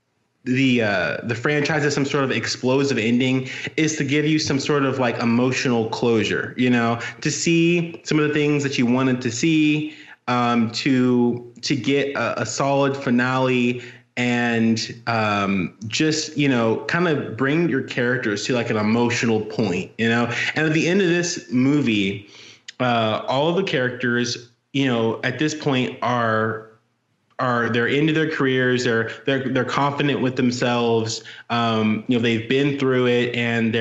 franchise to some sort of explosive ending is to give you some sort of like emotional closure, to see some of the things that you wanted to see, to get a solid finale, and just kind of bring your characters to like an emotional point, and at the end of this movie, all of the characters at this point are they're into their careers, they're confident with themselves, they've been through it, and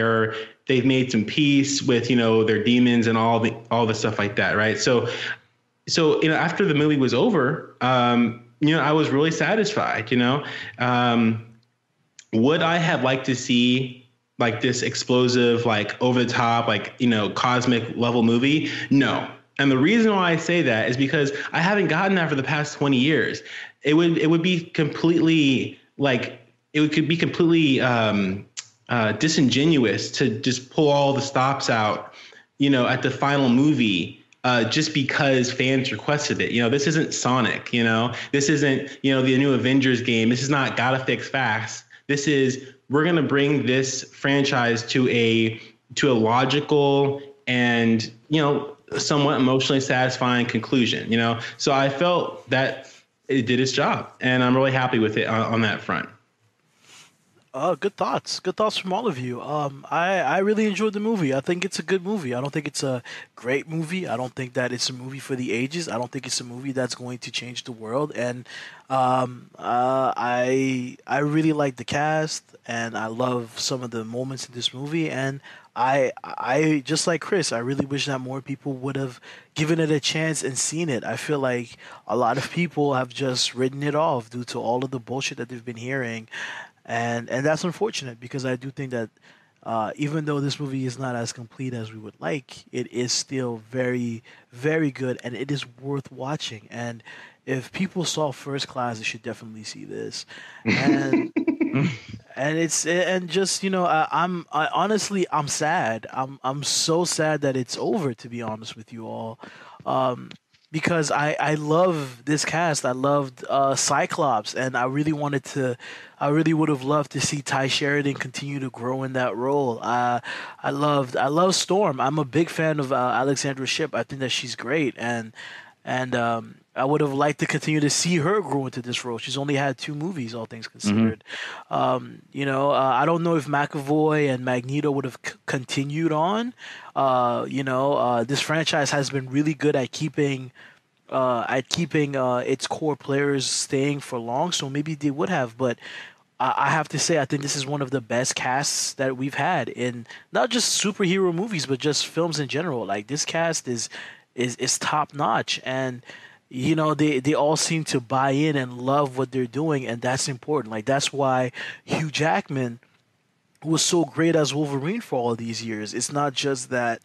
they've made some peace with their demons and all the stuff like that, right? So after the movie was over, I was really satisfied. Would I have liked to see like this explosive, like over the top, like cosmic level movie? No. And the reason why I say that is because I haven't gotten that for the past 20 years. It would be completely disingenuous to just pull all the stops out, at the final movie. Just because fans requested it. This isn't Sonic, this isn't, the new Avengers game. This is not gotta fix fast. This is, we're going to bring this franchise to a logical and, somewhat emotionally satisfying conclusion, So I felt that it did its job, and I'm really happy with it on that front. Good thoughts. Good thoughts from all of you. I really enjoyed the movie. I think it's a good movie. I don't think it's a great movie. I don't think that it's a movie for the ages. I don't think it's a movie that's going to change the world. And I really like the cast, and I love some of the moments in this movie. And I just like Chris, I really wish that more people would have given it a chance and seen it. I feel like a lot of people have just written it off due to all of the bullshit that they've been hearing. And that's unfortunate, because I do think that even though this movie is not as complete as we would like, it is still very, very good, and it is worth watching. And if people saw First Class, they should definitely see this. And honestly, I'm sad. I'm so sad that it's over, to be honest with you all. Because I love this cast. I loved Cyclops, and I really would have loved to see Ty Sheridan continue to grow in that role. I love Storm. I'm a big fan of Alexandra Shipp. I think that she's great, and I would have liked to continue to see her grow into this role. She's only had 2 movies, all things considered. I don't know if McAvoy and Magneto would have continued on. This franchise has been really good at keeping its core players staying for long, so maybe they would have. But I have to say, I think this is one of the best casts that we've had in not just superhero movies, but just films in general. Like, this cast is top notch, and they all seem to buy in and love what they're doing, and that's important. Like, that's why Hugh Jackman was so great as Wolverine for all these years. It's not just that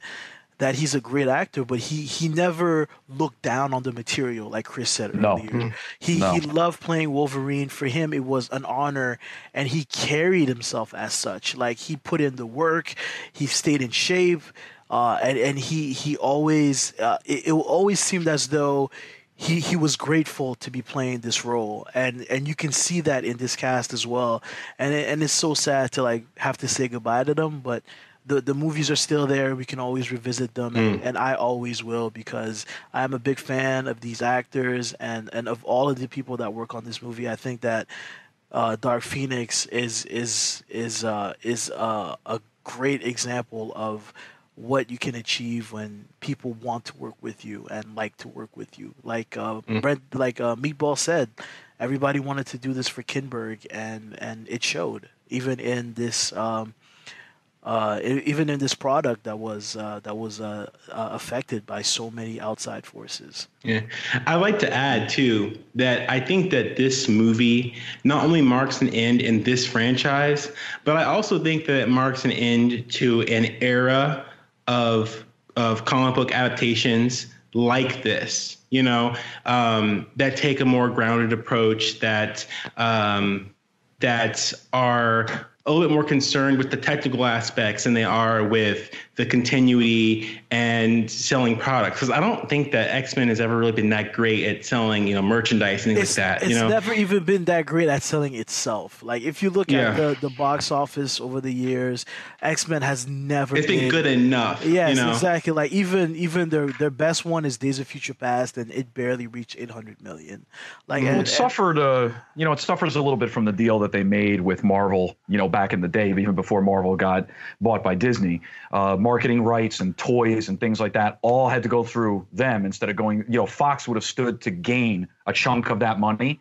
that he's a great actor, but he never looked down on the material, like Chris said earlier. He loved playing Wolverine. For him, it was an honor, and he carried himself as such. Like, he put in the work, he stayed in shape, and he always it always seemed as though he was grateful to be playing this role, and you can see that in this cast as well. And it's so sad to like have to say goodbye to them, but the movies are still there. We can always revisit them, and I always will, because I'm a big fan of these actors and of all of the people that work on this movie. I think that Dark Phoenix is a great example of what you can achieve when people want to work with you and like to work with you. Like Meatball said, everybody wanted to do this for Kinberg, and it showed. Even in this product that was affected by so many outside forces. Yeah, I'd like to add too that I think that this movie not only marks an end in this franchise, but I also think that it marks an end to an era of comic book adaptations like this, that take a more grounded approach, that are a little bit more concerned with the technical aspects than they are with the continuity and selling products. Because I don't think that X-Men has ever really been that great at selling, merchandise and things like that. It's never even been that great at selling itself. Like, if you look at the box office over the years, X-Men has never been good enough. Yes, exactly. Like, even their best one is Days of Future Past, and it barely reached 800 million. Like, it suffers a little bit from the deal that they made with Marvel, back in the day, even before Marvel got bought by Disney. Marketing rights and toys and things like that all had to go through them instead of going, Fox would have stood to gain a chunk of that money,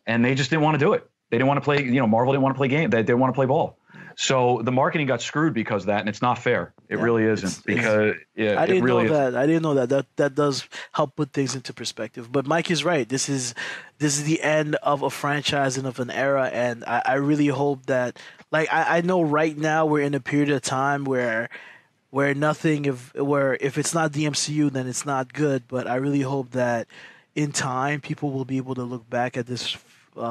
and they just didn't want to do it. They didn't want to play, Marvel didn't want to play game. They didn't want to play ball. So the marketing got screwed because of that, and it's not fair. It really isn't, because I didn't know that. I didn't know that. That does help put things into perspective. But Mike is right. This is the end of a franchise and of an era, and I really hope that, like, I know right now we're in a period of time where if it's not the MCU, then it's not good. But I really hope that in time people will be able to look back at this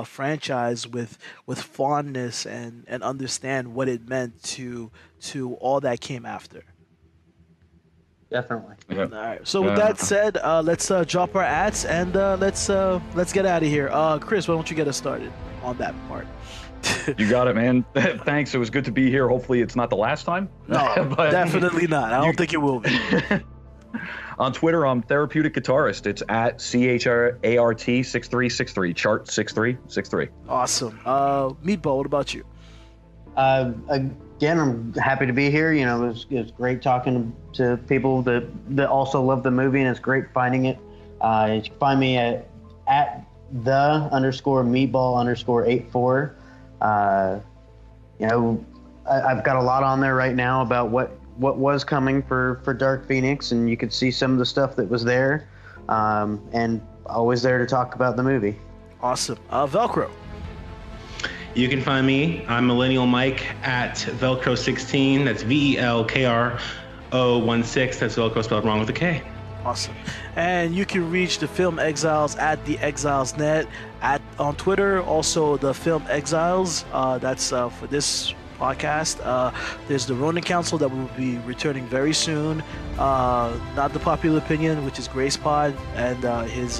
franchise with fondness and understand what it meant to all that came after. Definitely. All right. So with that said, let's drop our ads and let's get out of here. Chris, why don't you get us started on that part? You got it, man. Thanks. It was good to be here. Hopefully it's not the last time. No, definitely not. I don't think it will be. On Twitter, I'm Therapeutic Guitarist. It's at CHART6363, chart 6363. Awesome. Meatball, what about you? Again, I'm happy to be here. It was great talking to people that also love the movie, and it's great finding it. You can find me at _meatball_84. I've got a lot on there right now about what was coming for Dark Phoenix, and you could see some of the stuff that was there, and always there to talk about the movie. Awesome. Velcro. You can find me, I'm Millennial Mike, at Velcro16. That's VELKRO16. That's Velcro spelled wrong with a K. Awesome. And you can reach the Film Exiles at the ExilesNet on Twitter. Also, the Film Exiles. That's for this podcast. There's the Ronin Council that will be returning very soon. Not the Popular Opinion, which is Grace Pod, and his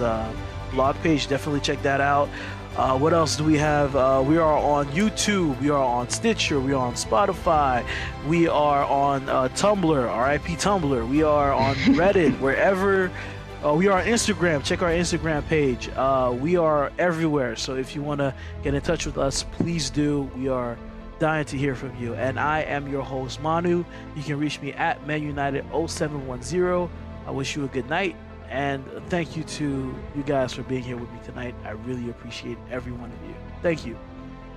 blog page. Definitely check that out. What else do we have? We are on YouTube. We are on Stitcher. We are on Spotify. We are on Tumblr, RIP Tumblr. We are on Reddit, wherever. We are on Instagram. Check our Instagram page. We are everywhere. So if you want to get in touch with us, please do. We are dying to hear from you. And I am your host, Manu. You can reach me at ManUnited0710. I wish you a good night. And thank you to you guys for being here with me tonight. I really appreciate every one of you. Thank you.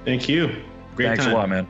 Thank you. Great time. Thanks a lot, man.